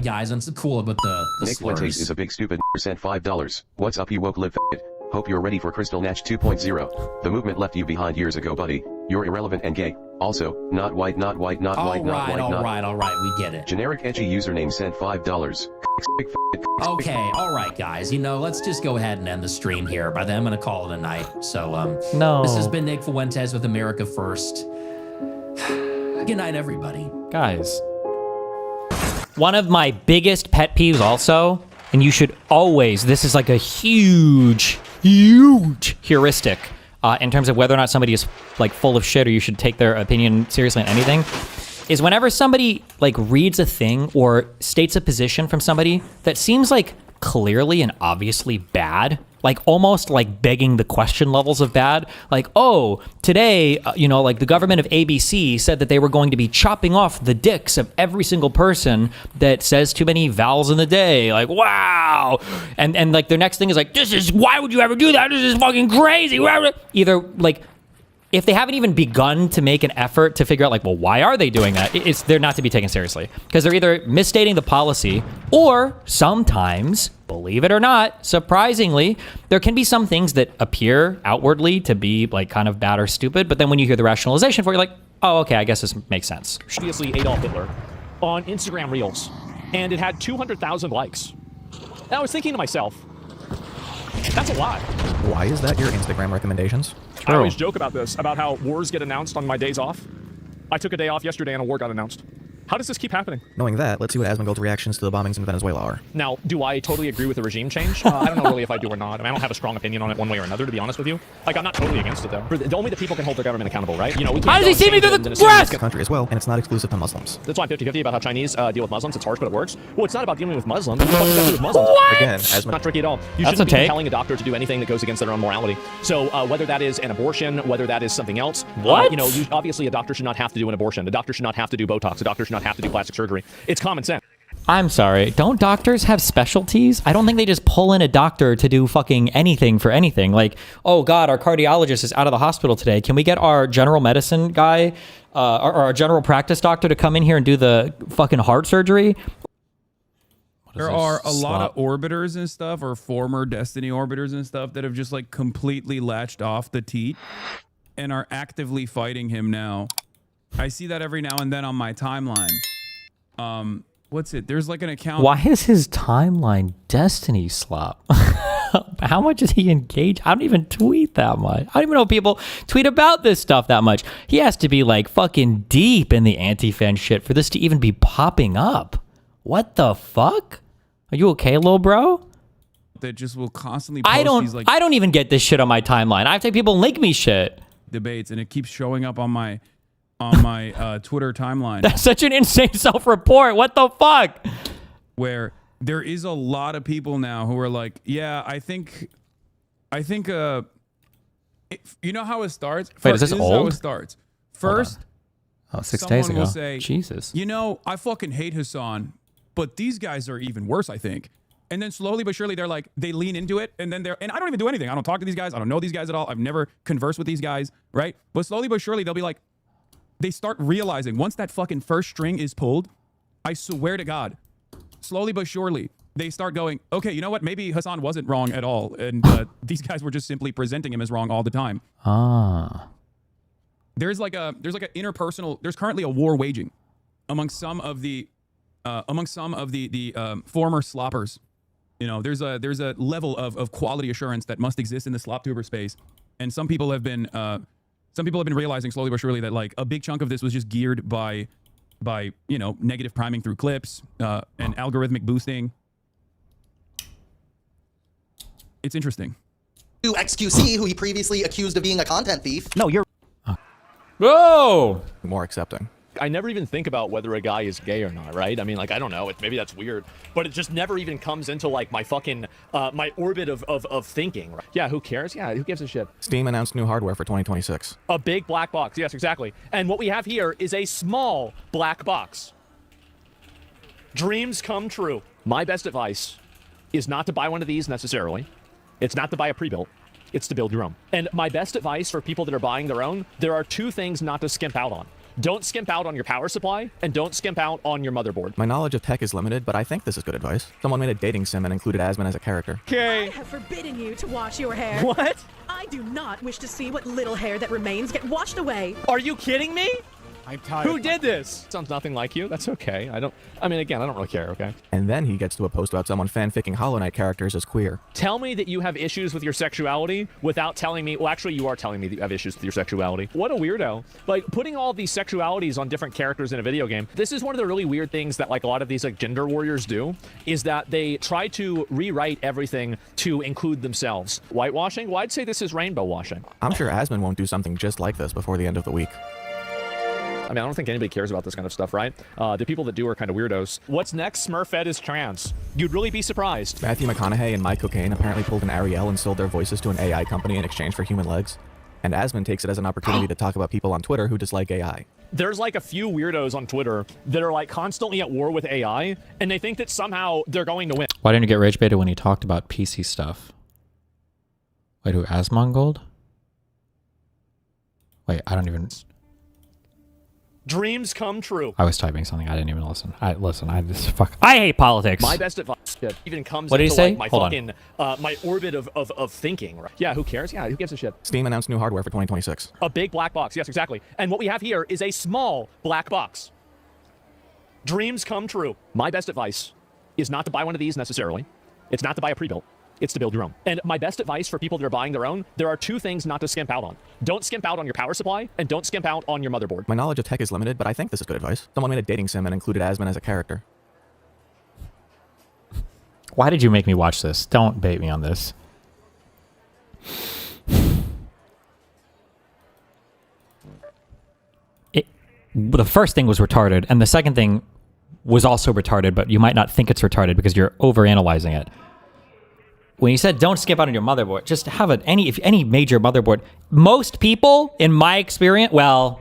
guys. It's cool about the Nick slurs. Fuentes is a big stupid sent $5. What's up, you woke live f***it? Hope you're ready for Crystal Natch 2.0. The movement left you behind years ago, buddy. You're irrelevant and gay. Also, not white, not white, not white, not white, not... All right, we get it. Generic edgy username sent $5. Okay, all right, guys. You know, let's just go ahead and end the stream here. By then, I'm going to call it a night. So, No. This has been Nick Fuentes with America First. Good night, everybody. Guys. One of my biggest pet peeves also, and you should always, this is like a huge heuristic in terms of whether or not somebody is like full of shit or you should take their opinion seriously on anything, is whenever somebody like reads a thing or states a position from somebody that seems like clearly and obviously bad, like almost like begging the question levels of bad, like, oh, today, you know, like the government of ABC said that they were going to be chopping off the dicks of every single person that says too many vowels in the day. Like, wow. And like their next thing is like, why would you ever do that? This is fucking crazy. Either like, if they haven't even begun to make an effort to figure out like, well, why are they doing that? They're not to be taken seriously because they're either misstating the policy or sometimes, believe it or not, surprisingly, there can be some things that appear outwardly to be like kind of bad or stupid. But then when you hear the rationalization for it, you're like, oh, okay, I guess this makes sense. Obviously Adolf Hitler on Instagram Reels, and it had 200,000 likes. And I was thinking to myself, that's a lot. Why is that your Instagram recommendations? I always joke about this, about how wars get announced on my days off. I took a day off yesterday and a war got announced. How does this keep happening? Knowing that, let's see what ASMONGOLD's reactions to the bombings in Venezuela are. Now, do I totally agree with the regime change? I don't know really if I do or not. I mean, I don't have a strong opinion on it one way or another, to be honest with you. Like, I'm not totally against it, though. Only the people can hold their government accountable, right? You know, we can't. How does he see me through the grass? Country as well, and it's not exclusive to Muslims. That's why I'm 50-50 about how Chinese deal with Muslims. It's harsh, but it works. Well, it's not about dealing with Muslims. What the fuck does that have to do with Muslims? What? Again, as Not tricky at all. You shouldn't be telling a doctor to do anything that goes against their own morality. So whether that is an abortion, whether that is something else, what? You know, obviously a doctor should not have to do an abortion. A doctor should not have to do Botox. A doctor should not have to do plastic surgery. It's common sense. I'm sorry. Don't doctors have specialties? I don't think they just pull in a doctor to do fucking anything for anything. Like, oh God, our cardiologist is out of the hospital today. Can we get our general medicine guy, or our general practice doctor to come in here and do the fucking heart surgery? There are a lot of orbiters and stuff, or former Destiny orbiters and stuff, that have just like completely latched off the teat and are actively fighting him now. I see that every now and then on my timeline. What's it? There's like an account. Why is his timeline Destiny slop? How much is he engaged? I don't even tweet that much. I don't even know people tweet about this stuff that much. He has to be like fucking deep in the anti-fan shit for this to even be popping up. What the fuck? Are you okay, little bro? That just will constantly post these like I don't even get this shit on my timeline. I have to have people link me shit. Debates, and it keeps showing up on my Twitter timeline. That's such an insane self-report. What the fuck? Where there is a lot of people now who are like, yeah, I think, you know how it starts? Wait, is this old? How it starts. First, 6 days ago. Will say, Jesus. You know, I fucking hate Hassan, but these guys are even worse, I think. And then slowly but surely, they're like, they lean into it, and then and I don't even do anything. I don't talk to these guys. I don't know these guys at all. I've never conversed with these guys, right? But slowly but surely, they'll be like, they start realizing once that fucking first string is pulled, I swear to God, slowly but surely, they start going, okay, you know what? Maybe Hassan wasn't wrong at all. And these guys were just simply presenting him as wrong all the time. Ah. There's like an interpersonal, there's currently a war waging among some of the former sloppers. You know, there's a level of quality assurance that must exist in the slop tuber space. And some people have been realizing slowly but surely that like a big chunk of this was just geared by you know, negative priming through clips and algorithmic boosting. It's interesting. To XQC, who he previously accused of being a content thief. No, you're Whoa! more accepting. I never even think about whether a guy is gay or not, right? I mean, like, I don't know. Maybe that's weird. But it just never even comes into, like, my fucking, my orbit of thinking. Right? Yeah, who cares? Yeah, who gives a shit? Steam announced new hardware for 2026. A big black box. Yes, exactly. And what we have here is a small black box. Dreams come true. My best advice is not to buy one of these necessarily. It's not to buy a pre-built. It's to build your own. And my best advice for people that are buying their own, there are two things not to skimp out on. Don't skimp out on your power supply, and don't skimp out on your motherboard. My knowledge of tech is limited, but I think this is good advice. Someone made a dating sim and included Asmon as a character. Okay. I have forbidden you to wash your hair. What? I do not wish to see what little hair that remains get washed away. Are you kidding me? I'm tired. Who did this? Sounds nothing like you. That's okay. I mean, again, I don't really care, okay? And then he gets to a post about someone fanficking Hollow Knight characters as queer. Tell me that you have issues with your sexuality without telling me, well, actually, you are telling me that you have issues with your sexuality. What a weirdo. Like, putting all these sexualities on different characters in a video game, this is one of the really weird things that, like, a lot of these, like, gender warriors do, is that they try to rewrite everything to include themselves. Whitewashing? Well, I'd say this is rainbow washing. I'm sure Asmon won't do something just like this before the end of the week. I mean, I don't think anybody cares about this kind of stuff, right? The people that do are kind of weirdos. What's next? Smurfette is trans. You'd really be surprised. Matthew McConaughey and Mike Cocaine apparently pulled an Ariel and sold their voices to an AI company in exchange for human legs. And Asmon takes it as an opportunity to talk about people on Twitter who dislike AI. There's like a few weirdos on Twitter that are like constantly at war with AI, and they think that somehow they're going to win. Why didn't you get rage baited when he talked about PC stuff? Wait, who? ASMONGOLD? Wait, I don't even... Dreams come true. I was typing something. I didn't even listen. I just fuck. I hate politics. My best advice even comes What did he into say? like my Hold fucking my orbit of thinking. Right? Yeah, who cares? Yeah, who gives a shit? Steam announced new hardware for 2026. A big black box. Yes, exactly. And what we have here is a small black box. Dreams come true. My best advice is not to buy one of these necessarily. It's not to buy a pre-built. It's to build your own. And my best advice for people that are buying their own, there are two things not to skimp out on. Don't skimp out on your power supply, and don't skimp out on your motherboard. My knowledge of tech is limited, but I think this is good advice. Someone made a dating sim and included Asmon as a character. Why did you make me watch this? Don't bait me on this. The first thing was retarded, and the second thing was also retarded, but you might not think it's retarded because you're overanalyzing it. When you said don't skip out on your motherboard, just have if any major motherboard. Most people, in my experience, well,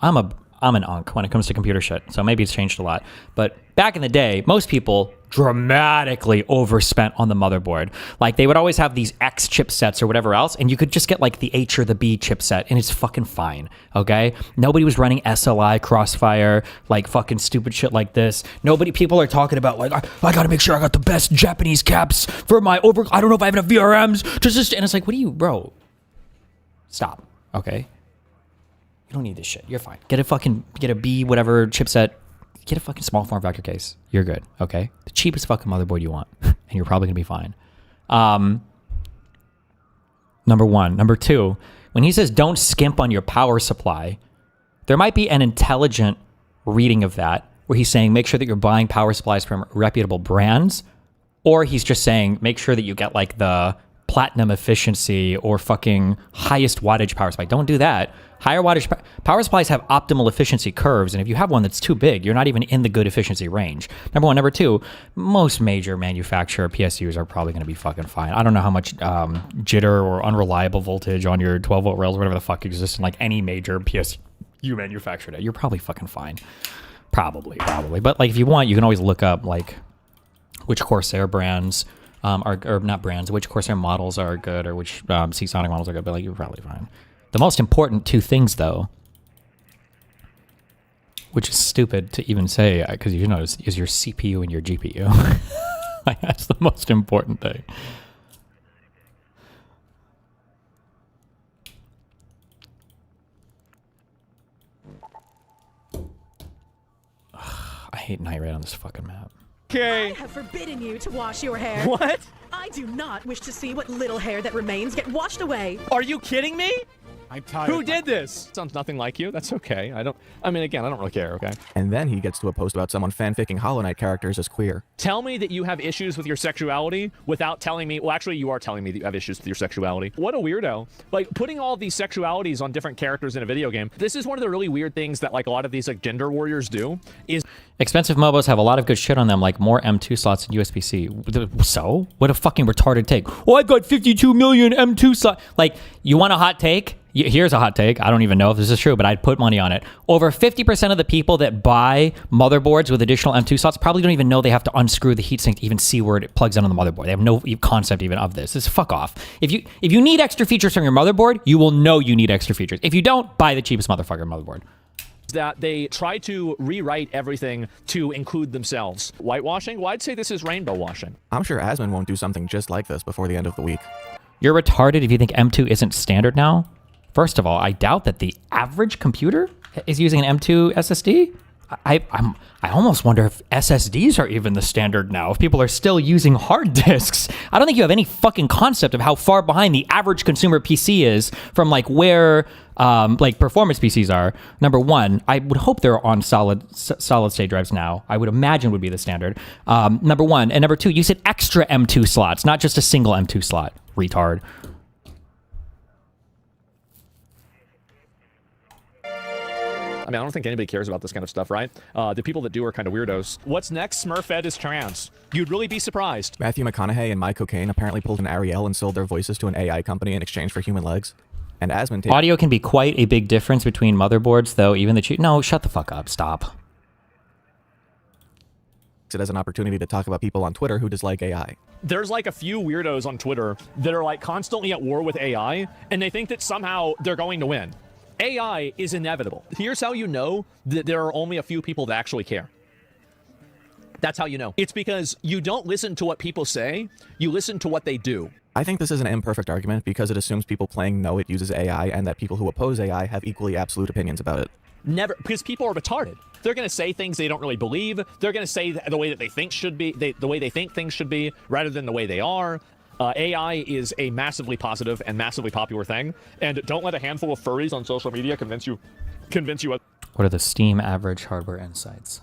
I'm an unk when it comes to computer shit, so maybe it's changed a lot. But back in the day, most people dramatically overspent on the motherboard. Like, they would always have these X chipsets or whatever else, and you could just get like the H or the B chipset, and it's fucking fine, okay? Nobody was running SLI, Crossfire, like fucking stupid shit like this. People are talking about like, I gotta make sure I got the best Japanese caps for my I don't know if I have enough VRMs. And it's like, what do you, bro? Stop, okay? You don't need this shit. You're fine. Get a B whatever chipset. Get a fucking small form factor case. You're good, okay? The cheapest fucking motherboard you want, and you're probably gonna be fine. Number one. Number two, when he says don't skimp on your power supply, there might be an intelligent reading of that where he's saying make sure that you're buying power supplies from reputable brands, or he's just saying make sure that you get like the platinum efficiency or fucking highest wattage power supply. Don't do that. Higher wattage power supplies have optimal efficiency curves, and if you have one that's too big, you're not even in the good efficiency range. Number one. Number two, most major manufacturer PSUs are probably going to be fucking fine. I don't know how much jitter or unreliable voltage on your 12-volt rails, whatever the fuck exists in like any major PSU manufacturer. You're probably fucking fine. Probably. But like if you want, you can always look up like which Corsair brands or not brands, which Corsair models are good or which Seasonic models are good, but like you're probably fine. The most important two things, though, which is stupid to even say because you notice, is your CPU and your GPU. Like, that's the most important thing. Ugh, I hate night raid on this fucking map. Okay. I have forbidden you to wash your hair. What? I do not wish to see what little hair that remains get washed away. Are you kidding me? I'm tired. Who did this? Sounds nothing like you. That's okay. I mean, again, I don't really care, okay? And then he gets to a post about someone fanficking Hollow Knight characters as queer. Tell me that you have issues with your sexuality without telling me, well, actually, you are telling me that you have issues with your sexuality. What a weirdo. Like, putting all these sexualities on different characters in a video game, this is one of the really weird things that, like, a lot of these, like, gender warriors do, is... Expensive MOBAs have a lot of good shit on them, like more M2 slots and USB-C. So? What a fucking retarded take. Oh, I've got 52 million M2 slots. Like, you want a hot take? Here's a hot take. I don't even know if this is true, but I'd put money on it. Over 50% of the people that buy motherboards with additional M2 slots probably don't even know they have to unscrew the heatsink to even see where it plugs in on the motherboard. They have no concept even of this. This is fuck off. If you need extra features from your motherboard, you will know you need extra features. If you don't, buy the cheapest motherfucker motherboard. that they try to rewrite everything to include themselves. Whitewashing? Well, I'd say this is rainbow washing. I'm sure Asmon won't do something just like this before the end of the week. You're retarded if you think M2 isn't standard now. First of all, I doubt that the average computer is using an M2 SSD. I almost wonder if SSDs are even the standard now, if people are still using hard disks. I don't think you have any fucking concept of how far behind the average consumer PC is from like where like performance PCs are. Number one, I would hope they're on solid state drives now. I would imagine would be the standard. Number one. And number two, you said extra M2 slots, not just a single M2 slot. Retard. I mean, I don't think anybody cares about this kind of stuff, right? The people that do are kind of weirdos. What's next? Smurfette is trans. You'd really be surprised. Matthew McConaughey and My Cocaine apparently pulled an Ariel and sold their voices to an AI company in exchange for human legs. And Asmon Audio can be quite a big difference between motherboards, though. Even the no, shut the fuck up. Stop. it as an opportunity to talk about people on Twitter who dislike AI. There's like a few weirdos on Twitter that are like constantly at war with AI, and they think that somehow they're going to win. AI is inevitable. Here's how you know that there are only a few people that actually care. That's how you know. It's because you don't listen to what people say, you listen to what they do. I think this is an imperfect argument because it assumes people playing know it uses AI and that people who oppose AI have equally absolute opinions about it. Never, because people are retarded. They're going to say things they don't really believe. They're going to say the way that they think should be, the way they think things should be, rather than the way they are. AI is a massively positive and massively popular thing, and don't let a handful of furries on social media convince you. What are the Steam average hardware insights?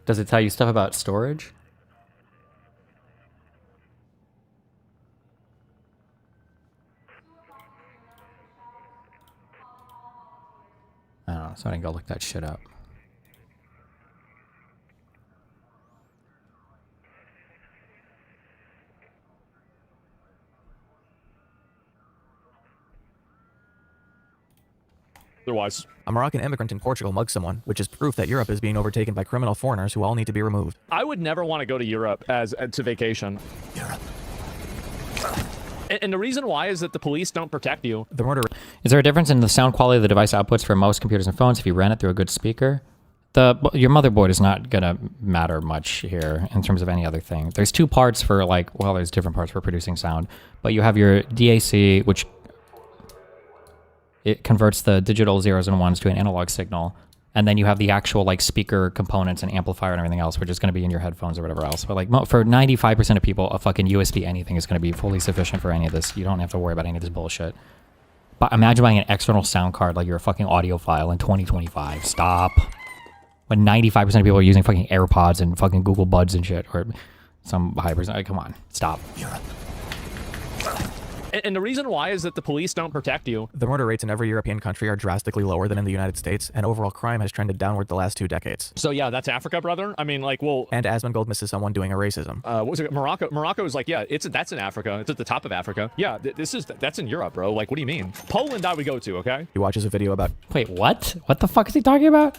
Does it tell you stuff about storage? I don't know, so I can go look that shit up. Otherwise, a Moroccan immigrant in Portugal mugged someone, which is proof that Europe is being overtaken by criminal foreigners who all need to be removed. I would never want to go to Europe to vacation. Europe. And the reason why is that the police don't protect you. The murder. Is there a difference in the sound quality of the device outputs for most computers and phones if you ran it through a good speaker? Your motherboard is not gonna matter much here in terms of any other thing. There's two parts for like, well, there's different parts for producing sound, but you have your DAC, which it converts the digital zeros and ones to an analog signal. And then you have the actual like speaker components and amplifier and everything else, which is going to be in your headphones or whatever else. But like for 95% of people, a fucking USB anything is going to be fully sufficient for any of this. You don't have to worry about any of this bullshit. But imagine buying an external sound card like you're a fucking audiophile in 2025. Stop. When 95% of people are using fucking AirPods and fucking Google Buds and shit, or some high percent. Come on, stop. And the reason why is that the police don't protect you. The murder rates in every European country are drastically lower than in the United States, and overall crime has trended downward the last 2 decades. So yeah, that's Africa, brother. I mean, like, well... And ASMONGOLD misses someone doing a racism. What was it? Morocco. Morocco is like, yeah, that's in Africa. It's at the top of Africa. Yeah, that's in Europe, bro. Like, what do you mean? Poland I would go to, okay? He watches a video about... Wait, what? What the fuck is he talking about?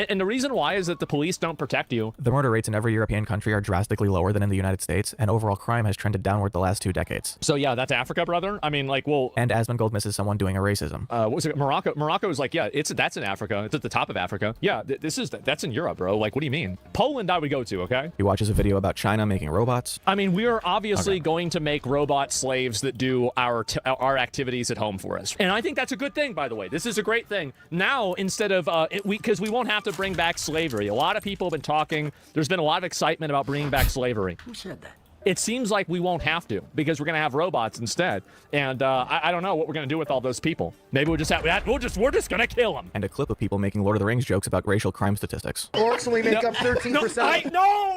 And the reason why is that the police don't protect you. The murder rates in every European country are drastically lower than in the United States, and overall crime has trended downward the last 2 decades. So yeah, that's Africa, brother. I mean, like, well... And ASMONGOLD misses someone doing a racism. What was it? Morocco. Morocco is like, yeah, that's in Africa. It's at the top of Africa. Yeah, that's in Europe, bro. Like, what do you mean? Poland I would go to, okay? He watches a video about China making robots. I mean, we are obviously going to make robot slaves that do our activities at home for us. And I think that's a good thing, by the way. This is a great thing. Now, instead of, because we won't have to bring back slavery. A lot of people have been talking. There's been a lot of excitement about bringing back slavery. Who said that? It seems like we won't have to because we're going to have robots instead. And I don't know what we're going to do with all those people. Maybe we'll just have we're just going to kill them. And a clip of people making Lord of the Rings jokes about racial crime statistics. Orcs only make up 13%. No.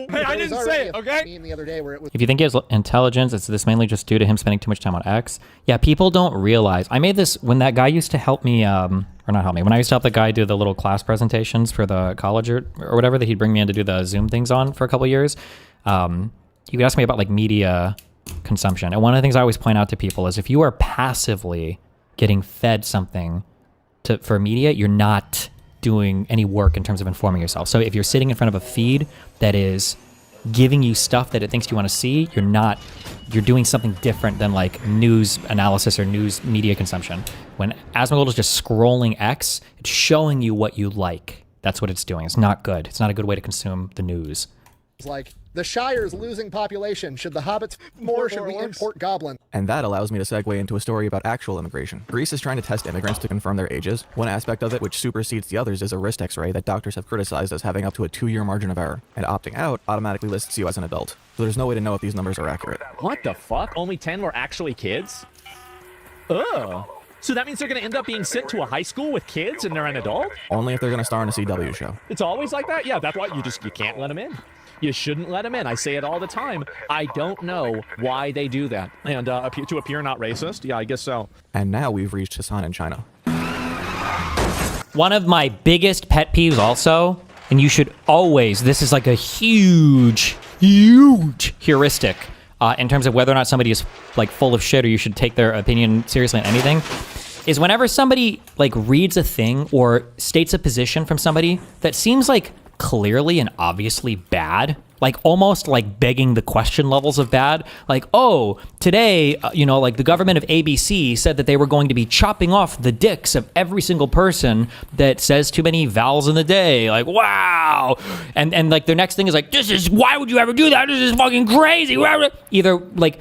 Hey, I didn't say it, okay? The other day where it was... If you think he has intelligence, is this mainly just due to him spending too much time on X? Yeah, people don't realize. I made this when that guy used to help me, or not help me, when I used to help the guy do the little class presentations for the college or whatever that he'd bring me in to do the Zoom things on for a couple of years. You could ask me about like media consumption. And one of the things I always point out to people is if you are passively getting fed something for media, you're not doing any work in terms of informing yourself. So if you're sitting in front of a feed that is giving you stuff that it thinks you want to see, you're doing something different than like news analysis or news media consumption. When ASMONGOLD is just scrolling X, it's showing you what you like. That's what it's doing. It's not good. It's not a good way to consume the news. It's like, the Shire's losing population. Should the hobbits more? Should we import goblins? And that allows me to segue into a story about actual immigration. Greece is trying to test immigrants to confirm their ages. One aspect of it, which supersedes the others, is a wrist x-ray that doctors have criticized as having up to a 2-year margin of error. And opting out automatically lists you as an adult. So there's no way to know if these numbers are accurate. What the fuck? Only 10 were actually kids? Ugh. So that means they're going to end up being sent to a high school with kids and they're an adult? Only if they're going to star in a CW show. It's always like that? Yeah, that's why you can't let them in. You shouldn't let them in. I say it all the time. I don't know why they do that. And to appear not racist? Yeah, I guess so. And now we've reached Hassan in China. One of my biggest pet peeves also, and you should always, this is like a huge heuristic in terms of whether or not somebody is like full of shit or you should take their opinion seriously on anything, is whenever somebody like reads a thing or states a position from somebody that seems like clearly and obviously bad, like almost like begging the question levels of bad, like, oh, today, like the government of ABC said that they were going to be chopping off the dicks of every single person that says too many vowels in the day, like, wow. And like their next thing is like, why would you ever do that? This is fucking crazy. Either like,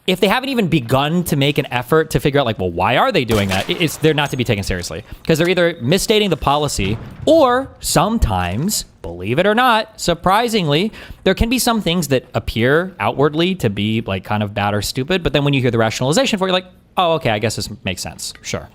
if they haven't even begun to make an effort to figure out like, well, why are they doing that? They're not to be taken seriously because they're either misstating the policy or sometimes, believe it or not, surprisingly, there can be some things that appear outwardly to be like kind of bad or stupid. But then when you hear the rationalization for it, you're like, oh, okay, I guess this makes sense. Sure.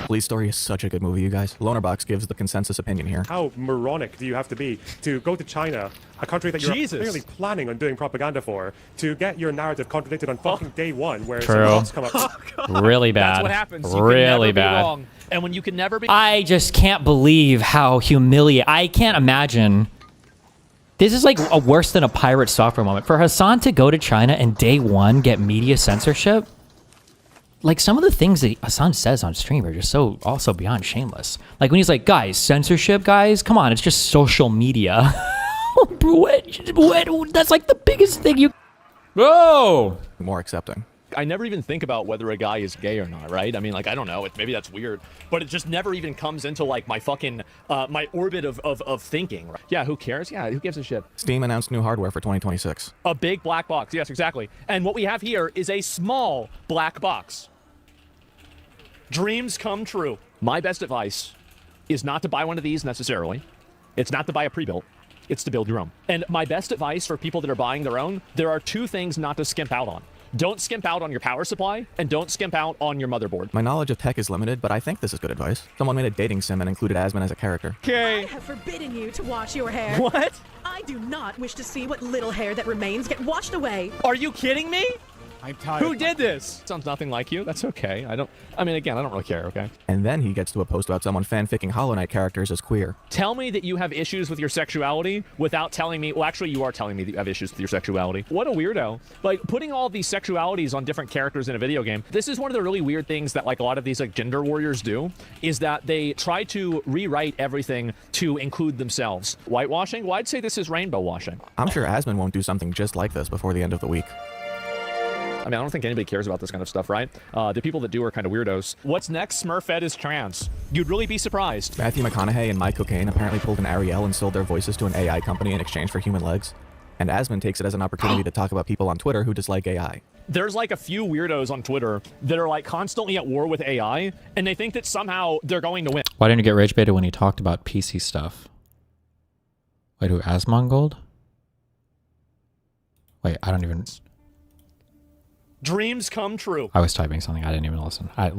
Police Story is such a good movie, you guys. Lonerbox gives the consensus opinion here. How moronic do you have to be to go to China, a country that you're clearly planning on doing propaganda for, to get your narrative contradicted on fucking day one, where someone else come up? Really bad. That's what happens. You really can never bad. Be wrong. And when you can never be... I just can't believe how humiliating. I can't imagine. This is like a worse than a pirate software moment. For Hassan to go to China and day one get media censorship, like some of the things that Hassan says on stream are just so also beyond shameless. Like when he's like, guys, censorship, guys, come on, it's just social media. That's like the biggest thing you... Oh! More accepting. I never even think about whether a guy is gay or not, right? I mean, like, I don't know. Maybe that's weird. But it just never even comes into, like, my fucking, my orbit of thinking. Right? Yeah, who cares? Yeah, who gives a shit? Steam announced new hardware for 2026. A big black box. Yes, exactly. And what we have here is a small black box. Dreams come true. My best advice is not to buy one of these necessarily. It's not to buy a pre-built. It's to build your own. And my best advice for people that are buying their own, there are 2 things not to skimp out on. Don't skimp out on your power supply, and don't skimp out on your motherboard. My knowledge of tech is limited, but I think this is good advice. Someone made a dating sim and included Asmon as a character. I have forbidden you to wash your hair. What? I do not wish to see what little hair that remains get washed away. Are you kidding me? I'm tired. Who did this? Sounds nothing like you. That's okay. I don't really care, okay? And then he gets to a post about someone fanficking Hollow Knight characters as queer. Tell me that you have issues with your sexuality without telling me... Well, actually, you are telling me that you have issues with your sexuality. What a weirdo. Like, putting all these sexualities on different characters in a video game, this is one of the really weird things that, like, a lot of these, like, gender warriors do, is that they try to rewrite everything to include themselves. Whitewashing? Well, I'd say this is rainbow washing. I'm sure Asmon won't do something just like this before the end of the week. I mean, I don't think anybody cares about this kind of stuff, right? The people that do are kind of weirdos. What's next? Smurfette is trans. You'd really be surprised. Matthew McConaughey and Mike Cocaine apparently pulled an Ariel and sold their voices to an AI company in exchange for human legs. And Asmon takes it as an opportunity to talk about people on Twitter who dislike AI. There's like a few weirdos on Twitter that are like constantly at war with AI, and they think that somehow they're going to win. Why didn't you get rage baited when he talked about PC stuff? Wait, who, ASMONGOLD? Wait, I don't even... Dreams come true. I was typing something. I didn't even listen. I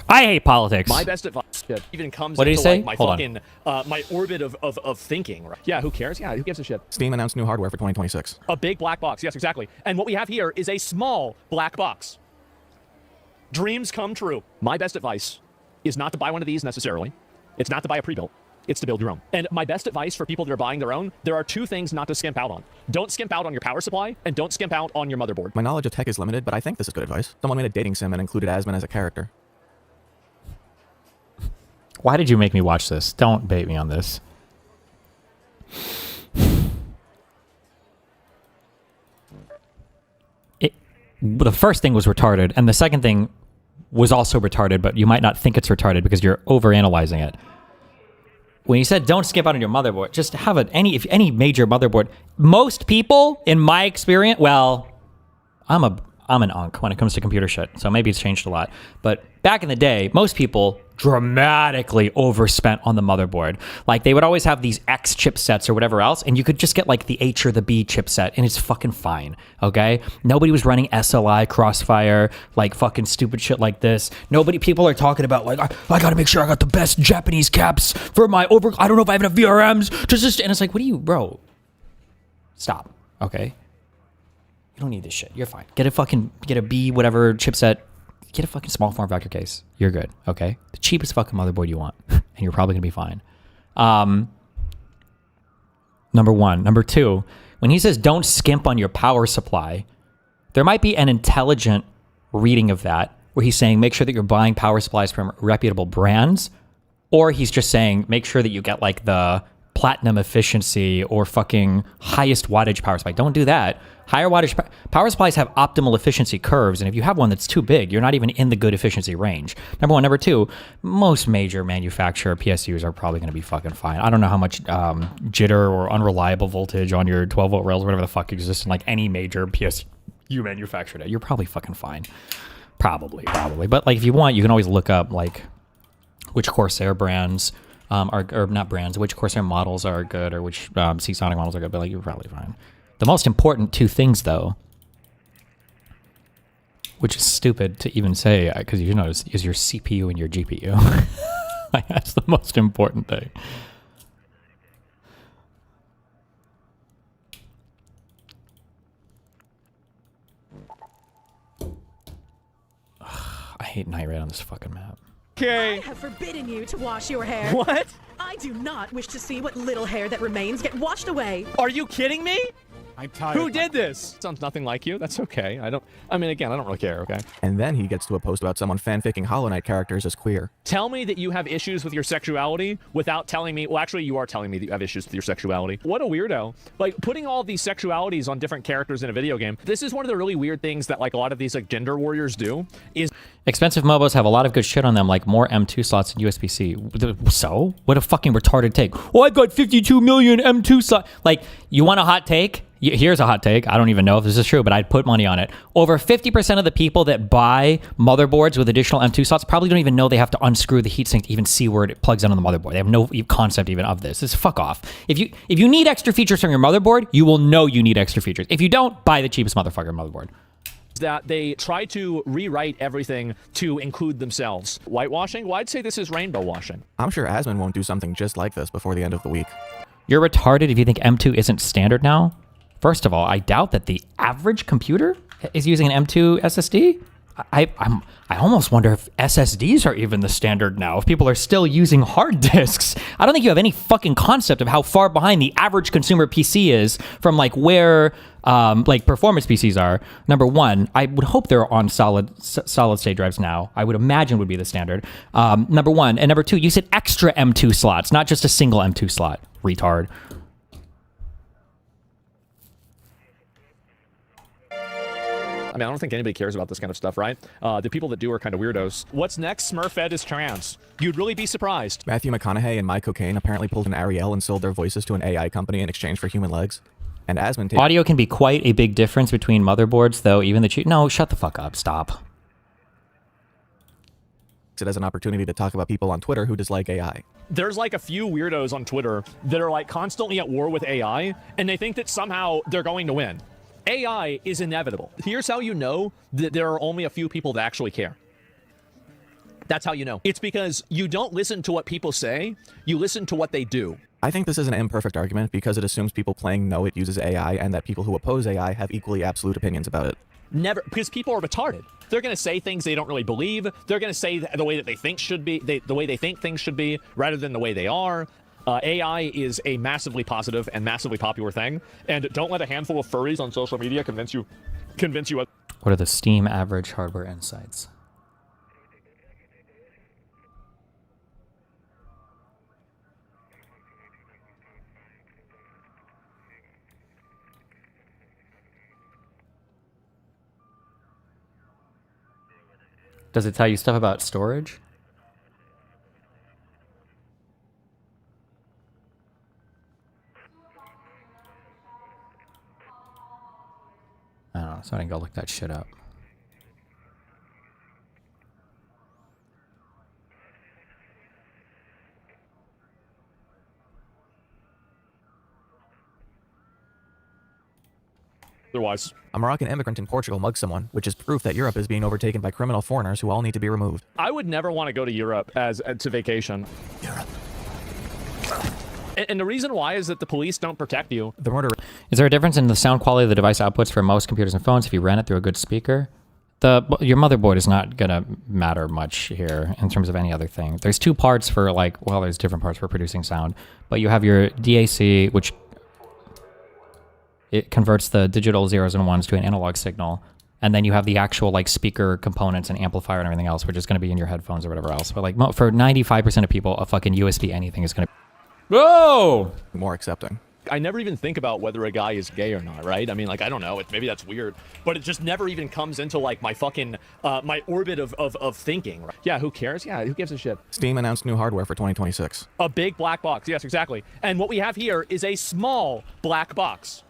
hate politics. My best advice even comes what did he into say? Like my Hold fucking my orbit of thinking. Right? Yeah, who cares? Yeah, who gives a shit? Steam announced new hardware for 2026. A big black box. Yes, exactly. And what we have here is a small black box. Dreams come true. My best advice is not to buy one of these necessarily. It's not to buy a pre-built. It's to build your own. And my best advice for people that are buying their own, there are two things not to skimp out on. Don't skimp out on your power supply, and don't skimp out on your motherboard. My knowledge of tech is limited, but I think this is good advice. Someone made a dating sim and included Asmon as a character. Why did you make me watch this? Don't bait me on this. The first thing was retarded, and the second thing was also retarded, but you might not think it's retarded because you're overanalyzing it. When you said don't skip out on your motherboard, just have any major motherboard. Most people, in my experience, well, I'm an unk when it comes to computer shit, so maybe it's changed a lot. But back in the day, most people dramatically overspent on the motherboard. Like, they would always have these X chipsets or whatever else, and you could just get like the H or the B chipset, and it's fucking fine, okay? Nobody was running SLI, Crossfire, like fucking stupid shit like this. People are talking about like, I gotta make sure I got the best Japanese caps for my I don't know if I have enough VRMs. And it's like, what do you, bro? Stop, okay? You don't need this shit. You're fine. Get a B whatever chipset. Get a fucking small form factor case. You're good, okay? The cheapest fucking motherboard you want, and you're probably gonna be fine. Number one. Number two, when he says don't skimp on your power supply, there might be an intelligent reading of that, where he's saying make sure that you're buying power supplies from reputable brands, or he's just saying make sure that you get like the platinum efficiency or fucking highest wattage power supply. Don't do that. Higher wattage power supplies have optimal efficiency curves, and if you have one that's too big, you're not even in the good efficiency range. Number one. Number two, most major manufacturer PSUs are probably going to be fucking fine. I don't know how much jitter or unreliable voltage on your 12-volt rails, whatever the fuck exists in like any major PSU manufacturer. You're probably fucking fine. Probably. But like if you want, you can always look up like which Corsair brands or not brands, which Corsair models are good, or which Seasonic models are good, but like you're probably fine. The most important two things, though, which is stupid to even say, because you notice, is your CPU and your GPU. Like, that's the most important thing. Ugh, I hate night raid on this fucking map. I have forbidden you to wash your hair. What? I do not wish to see what little hair that remains get washed away. Are you kidding me? I'm tired. Who did this? Sounds nothing like you. That's okay. I mean, again, I don't really care, okay? And then he gets to a post about someone fanficking Hollow Knight characters as queer. Tell me that you have issues with your sexuality without telling me, well, actually, you are telling me that you have issues with your sexuality. What a weirdo. Like, putting all these sexualities on different characters in a video game, this is one of the really weird things that, like, a lot of these, like, gender warriors do, is... Expensive MOBAs have a lot of good shit on them, like more M2 slots and USB-C. So? What a fucking retarded take. Oh, I've got 52 million M2 slots. Like, you want a hot take? Here's a hot take. I don't even know if this is true, but I'd put money on it. Over 50% of the people that buy motherboards with additional M2 slots probably don't even know they have to unscrew the heatsink to even see where it plugs in on the motherboard. They have no concept even of this. It's fuck off. If you need extra features from your motherboard, you will know you need extra features. If you don't, buy the cheapest motherfucker motherboard. That they try to rewrite everything to include themselves. Whitewashing? Well, I'd say this is rainbow washing. I'm sure Asmon won't do something just like this before the end of the week. You're retarded if you think M2 isn't standard now. First of all, I doubt that the average computer is using an M2 SSD. I almost wonder if SSDs are even the standard now, if people are still using hard disks. I don't think you have any fucking concept of how far behind the average consumer PC is from like where like performance PCs are. Number one, I would hope they're on solid state drives now. I would imagine would be the standard. Number one. And number two, you said extra M2 slots, not just a single M2 slot. Retard. I mean, I don't think anybody cares about this kind of stuff, right? The people that do are kind of weirdos. What's next? Smurfette is trans. You'd really be surprised. Matthew McConaughey and My Cocaine apparently pulled an Ariel and sold their voices to an AI company in exchange for human legs. And Asmon... Audio can be quite a big difference between motherboards, though. Even the cheap... No, shut the fuck up. Stop. ...it as an opportunity to talk about people on Twitter who dislike AI. There's like a few weirdos on Twitter that are like constantly at war with AI, and they think that somehow they're going to win. AI is inevitable. Here's how you know that there are only a few people that actually care. That's how you know. It's because you don't listen to what people say, you listen to what they do. I think this is an imperfect argument because it assumes people playing know it uses AI and that people who oppose AI have equally absolute opinions about it. Never, because people are retarded. They're going to say things they don't really believe. They're going to say the way that they think should be, the way they think things should be, rather than the way they are. AI is a massively positive and massively popular thing, and don't let a handful of furries on social media convince you. What are the Steam average hardware insights? Does it tell you stuff about storage? I don't know, so I can go look that shit up. Otherwise, A Moroccan immigrant in Portugal mugged someone, which is proof that Europe is being overtaken by criminal foreigners who all need to be removed. I would never want to go to Europe to vacation. Europe. And the reason why is that the police don't protect you. The murder. Is there a difference in the sound quality of the device outputs for most computers and phones if you ran it through a good speaker? Your motherboard is not gonna matter much here in terms of any other thing. There's two parts for there's different parts for producing sound, but you have your DAC, which it converts the digital zeros and ones to an analog signal. And then you have the actual speaker components and amplifier and everything else, which is going to be in your headphones or whatever else. But for 95% of people, a fucking USB anything is going to... Whoa! More accepting. I never even think about whether a guy is gay or not, right? I mean, I don't know. Maybe that's weird. But it just never even comes into, my fucking, my orbit of thinking. Right? Yeah, who cares? Yeah, who gives a shit? Steam announced new hardware for 2026. A big black box. Yes, exactly. And what we have here is a small black box.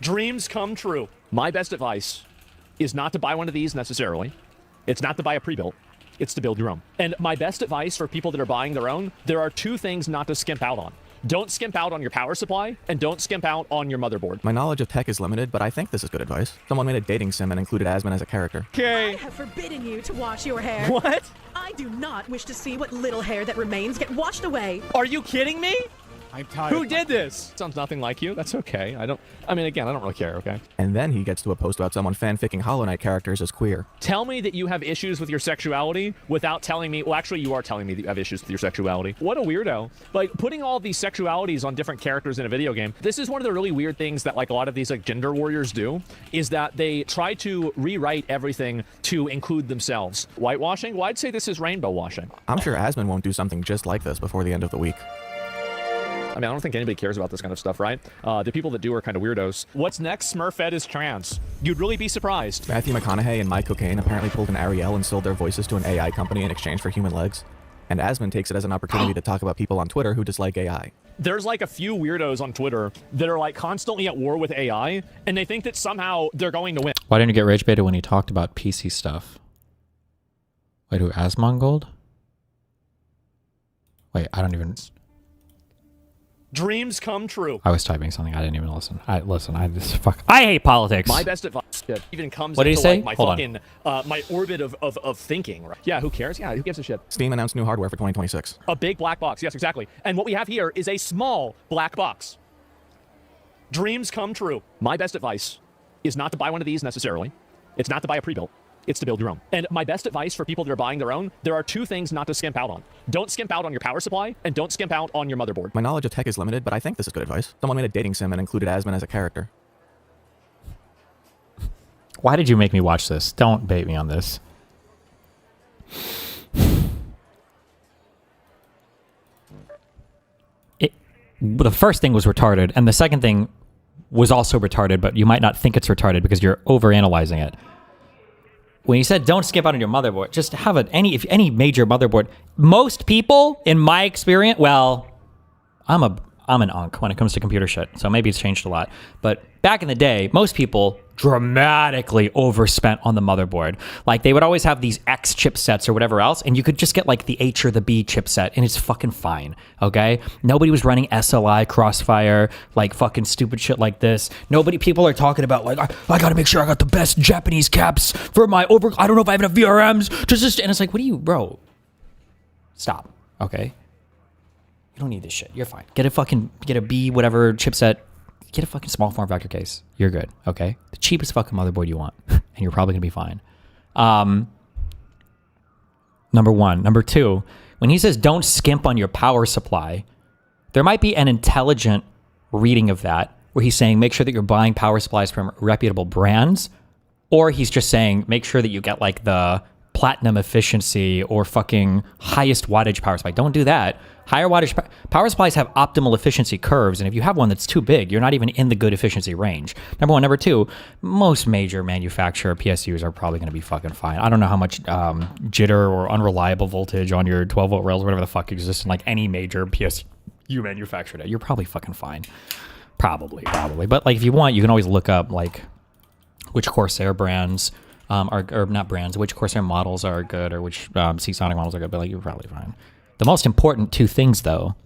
Dreams come true. My best advice is not to buy one of these necessarily. It's not to buy a pre-built. It's to build your own. And my best advice for people that are buying their own, there are two things not to skimp out on. Don't skimp out on your power supply, and don't skimp out on your motherboard. My knowledge of tech is limited, but I think this is good advice. Someone made a dating sim and included Asmon as a character. I have forbidden you to wash your hair. What? I do not wish to see what little hair that remains get washed away. Are you kidding me? I'm tired. Who did this? Sounds nothing like you. That's okay. I mean, again, I don't really care, okay? And then he gets to a post about someone fanficking Hollow Knight characters as queer. Tell me that you have issues with your sexuality without telling me... Well, actually, you are telling me that you have issues with your sexuality. What a weirdo. Putting all these sexualities on different characters in a video game, this is one of the really weird things that, a lot of these, gender warriors do, is that they try to rewrite everything to include themselves. Whitewashing? Well, I'd say this is rainbow washing. I'm sure Asmon won't do something just like this before the end of the week. I mean, I don't think anybody cares about this kind of stuff, right? The people that do are kind of weirdos. What's next? Smurfette is trans. You'd really be surprised. Matthew McConaughey and Mike Cocaine apparently pulled an Ariel and sold their voices to an AI company in exchange for human legs. And Asmon takes it as an opportunity to talk about people on Twitter who dislike AI. There's a few weirdos on Twitter that are constantly at war with AI, and they think that somehow they're going to win. Why didn't you get rage baited when he talked about PC stuff? Wait, who? ASMONGOLD? Wait, I don't even... Dreams come true. I was typing something. I didn't even listen. I hate politics. My best advice even comes what did into he say? my Hold fucking my orbit of thinking. Right? Yeah, who cares? Yeah, who gives a shit? Steam announced new hardware for 2026. A big black box. Yes, exactly. And what we have here is a small black box. Dreams come true. My best advice is not to buy one of these necessarily. It's not to buy a pre-built. It's to build your own. And my best advice for people that are buying their own, there are two things not to skimp out on. Don't skimp out on your power supply, and don't skimp out on your motherboard. My knowledge of tech is limited, but I think this is good advice. Someone made a dating sim and included Asmon as a character. Why did you make me watch this? Don't bait me on this. The first thing was retarded, and the second thing was also retarded, but you might not think it's retarded because you're overanalyzing it. When you said don't skip out on your motherboard, just have any major motherboard. Most people, in my experience, well, I'm an unk when it comes to computer shit, so maybe it's changed a lot. But back in the day, most people dramatically overspent on the motherboard. They would always have these X chipsets or whatever else, and you could just get the H or the B chipset, and it's fucking fine, okay? Nobody was running SLI, Crossfire, fucking stupid shit like this. People are talking about, I gotta make sure I got the best Japanese caps for my I don't know if I have enough VRMs, and it's what do you, bro? Stop, okay? You don't need this shit. You're fine. Get a B whatever chipset. Get a fucking small form factor case. You're good, okay? The cheapest fucking motherboard you want, and you're probably gonna be fine. Number one. Number two, when he says don't skimp on your power supply, there might be an intelligent reading of that where he's saying make sure that you're buying power supplies from reputable brands, or he's just saying make sure that you get like the platinum efficiency or fucking highest wattage power supply. Don't do that. Higher wattage power supplies have optimal efficiency curves, and if you have one that's too big, you're not even in the good efficiency range. Number one. Number two, most major manufacturer PSUs are probably going to be fucking fine. I don't know how much jitter or unreliable voltage on your 12-volt rails or whatever the fuck exists in like any major PSU manufacturer. You're probably fucking fine. Probably. But like if you want, you can always look up like which Corsair brands or not brands, which Corsair models are good or which Seasonic models are good, but like you're probably fine. The most important two things, though,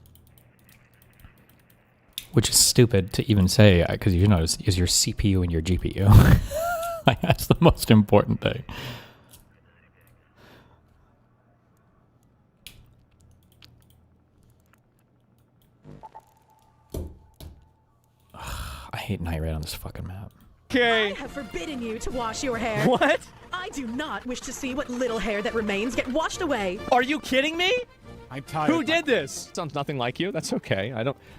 which is stupid to even say because you notice, is your CPU and your GPU. Like, that's the most important thing. I hate night raid on this fucking map. I have forbidden you to wash your hair. What? I do not wish to see what little hair that remains get washed away. Are you kidding me? I'm tired. Who did this? Sounds nothing like you. That's okay.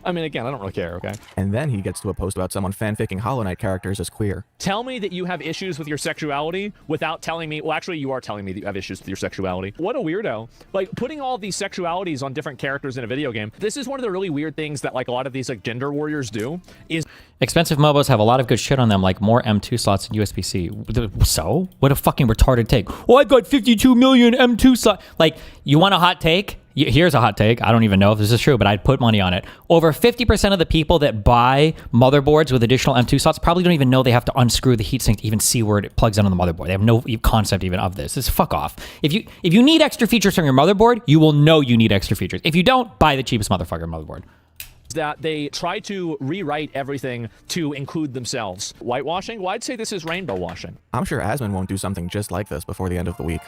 I mean, again, I don't really care, okay? And then he gets to a post about someone fanficking Hollow Knight characters as queer. Tell me that you have issues with your sexuality without telling me. Well, actually, you are telling me that you have issues with your sexuality. What a weirdo. Like, putting all these sexualities on different characters in a video game. This is one of the really weird things that, like, a lot of these, like, gender warriors do is... Expensive MOBAs have a lot of good shit on them, like more M2 slots and USB-C. So? What a fucking retarded take. Oh, I've got 52 million M2 slots. Like, you want a hot take? Here's a hot take. I don't even know if this is true, but I'd put money on it. Over 50% of the people that buy motherboards with additional M2 slots probably don't even know they have to unscrew the heatsink to even see where it plugs into the motherboard. They have no concept even of this. This is fuck off. If you need extra features from your motherboard, you will know you need extra features. If you don't, buy the cheapest motherfucker motherboard. That they try to rewrite everything to include themselves. Whitewashing? Well, I'd say this is rainbow washing. I'm sure Asmon won't do something just like this before the end of the week.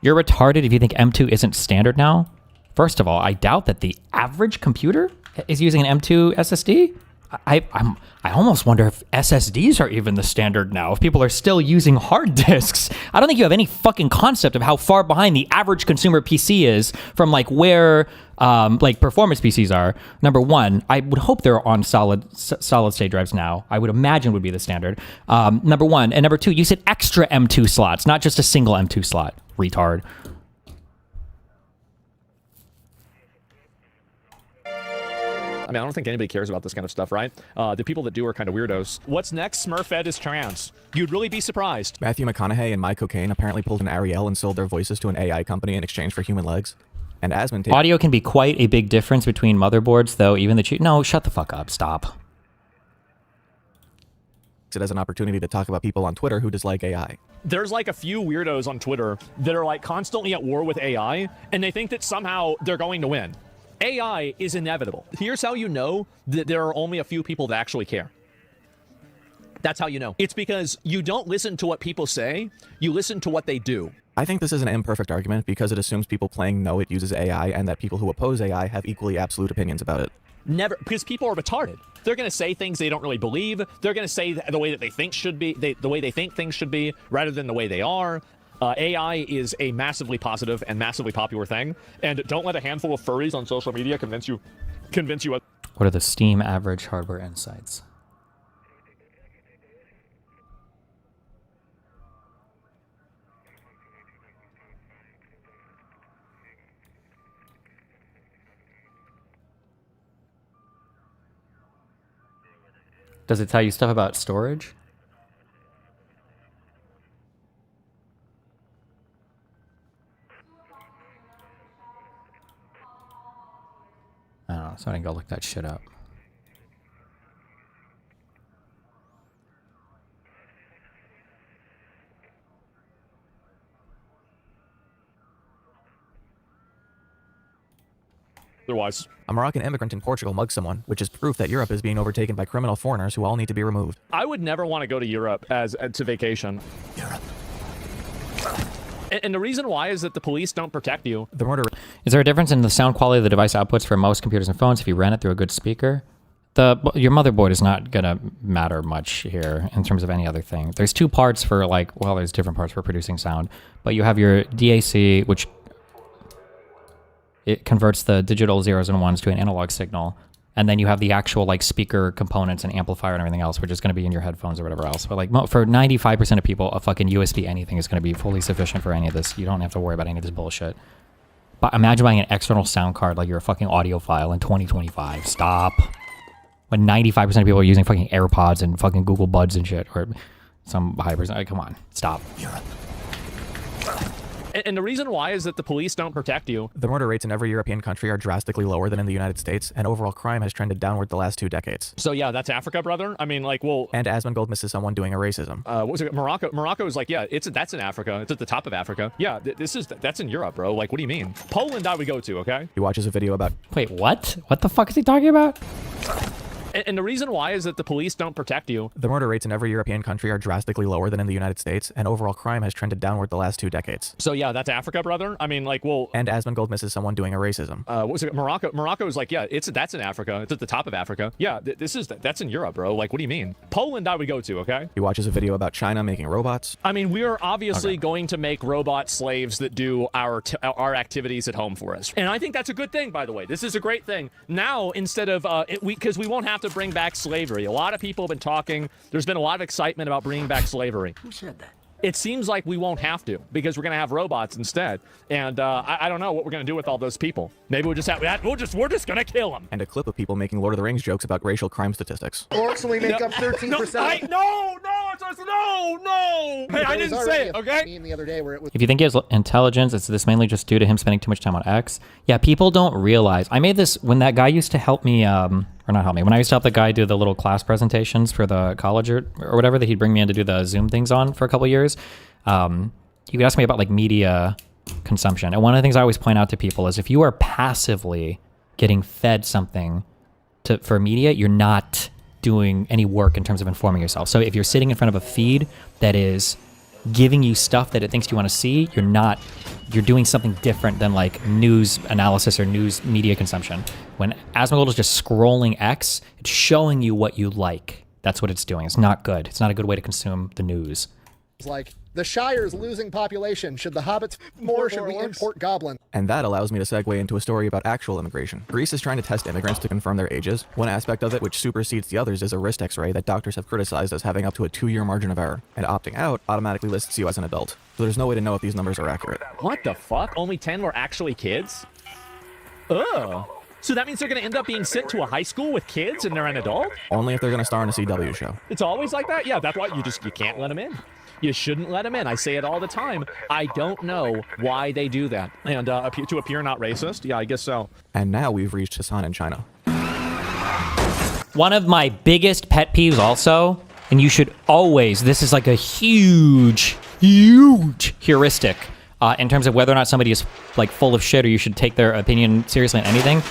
You're retarded if you think M2 isn't standard now. First of all, I doubt that the average computer is using an M2 SSD. I almost wonder if SSDs are even the standard now, if people are still using hard disks. I don't think you have any fucking concept of how far behind the average consumer PC is from like where like performance PCs are. Number one, I would hope they're on solid state drives now. I would imagine would be the standard. Number one. And number two, you said extra M2 slots, not just a single M2 slot. Retard. I mean, I don't think anybody cares about this kind of stuff, right? The people that do are kind of weirdos. What's next? Smurfette is trans. You'd really be surprised. Matthew McConaughey and My Cocaine apparently pulled an Ariel and sold their voices to an AI company in exchange for human legs. And Asmon... Audio can be quite a big difference between motherboards, though. Even the... No, shut the fuck up. Stop. ...it as an opportunity to talk about people on Twitter who dislike AI. There's like a few weirdos on Twitter that are like constantly at war with AI, and they think that somehow they're going to win. AI is inevitable. Here's how you know that there are only a few people that actually care. That's how you know. It's because you don't listen to what people say, you listen to what they do. I think this is an imperfect argument because it assumes people playing know it uses AI and that people who oppose AI have equally absolute opinions about it. Never, because people are retarded. They're going to say things they don't really believe. They're going to say the way that they think should be, the way they think things should be, rather than the way they are. AI is a massively positive and massively popular thing, and don't let a handful of furries on social media convince you. What are the Steam average hardware insights? Does it tell you stuff about storage? I don't know, so I didn't go look that shit up. Otherwise, a Moroccan immigrant in Portugal mugged someone, which is proof that Europe is being overtaken by criminal foreigners who all need to be removed. I would never want to go to Europe to vacation. Europe. And the reason why is that the police don't protect you. The murder. Is there a difference in the sound quality of the device outputs for most computers and phones if you ran it through a good speaker? Your motherboard is not gonna matter much here in terms of any other thing. There's two parts for there's different parts for producing sound, but you have your DAC, which it converts the digital zeros and ones to an analog signal. And then you have the actual like speaker components and amplifier and everything else, which is going to be in your headphones or whatever else. But like for 95% of people, a fucking USB anything is going to be fully sufficient for any of this. You don't have to worry about any of this bullshit. But imagine buying an external sound card like you're a fucking audiophile in 2025. Stop. When 95% of people are using fucking AirPods and fucking Google Buds and shit, or some hybrids. Like, come on, stop. And the reason why is that the police don't protect you. The murder rates in every European country are drastically lower than in the United States, and overall crime has trended downward the last 2 decades. So yeah, that's Africa, brother. I mean, like, well... And ASMONGOld misses someone doing a racism. What was it? Morocco? Morocco is like, yeah, that's in Africa. It's at the top of Africa. Yeah, that's in Europe, bro. Like, what do you mean? Poland I would go to, okay? He watches a video about... Wait, what? What the fuck is he talking about? And the reason why is that the police don't protect you. The murder rates in every European country are drastically lower than in the United States, and overall crime has trended downward the last 2 decades. So yeah, that's Africa, brother. I mean, like, well... And ASMONGOld misses someone doing a racism. What was it? Morocco? Morocco is like, yeah, that's in Africa. It's at the top of Africa. Yeah, that's in Europe, bro. Like, what do you mean? Poland I would go to, okay? He watches a video about China making robots. I mean, we are obviously going to make robot slaves that do our activities at home for us. And I think that's a good thing, by the way. This is a great thing. Now, instead of, because we won't have to bring back slavery. A lot of people have been talking. There's been a lot of excitement about bringing back slavery. Who said that? It seems like we won't have to because we're going to have robots instead. And I don't know what we're going to do with all those people. Maybe we'll just have that. We're just going to kill them. And a clip of people making Lord of the Rings jokes about racial crime statistics. Orcs only make up 13%. No. Hey, I didn't say it, okay? Meme the other day where it was If you think he has intelligence, it's this mainly just due to him spending too much time on X. Yeah, people don't realize. I made this when that guy used to help me, or not help me, when I used to help the guy do the little class presentations for the college or whatever that he'd bring me in to do the Zoom things on for a couple years. You could ask me about like media consumption. And one of the things I always point out to people is if you are passively getting fed something for media, you're not doing any work in terms of informing yourself. So if you're sitting in front of a feed that is giving you stuff that it thinks you want to see, you're doing something different than like news analysis or news media consumption. When ASMONGOLD is just scrolling X, it's showing you what you like. That's what it's doing. It's not good. It's not a good way to consume the news. like, the Shire's losing population. Should the hobbits more? Should we import goblins? And that allows me to segue into a story about actual immigration. Greece is trying to test immigrants to confirm their ages. One aspect of it, which supersedes the others, is a wrist x-ray that doctors have criticized as having up to a 2-year margin of error. And opting out automatically lists you as an adult. So there's no way to know if these numbers are accurate. What the fuck? Only 10 were actually kids? Ugh. So that means they're going to end up being sent to a high school with kids and they're an adult? Only if they're going to star in a CW show. It's always like that? Yeah, that's why you can't let them in. You shouldn't let them in. I say it all the time. I don't know why they do that. And to appear not racist? Yeah, I guess so. And now we've reached Hassan in China. One of my biggest pet peeves also, and you should always, this is like a huge heuristic in terms of whether or not somebody is like full of shit or you should take their opinion seriously on anything,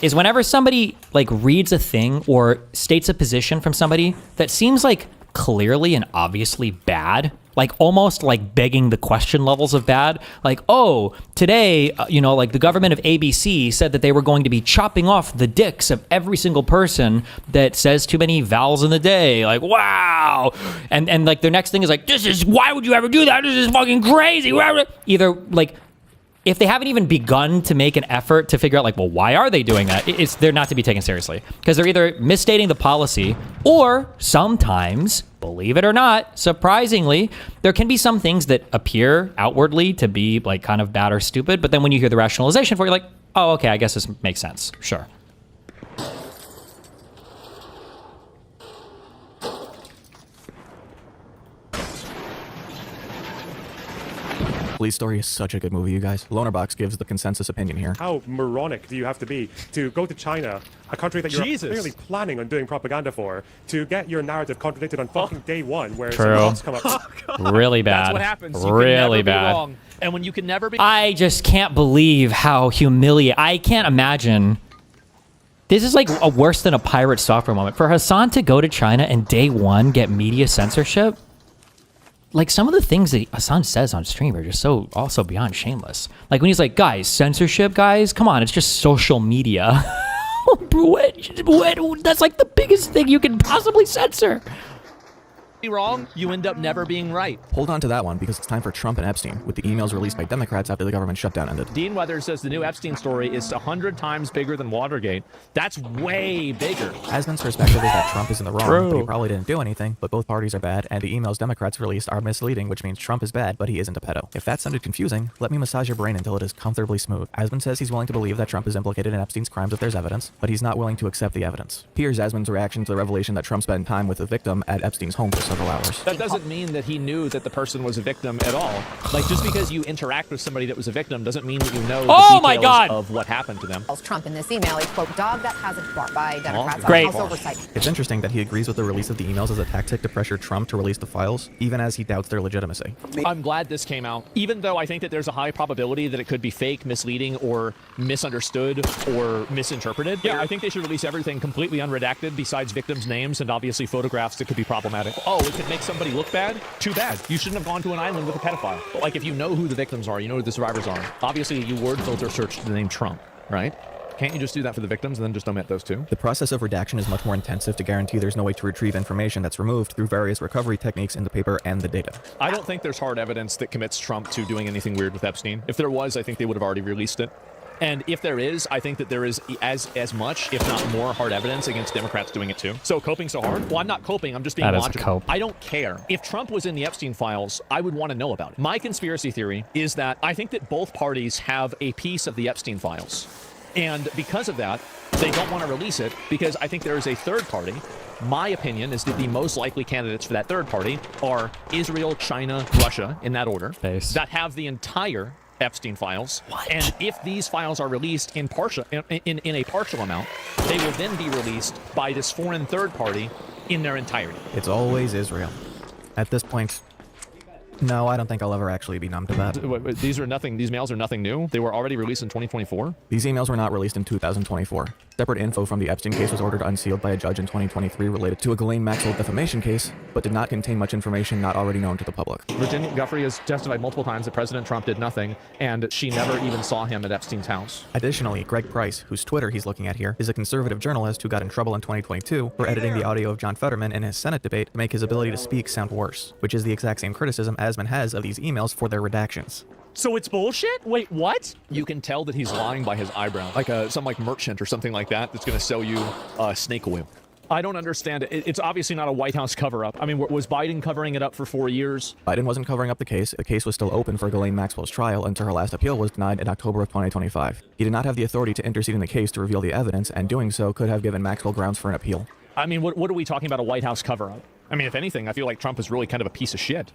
is whenever somebody like reads a thing or states a position from somebody that seems like clearly and obviously bad, like almost like begging the question levels of bad, like, oh, today, like the government of ABC said that they were going to be chopping off the dicks of every single person that says too many vowels in the day, like, wow. And like their next thing is like, why would you ever do that? This is fucking crazy. Either like, if they haven't even begun to make an effort to figure out like, well, why are they doing that? They're not to be taken seriously because they're either misstating the policy or sometimes, believe it or not, surprisingly, there can be some things that appear outwardly to be like kind of bad or stupid. But then when you hear the rationalization for it, you're like, oh, okay, I guess this makes sense. Sure. Police Story is such a good movie, you guys. Lonerbox gives the consensus opinion here. How moronic do you have to be to go to China, a country that you're clearly planning on doing propaganda for, to get your narrative contradicted on fucking day one, where results come up? Really bad. That's what happens. You really can never bad. Be wrong. And when you can never be... I just can't believe how humiliating. I can't imagine. This is like a worse than a pirate software moment. For Hassan to go to China and day one get media censorship, like some of the things that Hassan says on stream are just so also beyond shameless. Like when he's like, guys, censorship, guys, come on, it's just social media. That's like the biggest thing you can possibly censor. be wrong, you end up never being right. Hold on to that one because it's time for Trump and Epstein, with the emails released by Democrats after the government shutdown ended. Dean Weathers says the new Epstein story is 100 times bigger than Watergate. That's way bigger. Asmon's perspective is that Trump is in the wrong, but he probably didn't do anything, but both parties are bad, and the emails Democrats released are misleading, which means Trump is bad, but he isn't a pedo. If that sounded confusing, let me massage your brain until it is comfortably smooth. Asmon says he's willing to believe that Trump is implicated in Epstein's crimes if there's evidence, but he's not willing to accept the evidence. Here's Asmon's reaction to the revelation that Trump spent time with the victim at Epstein's home for several hours. That doesn't mean that he knew that the person was a victim at all. Like, just because you interact with somebody that was a victim doesn't mean that you know the details of what happened to them. Trump in this email, a quote, dog that hasn't barked by Democrats Great. on House oversight. It's interesting that he agrees with the release of the emails as a tactic to pressure Trump to release the files, even as he doubts their legitimacy. I'm glad this came out, even though I think that there's a high probability that it could be fake, misleading, or misunderstood, or misinterpreted. Yeah, I think they should release everything completely unredacted besides victims' names and obviously photographs that could be problematic. Oh, it could make somebody look bad? Too bad. You shouldn't have gone to an island with a pedophile. But like, if you know who the victims are, you know who the survivors are, obviously you word filter search the name Trump, right? Can't you just do that for the victims and then just omit those two? The process of redaction is much more intensive to guarantee there's no way to retrieve information that's removed through various recovery techniques in the paper and the data. I don't think there's hard evidence that commits Trump to doing anything weird with Epstein. If there was, I think they would have already released it. And if there is, I think that there is as much, if not more, hard evidence against Democrats doing it too. So coping so hard? Well, I'm not coping. I'm just being logical. I don't care. If Trump was in the Epstein files, I would want to know about it. My conspiracy theory is that I think that both parties have a piece of the Epstein files. And because of that, they don't want to release it because I think there is a third party. My opinion is that the most likely candidates for that third party are Israel, China, Russia, in that order, that have the entire Epstein files. And if these files are released in a partial amount, they will then be released by this foreign third party in their entirety. It's always Israel. At this point, no, I don't think I'll ever actually be numb to that. These mails are nothing new. They were already released in 2024. These emails were not released in 2024. Separate info from the Epstein case was ordered unsealed by a judge in 2023 related to a Ghislaine Maxwell defamation case, but did not contain much information not already known to the public. Virginia Giuffre has testified multiple times that President Trump did nothing, and she never even saw him at Epstein's house. Additionally, Greg Price, whose Twitter he's looking at here, is a conservative journalist who got in trouble in 2022 for editing the audio of John Fetterman in his Senate debate to make his ability to speak sound worse, which is the exact same criticism Asmon has of these emails for their redactions. So it's bullshit? Wait, what? You can tell that he's lying by his eyebrow, like some merchant or something like that that's going to sell you snake oil. I don't understand it. It's obviously not a White House cover-up. I mean, was Biden covering it up for 4 years? Biden wasn't covering up the case. The case was still open for Ghislaine Maxwell's trial until her last appeal was denied in October of 2025. He did not have the authority to intercede in the case to reveal the evidence, and doing so could have given Maxwell grounds for an appeal. I mean, what are we talking about, a White House cover-up? I mean, if anything, I feel like Trump is really kind of a piece of shit.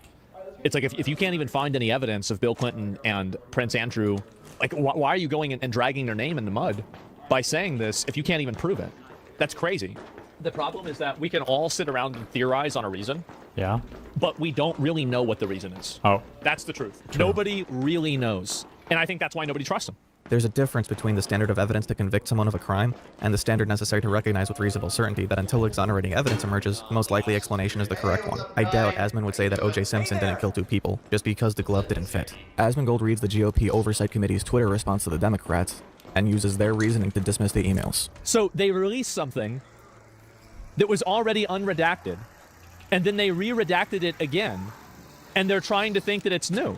It's like, if you can't even find any evidence of Bill Clinton and Prince Andrew, like, why are you going and dragging their name in the mud by saying this if you can't even prove it? That's crazy. The problem is that we can all sit around and theorize on a reason. Yeah. But we don't really know what the reason is. Oh. That's the truth. Nobody really knows. And I think that's why nobody trusts him. There's a difference between the standard of evidence to convict someone of a crime and the standard necessary to recognize with reasonable certainty that until exonerating evidence emerges, the most likely explanation is the correct one. I doubt Asmon would say that O.J. Simpson didn't kill 2 people just because the glove didn't fit. AsmonGold reads the GOP Oversight Committee's Twitter response to the Democrats and uses their reasoning to dismiss the emails. So they released something that was already unredacted, and then they re-redacted it again, and they're trying to think that it's new.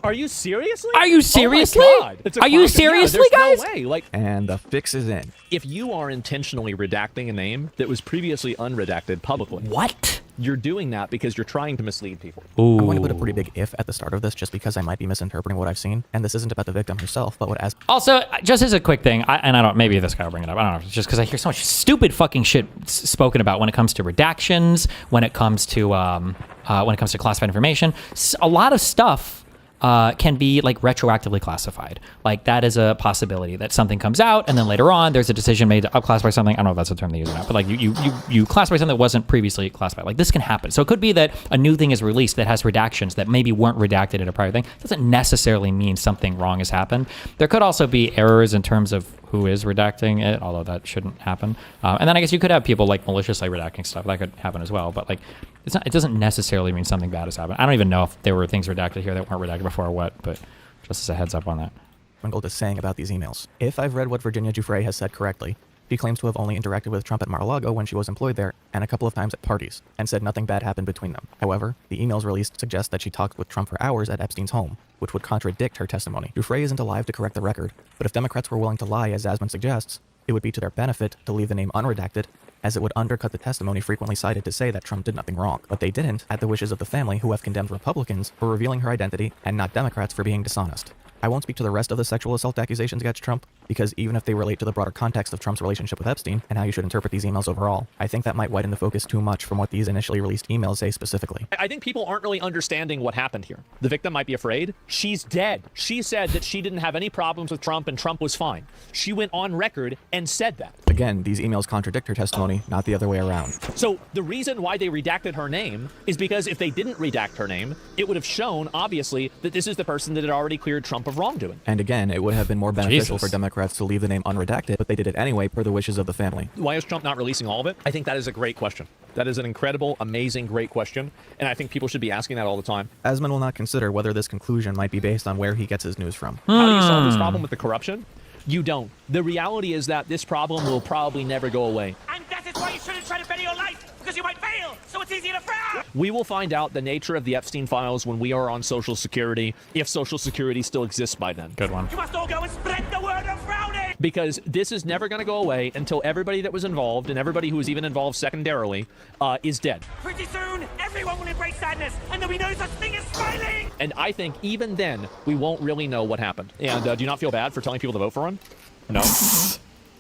Are you seriously? Are you seriously? Oh my God. Are you seriously, guys? No way. Like, and the fix is in. If you are intentionally redacting a name that was previously unredacted publicly, what? You're doing that because you're trying to mislead people. Ooh. I'm going to put a pretty big if at the start of this just because I might be misinterpreting what I've seen, and this isn't about the victim herself, but what as. Also, just as a quick thing, maybe this guy will bring it up. I don't know, it's just because I hear so much stupid fucking shit spoken about when it comes to redactions, when it comes to classified information. A lot of stuff can be like retroactively classified. Like that is a possibility that something comes out and then later on there's a decision made to upclassify something. I don't know if that's the term they use or not, but like you classify something that wasn't previously classified. Like this can happen. So it could be that a new thing is released that has redactions that maybe weren't redacted in a prior thing. It doesn't necessarily mean something wrong has happened. There could also be errors in terms of who is redacting it, although that shouldn't happen. And then I guess you could have people like maliciously redacting stuff. That could happen as well. But like, it doesn't necessarily mean something bad has happened. I don't even know if there were things redacted here that weren't redacted before or what, but just as a heads up on that. AsmonGold is saying about these emails. If I've read what Virginia Giuffre has said correctly, She claims to have only interacted with Trump at Mar-a-Lago when she was employed there, and a couple of times at parties, and said nothing bad happened between them. However, the emails released suggest that she talked with Trump for hours at Epstein's home, which would contradict her testimony. Dufresne isn't alive to correct the record, but if Democrats were willing to lie, as Asmon suggests, it would be to their benefit to leave the name unredacted, as it would undercut the testimony frequently cited to say that Trump did nothing wrong. But they didn't, at the wishes of the family who have condemned Republicans for revealing her identity and not Democrats for being dishonest. I won't speak to the rest of the sexual assault accusations against Trump, because even if they relate to the broader context of Trump's relationship with Epstein and how you should interpret these emails overall, I think that might widen the focus too much from what these initially released emails say specifically. I think people aren't really understanding what happened here. The victim might be afraid. She's dead. She said that she didn't have any problems with Trump and Trump was fine. She went on record and said that. Again, these emails contradict her testimony, not the other way around. So the reason why they redacted her name is because if they didn't redact her name, it would have shown, obviously, that this is the person that had already cleared Trump of wrongdoing. And again, it would have been more beneficial for Democrats to leave the name unredacted, but they did it anyway per the wishes of the family. Why is Trump not releasing all of it? I think that is a great question. That is an incredible, amazing, great question, and I think people should be asking that all the time. Asmon will not consider whether this conclusion might be based on where he gets his news from. How do you solve this problem with the corruption? You don't. The reality is that this problem will probably never go away. And that is why you shouldn't try to bet your life, because you might fail, so it's easier to fail. We will find out the nature of the Epstein files when we are on Social Security, if Social Security still exists by then. Good one. You must all go and spread the word around it. Because this is never going to go away until everybody that was involved, and everybody who was even involved secondarily, is dead. Pretty soon, everyone will embrace sadness, and there'll be no such thing as smiling. And I think even then, we won't really know what happened. And do you not feel bad for telling people to vote for him? No.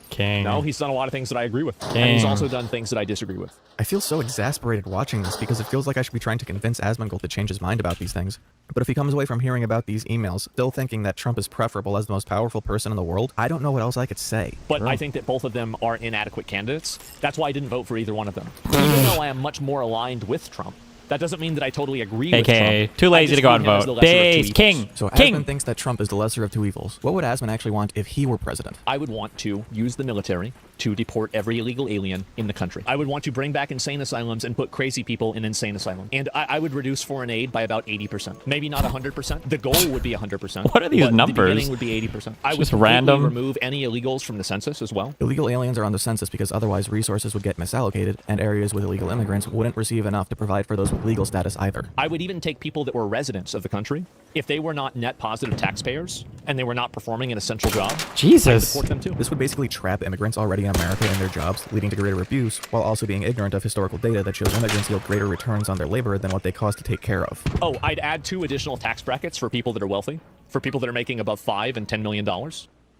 King. No, he's done a lot of things that I agree with. King. And he's also done things that I disagree with. I feel so exasperated watching this because it feels like I should be trying to convince Asmongold to change his mind about these things. But if he comes away from hearing about these emails still thinking that Trump is preferable as the most powerful person in the world, I don't know what else I could say. But I think that both of them are inadequate candidates. That's why I didn't vote for either one of them. Even though I am much more aligned with Trump, that doesn't mean that I totally agree with Trump. AKA, too lazy to go out and vote. Base King. So King. Asmon thinks that Trump is the lesser of two evils. What would Asmon actually want if he were president? I would want to use the military to deport every illegal alien in the country. I would want to bring back insane asylums and put crazy people in insane asylums. And I would reduce foreign aid by about 80%. Maybe not 100%. The goal would be 100%. What are these numbers? The beginning would be 80%. I would just random. remove any illegals from the census as well. Illegal aliens are on the census because otherwise resources would get misallocated and areas with illegal immigrants wouldn't receive enough to provide for those with legal status either. I would even take people that were residents of the country. If they were not net positive taxpayers and they were not performing an essential job, Jesus. I would deport them too. This would basically trap immigrants already in America in their jobs, leading to greater abuse, while also being ignorant of historical data that shows immigrants yield greater returns on their labor than what they cost to take care of. Oh, I'd add 2 additional tax brackets for people that are wealthy, for people that are making above $5 and $10 million.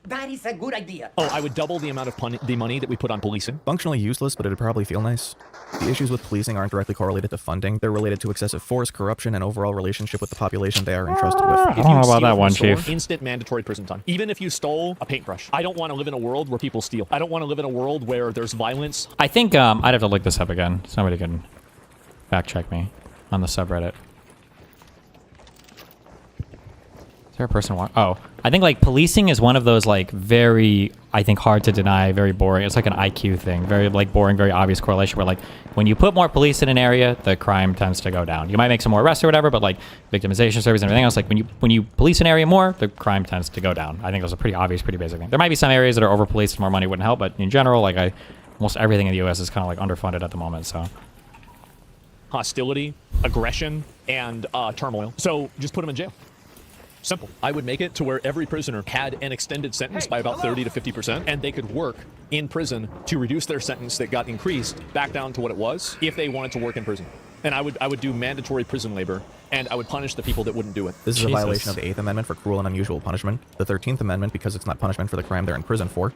That is a good idea. Oh, I would double the amount of the money that we put on policing. Functionally useless, but it'd probably feel nice. The issues with policing aren't directly correlated to funding. They're related to excessive force, corruption, and overall relationship with the population they are entrusted with. I don't know about that one, Chief. Instant mandatory prison time. Even if you stole a paintbrush. I don't want to live in a world where people steal. I don't want to live in a world where there's violence. I think I'd have to look this up again. Somebody can fact check me on the subreddit. Is there a person oh, I think like policing is one of those like very, I think hard to deny, very boring. It's like an IQ thing, very like boring, very obvious correlation where like when you put more police in an area, the crime tends to go down. You might make some more arrests or whatever, but like victimization service and everything else, like when you police an area more, the crime tends to go down. I think that's a pretty obvious, pretty basic thing. There might be some areas that are over policed, more money wouldn't help, but in general, like almost everything in the U.S. is kind of like underfunded at the moment, so. Hostility, aggression, and turmoil. So just put them in jail. Simple. I would make it to where every prisoner had an extended sentence by about 30 to 50%, and they could work in prison to reduce their sentence that got increased back down to what it was if they wanted to work in prison. And I would do mandatory prison labor, and I would punish the people that wouldn't do it. This is a violation of the 8th Amendment for cruel and unusual punishment, the 13th Amendment because it's not punishment for the crime they're in prison for,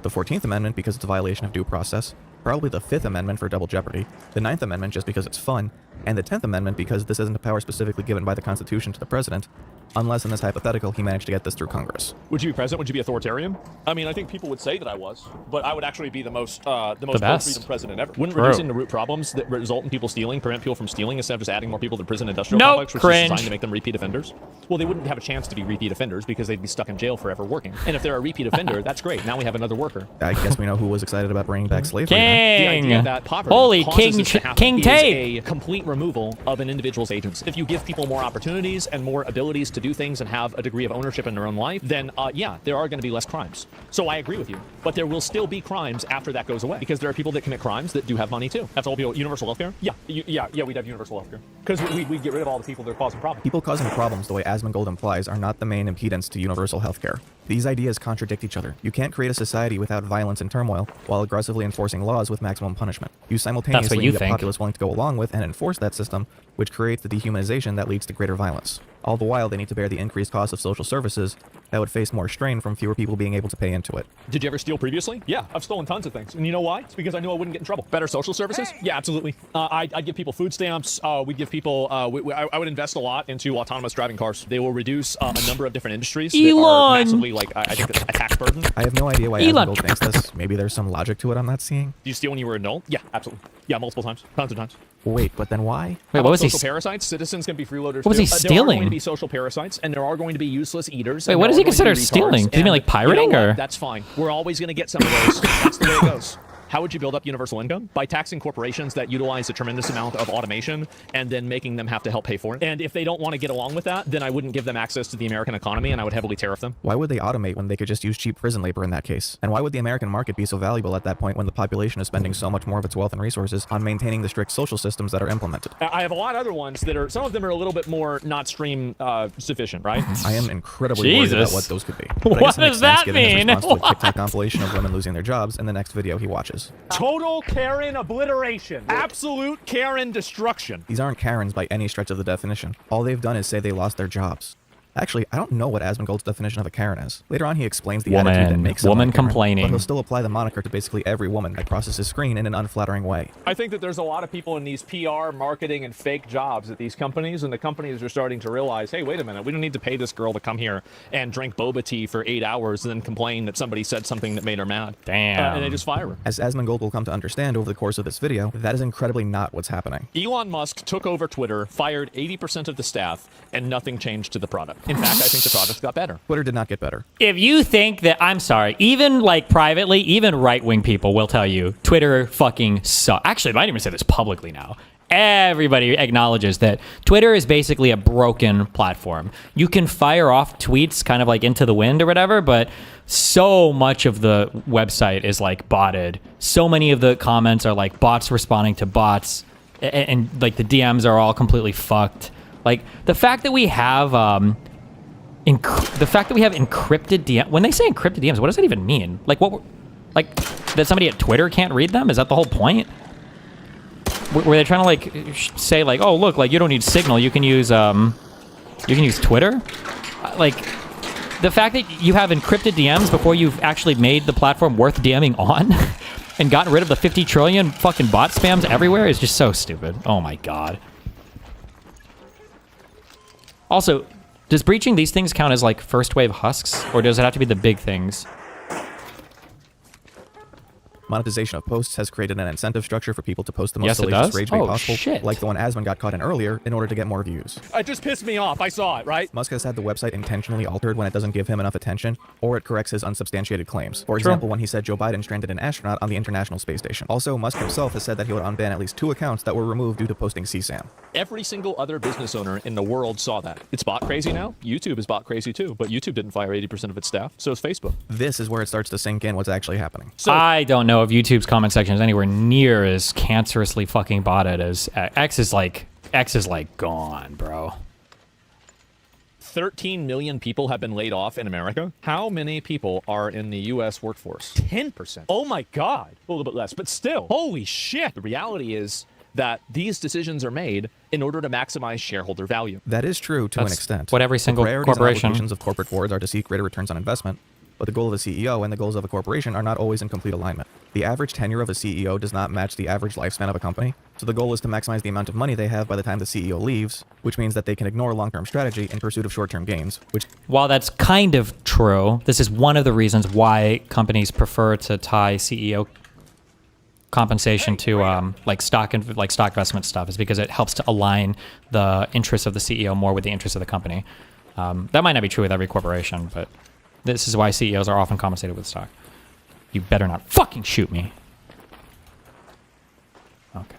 the 14th Amendment because it's a violation of due process, probably the 5th Amendment for double jeopardy, the 9th Amendment just because it's fun, and the 10th Amendment because this isn't a power specifically given by the Constitution to the president, unless in this hypothetical he managed to get this through Congress. Would you be president? Would you be authoritarian? I mean, I think people would say that I was, but I would actually be the most pro-freedom president ever. Wouldn't reducing the root problems that result in people stealing prevent people from stealing instead of just adding more people to the prison industrial complex, which is designed to make them repeat offenders? Well, they wouldn't have a chance to be repeat offenders because they'd be stuck in jail forever working. And if they're a repeat offender, that's great. Now we have another worker. I guess we know who was excited about bringing back slavery. King! The idea that poverty Holy causes King! this to happen King is Tape! a complete removal of an individual's agency. If you give people more opportunities and more abilities to do things and have a degree of ownership in their own life, then yeah, there are going to be less crimes. So I agree with you. But there will still be crimes after that goes away, because there are people that commit crimes that do have money too. That's all people. Universal healthcare? Yeah, we'd have universal healthcare. Because we'd get rid of all the people that are causing problems. People causing problems, the way Asmongold implies, are not the main impedance to universal healthcare. These ideas contradict each other. You can't create a society without violence and turmoil while aggressively enforcing laws with maximum punishment. You simultaneously need a populace willing to go along with and enforce that system, which creates the dehumanization that leads to greater violence. All the while, they need to bear the increased cost of social services that would face more strain from fewer people being able to pay into it. Did you ever steal previously? Yeah, I've stolen tons of things. And you know why? It's because I knew I wouldn't get in trouble. Better social services? Yeah, absolutely. I'd give people food stamps. We'd give people, I would invest a lot into autonomous driving cars. They will reduce a number of different industries that are massively, like, I think, a tax burden. I have no idea why Asmongold thinks this. Maybe there's some logic to it I'm not seeing. Did you steal when you were an adult? Yeah, absolutely. Yeah, multiple times. Tons of times. Wait, but then why? Wait, what was he? Social parasites. Citizens can be freeloaders. What was he stealing? There are going to be social parasites, and there are going to be useless eaters. Wait, what does he consider stealing? Does he mean like pirating, or? That's fine. We're always going to get some of those. That's the way it goes. How would you build up universal income? By taxing corporations that utilize a tremendous amount of automation and then making them have to help pay for it. And if they don't want to get along with that, then I wouldn't give them access to the American economy, and I would heavily tariff them. Why would they automate when they could just use cheap prison labor in that case? And why would the American market be so valuable at that point when the population is spending so much more of its wealth and resources on maintaining the strict social systems that are implemented? I have a lot of other ones that are, some of them are a little bit more not stream sufficient, right? I am incredibly worried about what those could be. But what does that mean? A TikTok compilation of women losing their jobs in the next video he watches. Total Karen obliteration. Absolute Karen destruction. These aren't Karens by any stretch of the definition. All they've done is say they lost their jobs. Actually, I don't know what Asmongold's definition of a Karen is. Later on, he explains the attitude that makes someone a Karen, complaining. but he'll still apply the moniker to basically every woman that crosses his screen in an unflattering way. I think that there's a lot of people in these PR, marketing, and fake jobs at these companies, and the companies are starting to realize, hey, wait a minute, we don't need to pay this girl to come here and drink boba tea for 8 hours and then complain that somebody said something that made her mad. Damn. And they just fire her. As Asmongold will come to understand over the course of this video, that is incredibly not what's happening. Elon Musk took over Twitter, fired 80% of the staff, and nothing changed to the product. In fact, I think the product got better. Twitter did not get better. If you think that, I'm sorry, even like privately, even right-wing people will tell you Twitter fucking sucks. Actually, I might even say this publicly now. Everybody acknowledges that Twitter is basically a broken platform. You can fire off tweets kind of like into the wind or whatever, but so much of the website is like botted. So many of the comments are like bots responding to bots, and like the DMs are all completely fucked. Like the fact that we have encrypted DMs. When they say encrypted DMs, what does that even mean? Like what? Like that somebody at Twitter can't read them? Is that the whole point? Were they trying to like say like, oh look, like you don't need Signal, you can use Twitter? Like the fact that you have encrypted DMs before you've actually made the platform worth DMing on and gotten rid of the 50 trillion fucking bot spams everywhere is just so stupid. Oh my god. Also, does breaching these things count as like first wave husks, or does it have to be the big things? Monetization of posts has created an incentive structure for people to post the most salacious rage bait possible, shit. like the one Asmon got caught in earlier, in order to get more views. It just pissed me off. I saw it, right? Musk has had the website intentionally altered when it doesn't give him enough attention, or it corrects his unsubstantiated claims. For example, when he said Joe Biden stranded an astronaut on the International Space Station. Also, Musk himself has said that he would unban at least 2 accounts that were removed due to posting CSAM. Every single other business owner in the world saw that. It's bot crazy now. YouTube is bot crazy too, but YouTube didn't fire 80% of its staff, so is Facebook. This is where it starts to sink in what's actually happening. So, I don't know if YouTube's comment section is anywhere near as cancerously fucking botted as X is like gone, bro. 13 million people have been laid off in America. How many people are in the U.S. workforce? 10%. Oh my God. A little bit less, but still. Holy shit. The reality is that these decisions are made in order to maximize shareholder value. That is true to an extent. What every single corporation. The of corporate boards are to seek greater returns on investment, but the goal of the CEO and the goals of a corporation are not always in complete alignment. The average tenure of a CEO does not match the average lifespan of a company, so the goal is to maximize the amount of money they have by the time the CEO leaves, which means that they can ignore long-term strategy in pursuit of short-term gains, which... While that's kind of true, this is one of the reasons why companies prefer to tie CEO compensation to like stock investment stuff, is because it helps to align the interests of the CEO more with the interests of the company. That might not be true with every corporation, but this is why CEOs are often compensated with stock. You better not fucking shoot me. Okay.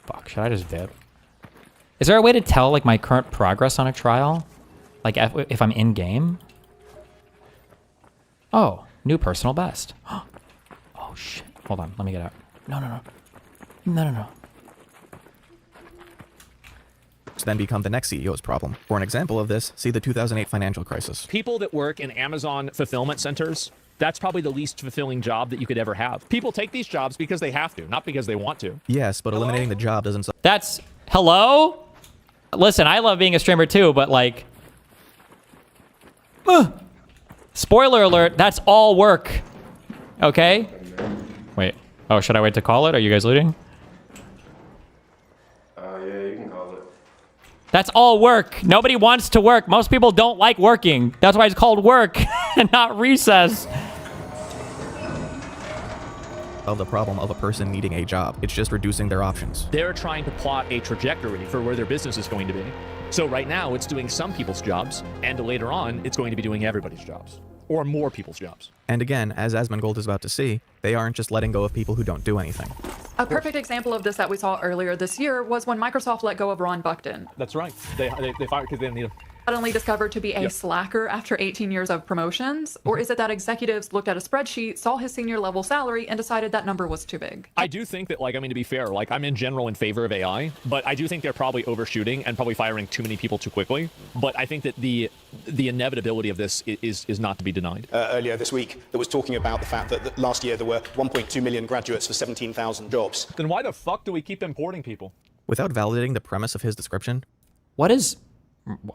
Fuck, should I just vid? Is there a way to tell like my current progress on a trial? Like if I'm in game? Oh, new personal best. Oh shit. Hold on, let me get out. No. Then become the next CEO's problem. For an example of this, see the 2008 financial crisis. People that work in Amazon fulfillment centers, that's probably the least fulfilling job that you could ever have. People take these jobs because they have to, not because they want to. Yes, but eliminating the job doesn't... That's... Hello? Listen, I love being a streamer too, but like... Spoiler alert, that's all work. Okay? Wait. Oh, should I wait to call it? Are you guys looting? Yeah, you can call it. That's all work. Nobody wants to work. Most people don't like working. That's why it's called work and not recess. Of the problem of a person needing a job. It's just reducing their options. They're trying to plot a trajectory for where their business is going to be. So right now, it's doing some people's jobs, and later on, it's going to be doing everybody's jobs. Or more people's jobs. And again, as ASMONGOLD is about to see, they aren't just letting go of people who don't do anything. A perfect example of this that we saw earlier this year was when Microsoft let go of Ron Buckton. That's right. They fired because they didn't need him. Suddenly discovered to be a slacker after 18 years of promotions? Or is it that executives looked at a spreadsheet, saw his senior level salary, and decided that number was too big? I do think that, like, I mean, to be fair, like, I'm in general in favor of AI, but I do think they're probably overshooting and probably firing too many people too quickly. But I think that the inevitability of this is not to be denied. Earlier this week, there was talking about the fact that last year there were 1.2 million graduates for 17,000 jobs. Then why the fuck do we keep importing people? Without validating the premise of his description. What is...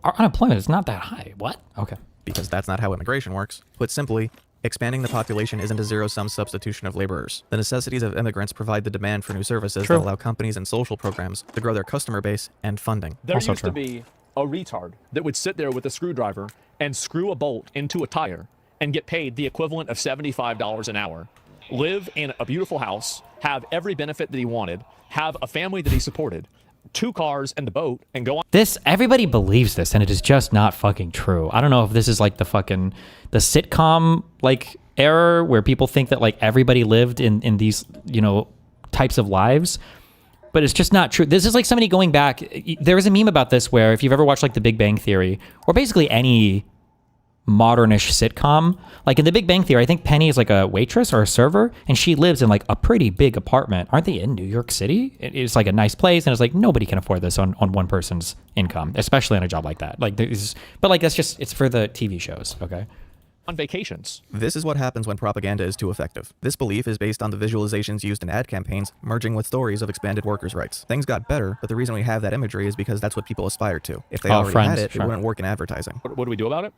Our unemployment is not that high. What? Okay. Because that's not how immigration works. Put simply, expanding the population isn't a zero-sum substitution of laborers. The necessities of immigrants provide the demand for new services that allow companies and social programs to grow their customer base and funding. There used to be a retard that would sit there with a screwdriver and screw a bolt into a tire and get paid the equivalent of $75 an hour, live in a beautiful house, have every benefit that he wanted, have a family that he supported, 2 cars and the boat, and go on. This, everybody believes this, and it is just not fucking true. I don't know if this is like the sitcom like error where people think that like everybody lived in these, you know, types of lives, but it's just not true. This is like somebody going back. There was a meme about this where if you've ever watched like The Big Bang Theory or basically any modernish sitcom, like in The Big Bang Theory, I think Penny is like a waitress or a server, and she lives in like a pretty big apartment. Aren't they in New York City? It's like a nice place, and it's like nobody can afford this on one person's income, especially on a job like that. Like there's, but like that's just, it's for the TV shows, okay? On vacations. This is what happens when propaganda is too effective. This belief is based on the visualizations used in ad campaigns merging with stories of expanded workers' rights. Things got better, but the reason we have that imagery is because that's what people aspire to. If they already had it, it wouldn't work in advertising. What do we do about it?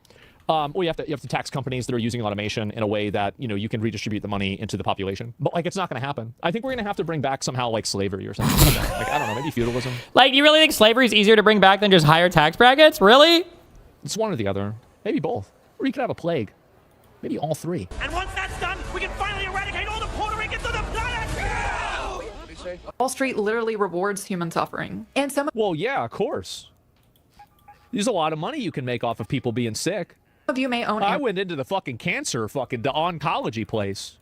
Well, you have to tax companies that are using automation in a way that, you know, you can redistribute the money into the population. But like, it's not going to happen. I think we're going to have to bring back somehow like slavery or something like that. Like, I don't know, maybe feudalism. Like, you really think slavery is easier to bring back than just higher tax brackets? Really? It's one or the other. Maybe both. Or you could have a plague. Maybe all 3. And once that's done, we can finally eradicate all the Puerto Ricans on the planet! Wall Street literally rewards human suffering. And some Well, yeah, of course. There's a lot of money you can make off of people being sick. of you may own I went into the fucking the oncology place.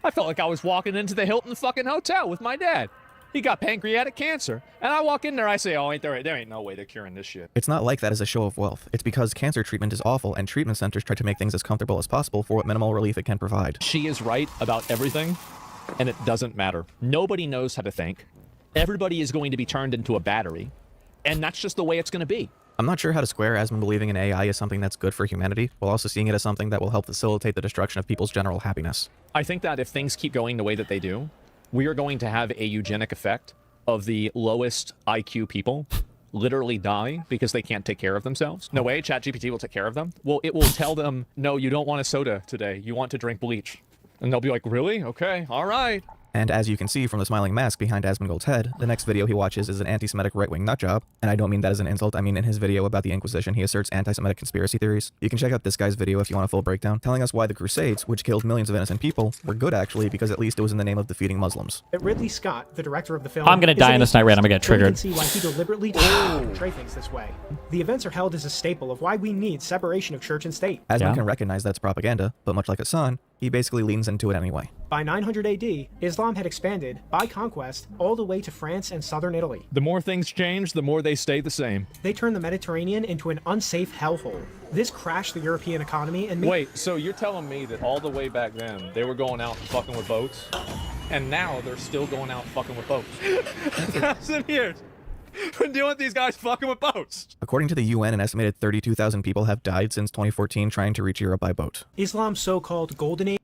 I felt like I was walking into the Hilton fucking hotel with my dad. He got pancreatic cancer. And I walk in there, I say, oh, there ain't no way they're curing this shit. It's not like that as a show of wealth. It's because cancer treatment is awful and treatment centers try to make things as comfortable as possible for what minimal relief it can provide. She is right about everything, and it doesn't matter. Nobody knows how to think. Everybody is going to be turned into a battery, and that's just the way it's going to be. I'm not sure how to square Asmon believing in AI as something that's good for humanity, while also seeing it as something that will help facilitate the destruction of people's general happiness. I think that if things keep going the way that they do, we are going to have a eugenic effect of the lowest IQ people literally die because they can't take care of themselves. No way, ChatGPT will take care of them. Well, it will tell them, no, you don't want a soda today. You want to drink bleach. And they'll be like, really? Okay, all right. And as you can see from the smiling mask behind ASMONGOLD's head, the next video he watches is an anti-Semitic right-wing nutjob. And I don't mean that as an insult, I mean in his video about the Inquisition, he asserts anti-Semitic conspiracy theories. You can check out this guy's video if you want a full breakdown, telling us why the Crusades, which killed millions of innocent people, were good actually because at least it was in the name of defeating Muslims. Ridley Scott, the director of the film, I'm gonna die in this night raid, I'm gonna get triggered. You can see why he deliberately portray things this way. The events are held as a staple of why we need separation of church and state. Asmon can recognize that's propaganda, but much like Hassan, he he basically leans into it anyway. By 900 AD, Islam had expanded, by conquest, all the way to France and southern Italy. The more things change, the more they stay the same. They turned the Mediterranean into an unsafe hellhole. This crashed the European economy and made— Wait, so you're telling me that all the way back then, they were going out and fucking with boats? And now they're still going out fucking with boats? 1,000 years! Been dealing with these guys fucking with boats. According to the UN, an estimated 32,000 people have died since 2014 trying to reach Europe by boat. Islam's so-called Golden Age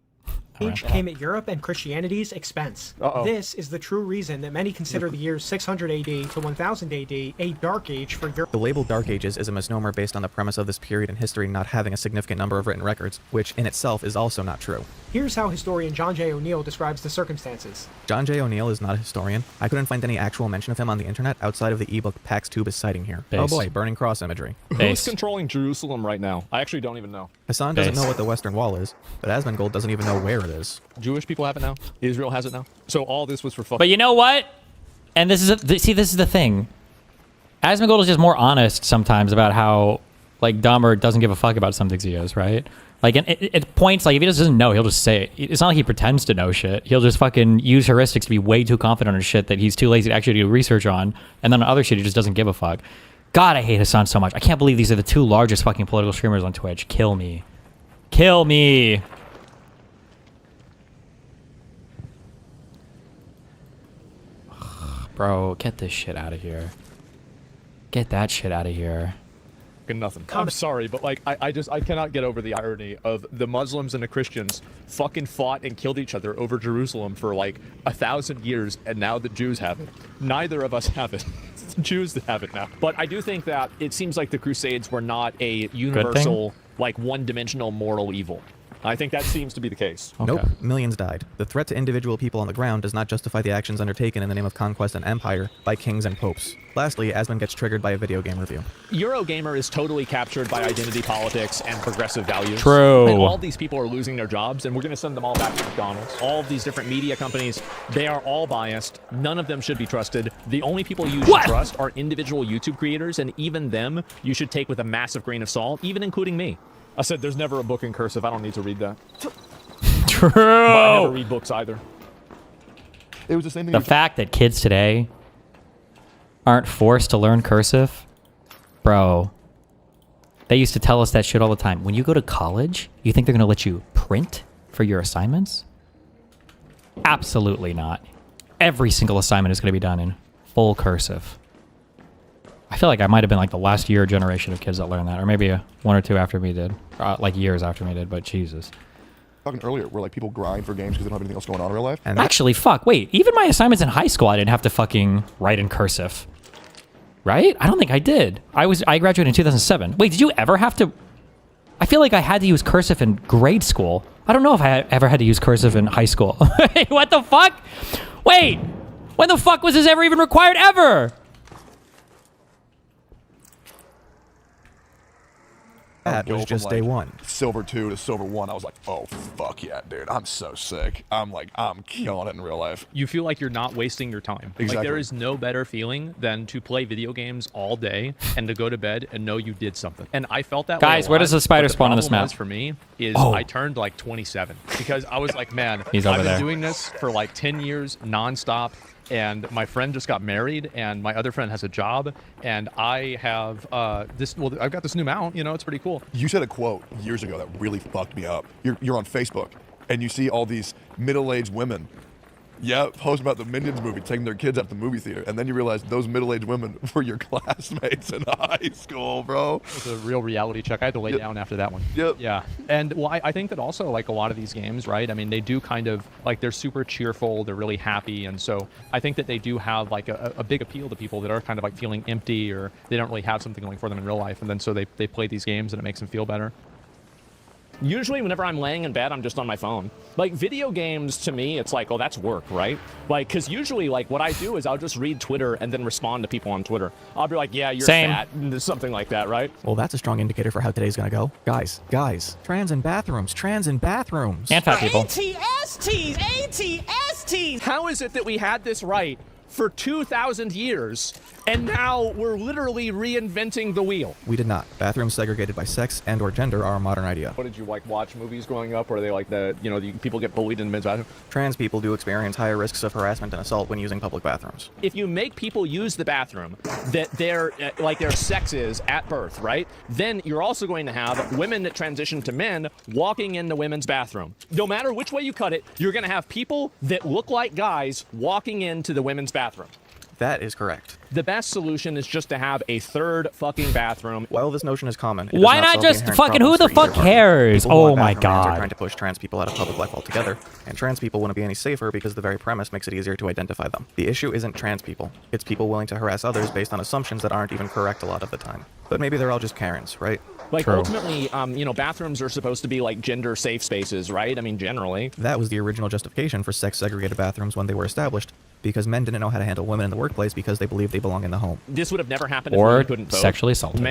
came at Europe and Christianity's expense. This is the true reason that many consider the years 600 AD to 1000 AD a dark age for Europe. The label Dark Ages is a misnomer based on the premise of this period in history not having a significant number of written records, which in itself is also not true. Here's how historian John J. O'Neill describes the circumstances. John J. O'Neill is not a historian. I couldn't find any actual mention of him on the internet outside of the ebook Pax Tube is citing here. Based. Oh boy, burning cross imagery. Who's controlling Jerusalem right now? I actually don't even know. Hassan doesn't know what the Western Wall is, but Asmongold doesn't even know where it is. Jewish people have it now. Israel has it now. So all this was for fucking. But you know what? And this is this is the thing. Asmongold is just more honest sometimes about how like dumb or doesn't give a fuck about some things he is, right? Like at points, like if he just doesn't know, he'll just say it. It's not like he pretends to know shit. He'll just fucking use heuristics to be way too confident on shit that he's too lazy to actually do research on, and then on other shit he just doesn't give a fuck. God, I hate Hassan so much. I can't believe these are the two largest fucking political streamers on Twitch. Kill me. Kill me. Bro, get this shit out of here. Get that shit out of here. Nothing. I'm sorry, but like I cannot get over the irony of the Muslims and the Christians fucking fought and killed each other over Jerusalem for like 1,000 years, and now the Jews have it. Neither of us have it. It's the Jews that have it now. But I do think that it seems like the Crusades were not a universal, like one-dimensional moral evil. I think that seems to be the case. Okay. Nope, millions died. The threat to individual people on the ground does not justify the actions undertaken in the name of conquest and empire by kings and popes. Lastly, Asmon gets triggered by a video game review. Eurogamer is totally captured by identity politics and progressive values. True. And all these people are losing their jobs, and we're going to send them all back to McDonald's. All of these different media companies, they are all biased. None of them should be trusted. The only people you should trust are individual YouTube creators, and even them you should take with a massive grain of salt, even including me. I said there's never a book in cursive. I don't need to read that. True. But I never read books either. It was the same thing. The fact that kids today aren't forced to learn cursive, bro. They used to tell us that shit all the time. When you go to college, you think they're gonna let you print for your assignments? Absolutely not. Every single assignment is gonna be done in full cursive. I feel like I might have been like the last year generation of kids that learned that, or maybe one or two after me did, like years after me did. But Jesus. Talking earlier, where like people grind for games because they don't have anything else going on in real life. And actually, fuck. Wait, even my assignments in high school, I didn't have to fucking write in cursive, right? I don't think I did. I graduated in 2007. Wait, did you ever have to? I feel like I had to use cursive in grade school. I don't know if I ever had to use cursive in high school. What the fuck? Wait, when the fuck was this ever even required ever? That was just day one. Silver 2 to Silver 1, I was like, oh, fuck yeah, dude. I'm so sick. I'm killing it in real life. You feel like you're not wasting your time. Exactly. Like, there is no better feeling than to play video games all day and to go to bed and know you did something. And I felt that Guys, way where does the spider spawn on this map? For me is I turned like 27 because I was like, man, I've been doing this for like 10 years nonstop. And my friend just got married, and my other friend has a job, and I have I've got this new mount, you know, it's pretty cool. You said a quote years ago that really fucked me up. You're on Facebook, and you see all these middle-aged women posting about the Minions movie, taking their kids out to the movie theater, and then you realize those middle-aged women were your classmates in high school, bro. It's a real reality check. I had to lay down after that one. Yep. Yeah. And well, I think that also like a lot of these games, right? I mean, they do kind of like they're super cheerful, they're really happy, and so I think that they do have like a big appeal to people that are kind of like feeling empty or they don't really have something going for them in real life, and then so they play these games and it makes them feel better. Usually whenever I'm laying in bed, I'm just on my phone. Like video games to me, it's like, oh, that's work, right? Like, cause usually like what I do is I'll just read Twitter and then respond to people on Twitter. I'll be like, yeah, you're fat, and something like that, right? Well, that's a strong indicator for how today's gonna go. Guys, trans in bathrooms. And fat people. ATSTs. How is it that we had this right for 2,000 years And now we're literally reinventing the wheel. We did not. Bathrooms segregated by sex and or gender are a modern idea. What did you like watch movies growing up? Or are they like people get bullied in the men's bathroom? Trans people do experience higher risks of harassment and assault when using public bathrooms. If you make people use the bathroom that their sex is at birth, right? Then you're also going to have women that transition to men walking in the women's bathroom. No matter which way you cut it, you're going to have people that look like guys walking into the women's bathroom. That is correct. The best solution is just to have a third fucking bathroom. While this notion is common, it why does not solve the just inherent fucking who problems the for either fuck party. cares? People who Oh want my bathroom bans are god. trying to push trans people out of public life altogether, and trans people wouldn't be any safer because the very premise makes it easier to identify them. The issue isn't trans people. It's people willing to harass others based on assumptions that aren't even correct a lot of the time. But maybe they're all just Karens, right? Like, ultimately, bathrooms are supposed to be like gender safe spaces, right? I mean, generally. That was the original justification for sex-segregated bathrooms when they were established, because men didn't know how to handle women in the workplace because they believed they belong in the home. This would have never happened Or if women couldn't vote. sexually assaulted.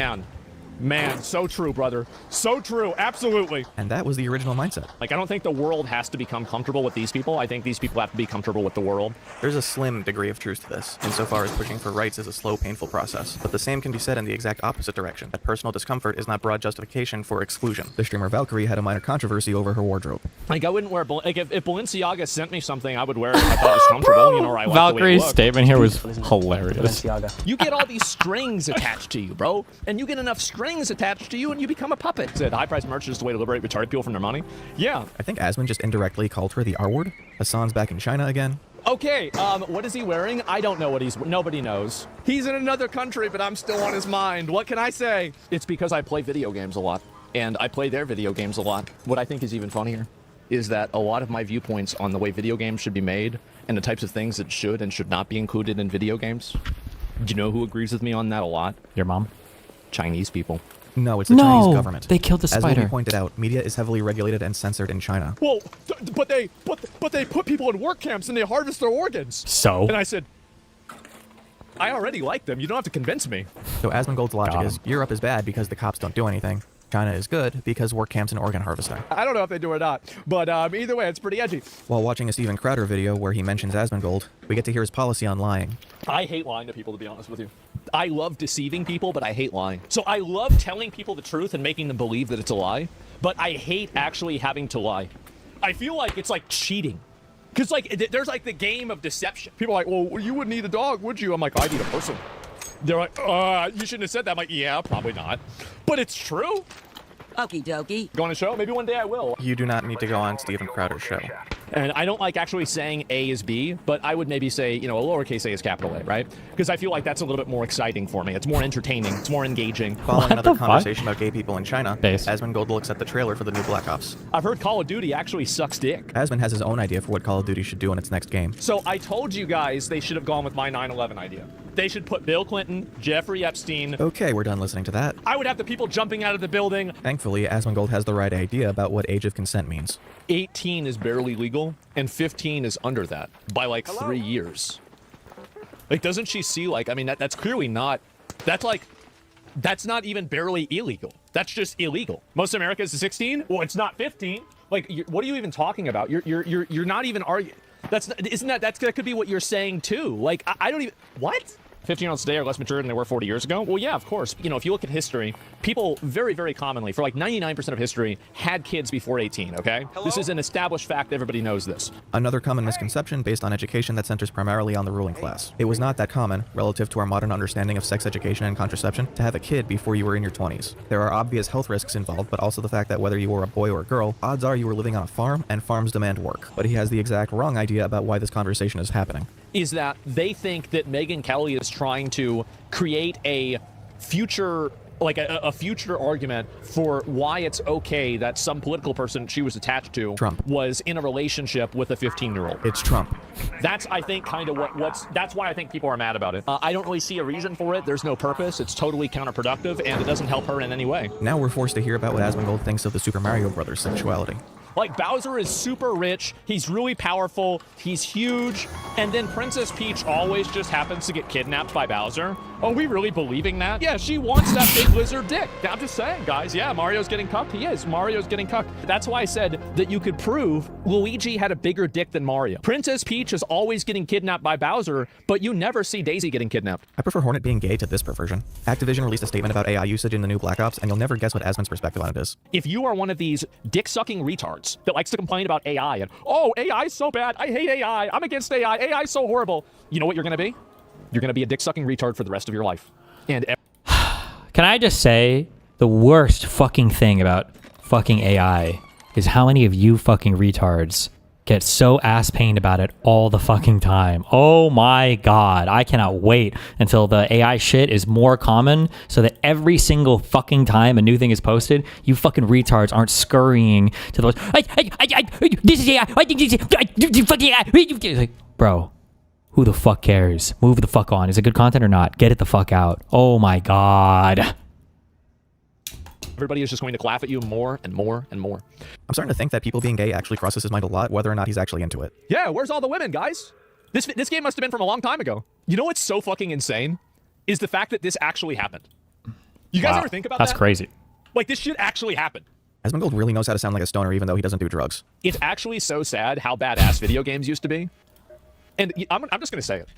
Man, so true, brother. So true, absolutely. And that was the original mindset. Like, I don't think the world has to become comfortable with these people. I think these people have to be comfortable with the world. There's a slim degree of truth to this, insofar as pushing for rights is a slow, painful process. But the same can be said in the exact opposite direction, that personal discomfort is not broad justification for exclusion. The streamer Valkyrie had a minor controversy over her wardrobe. Like, I wouldn't wear, if Balenciaga sent me something, I would wear it if I thought it was comfortable, or I liked Valkyrie's the way it looked. statement here was hilarious. You get all these strings attached to you, bro, and you get enough strings attached to you and you become a puppet. Said high-priced merch is the way to liberate retarded people from their money. Yeah. I think Asmon just indirectly called her the R-word. Hassan's back in China again. Okay, what is he wearing? I don't know what nobody knows. He's in another country, but I'm still on his mind. What can I say? It's because I play video games a lot, and I play their video games a lot. What I think is even funnier is that a lot of my viewpoints on the way video games should be made and the types of things that should and should not be included in video games. Do you know who agrees with me on that a lot? Your mom? Chinese people. No, it's the Chinese government. They killed the As spider. Lee pointed out, media is heavily regulated and censored in China. Well, but they put people in work camps and they harvest their organs. So? And I said, I already like them. You don't have to convince me. So ASMONGOLD's logic is, Europe is bad because the cops don't do anything. China is good because work camps and organ harvesting. I don't know if they do or not, but either way, it's pretty edgy. While watching a Steven Crowder video where he mentions ASMONGOLD, we get to hear his policy on lying. I hate lying to people, to be honest with you. I love deceiving people, but I hate lying. So I love telling people the truth and making them believe that it's a lie, but I hate actually having to lie. I feel like it's like cheating. Because like there's like the game of deception. People are like, well, you wouldn't eat a dog, would you? I'm like, I'd eat a person. They're like, you shouldn't have said that. I'm like, yeah, probably not. But it's true. Okie dokie. Go on a show? Maybe one day I will. You do not need to go on Steven Crowder's show. And I don't like actually saying A is B, but I would maybe say, a lowercase a is capital A, right? Because I feel like that's a little bit more exciting for me. It's more entertaining. It's more engaging. Following another conversation about gay people in China, ASMONGOLD looks at the trailer for the new Black Ops. I've heard Call of Duty actually sucks dick. Asmon has his own idea for what Call of Duty should do in its next game. So I told you guys they should have gone with my 9/11 idea. They should put Bill Clinton, Jeffrey Epstein. Okay, we're done listening to that. I would have the people jumping out of the building. Thankfully, ASMONGOLD has the right idea about what age of consent means. 18 is barely legal, and 15 is under that by like 3 years. Like, doesn't she see, like, I mean, that's clearly not, that's not even barely illegal. That's just illegal. Most of America is 16? Well, it's not 15. Like, what are you even talking about? You're not even arguing. That could be what you're saying too. Like, I don't even, what? 15-year-olds today are less mature than they were 40 years ago? Well, yeah, of course. If you look at history, people very, very commonly, for like 99% of history, had kids before 18, okay? Hello? This is an established fact. Everybody knows this. Another common misconception based on education that centers primarily on the ruling class. It was not that common, relative to our modern understanding of sex education and contraception, to have a kid before you were in your 20s. There are obvious health risks involved, but also the fact that whether you were a boy or a girl, odds are you were living on a farm, and farms demand work. But he has the exact wrong idea about why this conversation is happening. Is that they think that Megyn Kelly is trying to create a future, like a future argument for why it's okay that some political person she was attached to Trump was in a relationship with a 15-year-old. It's Trump. That's, I think, kind of that's why I think people are mad about it. I don't really see a reason for it. There's no purpose. It's totally counterproductive, and it doesn't help her in any way. Now we're forced to hear about what ASMONGOLD thinks of the Super Mario Brothers sexuality. Like, Bowser is super rich, he's really powerful, he's huge, and then Princess Peach always just happens to get kidnapped by Bowser. Are we really believing that? Yeah, she wants that big lizard dick. I'm just saying, guys. Yeah, Mario's getting cucked. He is. Mario's getting cucked. That's why I said that you could prove Luigi had a bigger dick than Mario. Princess Peach is always getting kidnapped by Bowser, but you never see Daisy getting kidnapped. I prefer Hornet being gay to this perversion. Activision released a statement about AI usage in the new Black Ops, and you'll never guess what Asmon's perspective on it is. If you are one of these dick-sucking retards that likes to complain about AI and, oh, AI's so bad, I hate AI, I'm against AI, AI's so horrible, you know what you're gonna be? You're gonna be a dick-sucking retard for the rest of your life. And can I just say, the worst fucking thing about fucking AI is how many of you fucking retards get so ass-pained about it all the fucking time. Oh my god, I cannot wait until the AI shit is more common so that every single fucking time a new thing is posted, you fucking retards aren't scurrying to those, this is AI, I think this is fucking AI. Like, bro, who the fuck cares? Move the fuck on. Is it good content or not? Get it the fuck out. Oh my god. everybody is just going to laugh at you more and more and more. I'm starting to think that people being gay actually crosses his mind a lot, whether or not he's actually into it. Yeah, where's all the women, guys? This game must have been from a long time ago. You know what's so fucking insane? Is the fact that this actually happened. You guys ever think about that? That's crazy. Like, this shit actually happened. ASMONGOLD really knows how to sound like a stoner even though he doesn't do drugs. It's actually so sad how badass video games used to be. And I'm just going to say it.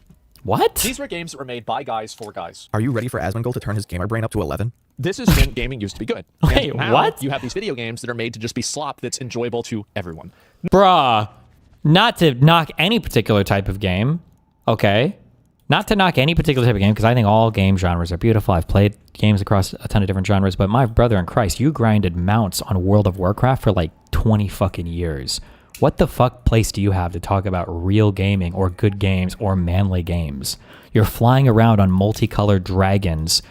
What? These were games that were made by guys for guys. Are you ready for ASMONGOLD to turn his gamer brain up to 11? This is when gaming used to be good. Wait, what? You have these video games that are made to just be slop that's enjoyable to everyone. Bruh. Not to knock any particular type of game, okay? Not to knock any particular type of game, because I think all game genres are beautiful. I've played games across a ton of different genres, but my brother in Christ, you grinded mounts on World of Warcraft for like 20 fucking years. What the fuck place do you have to talk about real gaming or good games or manly games? You're flying around on multicolored dragons,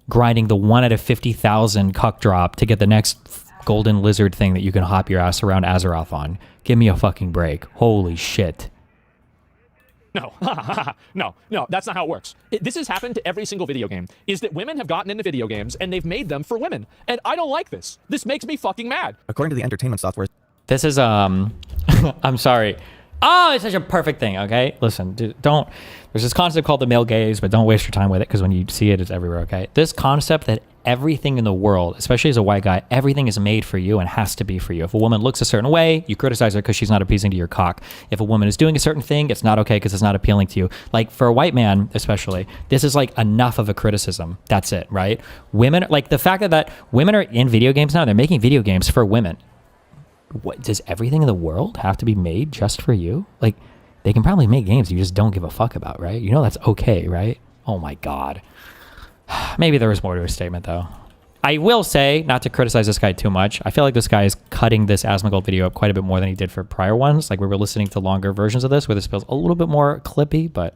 grinding the 1 out of 50,000 cuck drop to get the next golden lizard thing that you can hop your ass around Azeroth on. Give me a fucking break. Holy shit. No, no, that's not how it works. This has happened to every single video game, is that women have gotten into video games and they've made them for women. And I don't like this. This makes me fucking mad. According to the entertainment software... This is, I'm sorry. Oh, it's such a perfect thing, okay? Listen, don't... There's this concept called the male gaze, but don't waste your time with it, because when you see it, it's everywhere, okay? This concept that everything in the world, especially as a white guy, everything is made for you and has to be for you. If a woman looks a certain way, you criticize her because she's not appeasing to your cock. If a woman is doing a certain thing, it's not okay because it's not appealing to you. Like, for a white man, especially, this is like enough of a criticism. That's it, right? Women, like the fact that women are in video games now, they're making video games for women. What, does everything in the world have to be made just for you? Like, they can probably make games you just don't give a fuck about, right? You know that's okay, right? Oh my god. Maybe there was more to his statement, though. I will say, not to criticize this guy too much, I feel like this guy is cutting this ASMONGOLD video up quite a bit more than he did for prior ones. Like, we were listening to longer versions of this where this feels a little bit more clippy, but...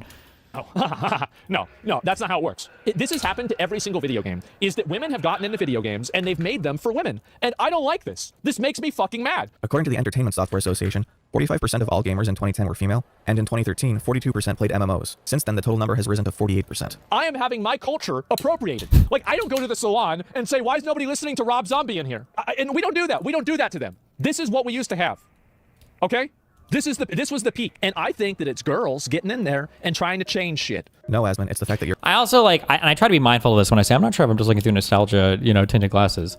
No, that's not how it works. This has happened to every single video game, is that women have gotten into video games and they've made them for women. And I don't like this. This makes me fucking mad. According to the Entertainment Software Association, 45% of all gamers in 2010 were female, and in 2013, 42% played MMOs. Since then, the total number has risen to 48%. I am having my culture appropriated. Like, I don't go to the salon and say, why is nobody listening to Rob Zombie in here? And we don't do that. We don't do that to them. This is what we used to have. Okay? This was the peak. And I think that it's girls getting in there and trying to change shit. No, Asmon, it's the fact that you're... I also like, and I try to be mindful of this when I say, I'm not sure if I'm just looking through nostalgia, you know, tinted glasses.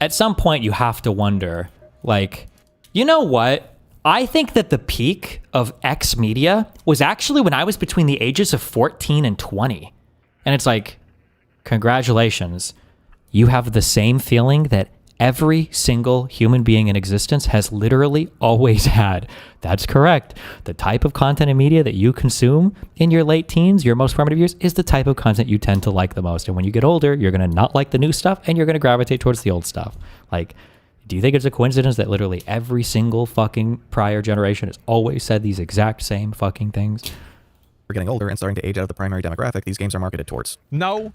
At some point, you have to wonder, like, you know what? I think that the peak of X media was actually when I was between the ages of 14 and 20. And it's like, congratulations. You have the same feeling that every single human being in existence has literally always had. That's correct. The type of content and media that you consume in your late teens, your most formative years, is the type of content you tend to like the most. And when you get older, you're going to not like the new stuff and you're going to gravitate towards the old stuff. Like, do you think it's a coincidence that literally every single fucking prior generation has always said these exact same fucking things? We're getting older and starting to age out of the primary demographic these games are marketed towards. No.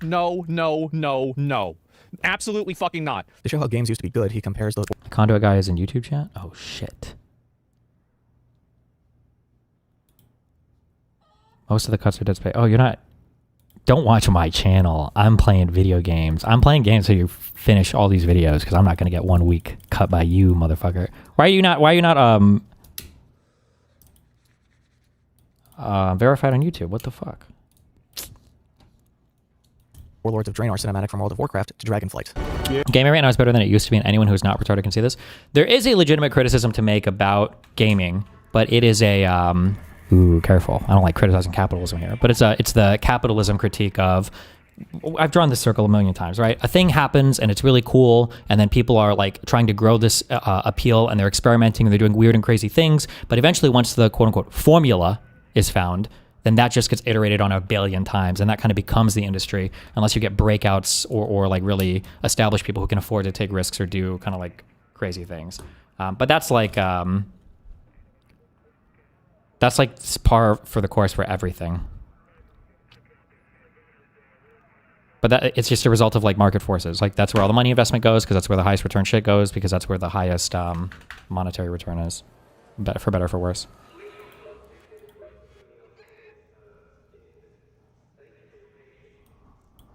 Absolutely fucking not. To show how games used to be good, he compares those... Conduit guy is in YouTube chat? Oh, shit. Most of the cuts are Dead Space. Oh, you're not... Don't watch my channel. I'm playing video games. I'm playing games so you finish all these videos because I'm not going to get 1 week cut by you, motherfucker. Why are you not verified on YouTube? What the fuck? Warlords of Draenor cinematic from World of Warcraft to Dragonflight. Gaming right now is better than it used to be, and anyone who's not retarded can see this. There is a legitimate criticism to make about gaming, but it is a ooh, careful. I don't like criticizing capitalism here, but it's the capitalism critique of, I've drawn this circle a million times, right? A thing happens and it's really cool, and then people are like trying to grow this appeal, and they're experimenting and they're doing weird and crazy things, but eventually once the quote unquote formula is found, then that just gets iterated on a billion times, and that kind of becomes the industry, unless you get breakouts or like really established people who can afford to take risks or do kind of like crazy things. But that's like par for the course for everything. But that, it's just a result of like market forces. Like that's where all the money investment goes, because that's where the highest return shit goes, because that's where the highest monetary return is, for better or for worse.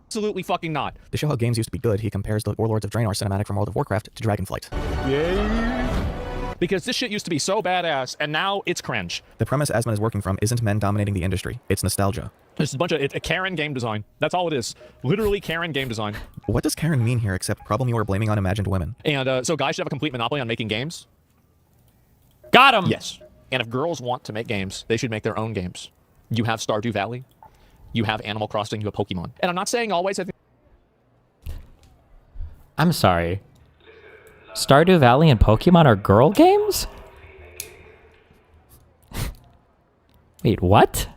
Absolutely fucking not. To show how games used to be good, he compares the Warlords of Draenor cinematic from World of Warcraft to Dragonflight. Yeah. Because this shit used to be so badass, and now it's cringe. The premise Asmon is working from isn't men dominating the industry, it's nostalgia. It's a bunch of a Karen game design. That's all it is. Literally Karen game design. What does Karen mean here except problem you are blaming on imagined women? And so guys should have a complete monopoly on making games? Got him! Yes. And if girls want to make games, they should make their own games. You have Stardew Valley. You have Animal Crossing, you have Pokemon. And I'm not saying always. I'm sorry. Stardew Valley and Pokemon are girl games? Wait, what?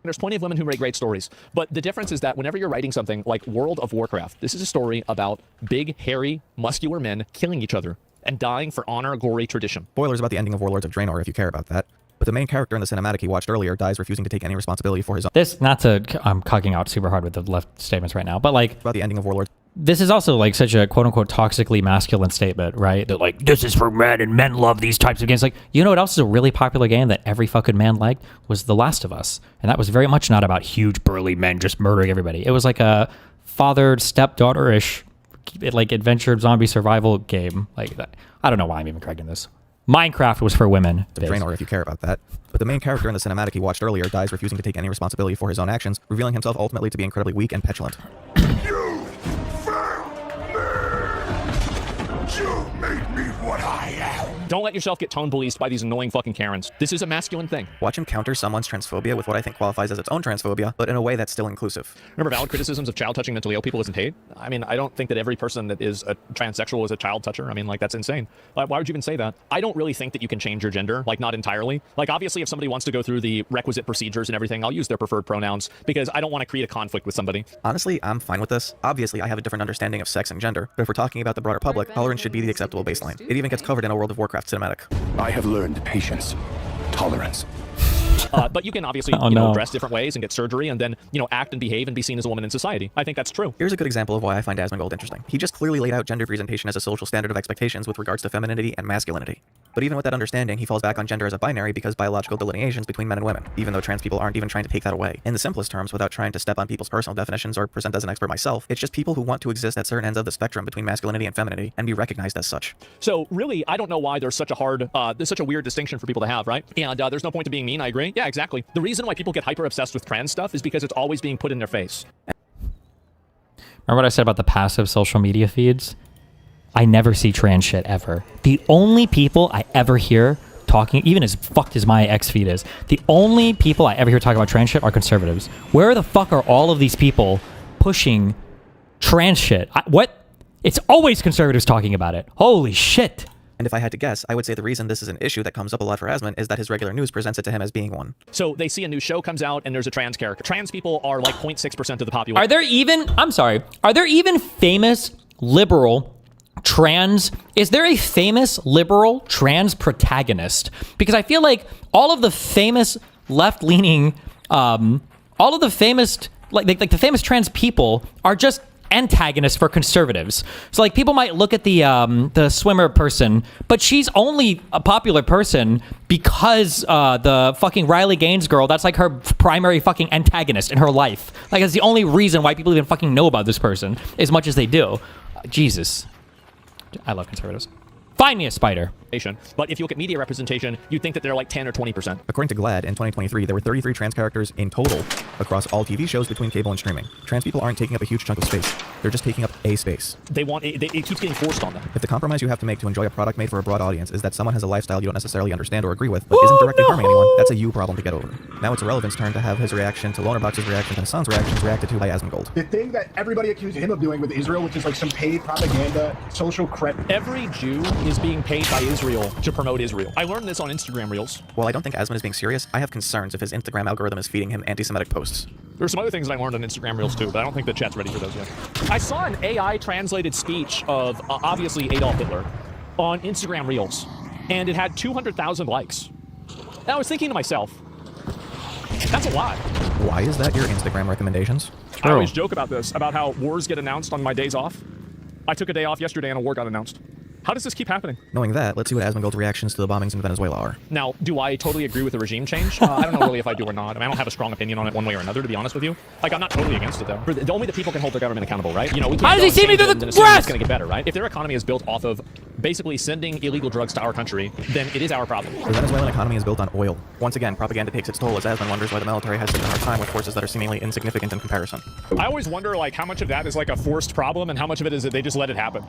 There's plenty of women who write great stories. But the difference is that whenever you're writing something like World of Warcraft, this is a story about big, hairy, muscular men killing each other and dying for honor, glory, tradition. Spoilers about the ending of Warlords of Draenor if you care about that. But the main character in the cinematic he watched earlier dies refusing to take any responsibility for his own. This, not to, I'm cucking out super hard with the left statements right now, but like... About the ending of Warlords. This is also like such a quote-unquote toxically masculine statement, right? That like, this is for men and men love these types of games. Like, you know what else is a really popular game that every fucking man liked? Was The Last of Us. And that was very much not about huge burly men just murdering everybody. It was like a fathered stepdaughter-ish like adventure zombie survival game. Like that. I don't know why I'm even correcting this. Minecraft was for women. Draenor if you care about that. But the main character in the cinematic he watched earlier dies refusing to take any responsibility for his own actions, revealing himself ultimately to be incredibly weak and petulant. You made me what I am. Don't let yourself get tone policed by these annoying fucking Karens. This is a masculine thing. Watch him counter someone's transphobia with what I think qualifies as its own transphobia, but in a way that's still inclusive. Remember, valid criticisms of child touching mentally ill people isn't hate? I mean, I don't think that every person that is a transsexual is a child toucher. I mean, like, that's insane. Why would you even say that? I don't really think that you can change your gender, like, not entirely. Like, obviously, if somebody wants to go through the requisite procedures and everything, I'll use their preferred pronouns because I don't want to create a conflict with somebody. Honestly, I'm fine with this. Obviously, I have a different understanding of sex and gender, but if we're talking about the broader public, tolerance should be the acceptable baseline. It even gets covered in a World of Warcraft cinematic. I have learned patience, tolerance. But you can obviously dress different ways and get surgery and then, act and behave and be seen as a woman in society. I think that's true. Here's a good example of why I find ASMONGOLD interesting. He just clearly laid out gender presentation as a social standard of expectations with regards to femininity and masculinity. But even with that understanding, he falls back on gender as a binary because biological delineations between men and women, even though trans people aren't even trying to take that away. In the simplest terms, without trying to step on people's personal definitions or present as an expert myself, it's just people who want to exist at certain ends of the spectrum between masculinity and femininity and be recognized as such. So really, I don't know why there's such a weird distinction for people to have, right? And there's no point to being mean, I agree. Yeah, exactly. The reason why people get hyper obsessed with trans stuff is because it's always being put in their face. Remember what I said about the passive social media feeds? I never see trans shit ever. The only people I ever hear talking, even as fucked as my X feed is, the only people I ever hear talking about trans shit are conservatives. Where the fuck are all of these people pushing trans shit? What? It's always conservatives talking about it. Holy shit. And if I had to guess, I would say the reason this is an issue that comes up a lot for Asmon is that his regular news presents it to him as being one. So they see a new show comes out and there's a trans character. Trans people are like 0.6% of the population. Are there even famous liberal trans? Is there a famous liberal trans protagonist? Because I feel like all of the famous left-leaning, all of the famous, like the famous trans people are just antagonists for conservatives. So like people might look at the swimmer person, but she's only a popular person because the fucking Riley Gaines girl, that's like her primary fucking antagonist in her life. Like that's the only reason why people even fucking know about this person as much as they do. Jesus. I love conservatives. Find me a spider. But if you look at media representation, you'd think that they're like 10 or 20%. According to GLAAD, in 2023, there were 33 trans characters in total across all TV shows between cable and streaming. Trans people aren't taking up a huge chunk of space. They're just taking up a space. It keeps getting forced on them. If the compromise you have to make to enjoy a product made for a broad audience is that someone has a lifestyle you don't necessarily understand or agree with, but isn't directly harming anyone, that's a you problem to get over. Now it's Irrelevant's turn to have his reaction to Lonerbox's reaction to Hassan's reactions reacted to by ASMONGOLD. The thing that everybody accused him of doing with Israel, which is like some paid propaganda, social credit. Every Jew is being paid by Israel to promote Israel. I learned this on Instagram Reels. While I don't think Asmon is being serious, I have concerns if his Instagram algorithm is feeding him anti-Semitic posts. There's some other things that I learned on Instagram Reels too, but I don't think the chat's ready for those yet. I saw an AI translated speech of obviously Adolf Hitler on Instagram Reels, and it had 200,000 likes. And I was thinking to myself, that's a lot. Why is that your Instagram recommendations? I always joke about this, about how wars get announced on my days off. I took a day off yesterday and a war got announced. How does this keep happening? Knowing that, let's see what ASMONGOLD's reactions to the bombings in Venezuela are. Now, do I totally agree with the regime change? I don't know really if I do or not. I mean, I don't have a strong opinion on it one way or another, to be honest with you. Like, I'm not totally against it, though. Only the people can hold their government accountable, right? You know, we can't. How does he see me through the grass? It's going to get better, right? If their economy is built off of basically sending illegal drugs to our country, then it is our problem. The Venezuelan economy is built on oil. Once again, propaganda takes its toll as Asmon wonders why the military has such a hard time with forces that are seemingly insignificant in comparison. I always wonder, like, how much of that is like a forced problem and how much of it is that they just let it happen.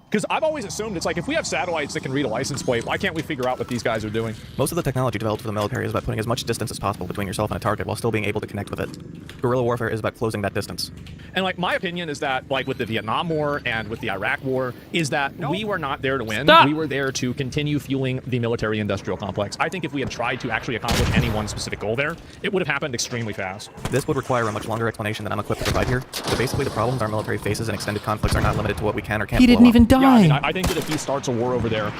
Because I've always assumed it's like, if we have satellites that can read a license plate, why can't we figure out what these guys are doing? Most of the technology developed for the military is about putting as much distance as possible between yourself and a target while still being able to connect with it. Guerrilla warfare is about closing that distance. And like, my opinion is that, like with the Vietnam War and with the Iraq War, is that we were not there to win. Stop. We were there to continue fueling the military-industrial complex. I think if we had tried to actually accomplish any one specific goal there, it would have happened extremely fast. This would require a much longer explanation than I'm equipped to provide here. But basically, the problems our military faces in extended conflicts are not limited to what we can or can't He didn't even die. Yeah, I mean, I think that if he starts a war over there,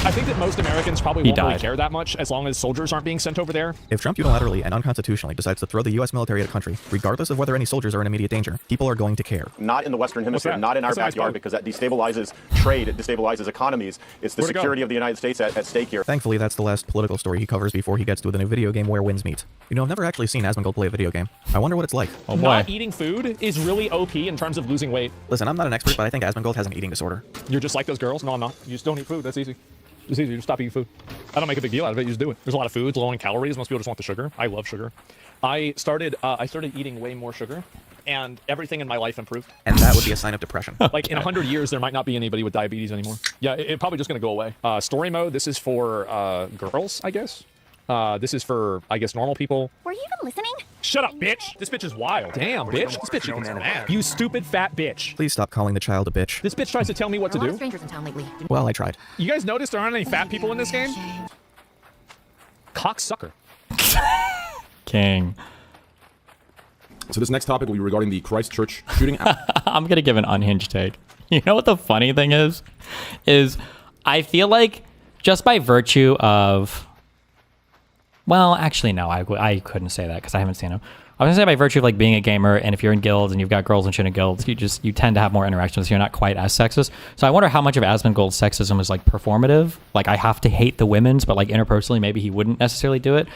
I think that most Americans probably won't really care that much as long as soldiers aren't being sent over there. If Trump unilaterally and unconstitutionally decides to throw the U.S. military at a country, regardless of whether any soldiers are in immediate danger, people are going to care. Not in the Western Hemisphere, not in our backyard, because that destabilizes trade, it destabilizes economies. It's the security of the United States at stake here. Thankfully, that's the last political story he covers before he gets to the new video game where wins meet. You know, I've never actually seen Asmongold play a video game. I wonder what it's like. Oh boy. Not eating food is really OP in terms of losing weight. Listen, I'm not an expert, but I think Asmongold has an eating disorder. You're just like those girls? No, I'm not. You just don't eat food. That's easy. It's easy. You just stop eating food. I don't make a big deal out of it. You just do it. There's a lot of foods low in calories. Most people just want the sugar. I love sugar. I started eating way more sugar, and everything in my life improved. And that would be a sign of depression. Like in 100 years, there might not be anybody with diabetes anymore. Yeah, it's probably just going to go away. Story mode. This is for girls, I guess. This is for, I guess, normal people. Were you even listening? Shut up, bitch! This bitch is wild. Damn, bitch. This bitch is mad. You stupid fat bitch. Please stop calling the child a bitch. This bitch tries to tell me what to do. Strangers in town lately. Well, I tried. You guys notice there aren't any fat people in this game? Cocksucker. King. So this next topic will be regarding the Christchurch shooting. I'm gonna give an unhinged take. You know what the funny thing is I feel like just by virtue of, well, actually no, I couldn't say that because I haven't seen him. I was gonna say by virtue of like being a gamer, and if you're in guilds and you've got girls and shit in guilds, you tend to have more interactions. So you're not quite as sexist. So I wonder how much of Asmongold's sexism is like performative. Like I have to hate the women's, but like interpersonally, maybe he wouldn't necessarily do it.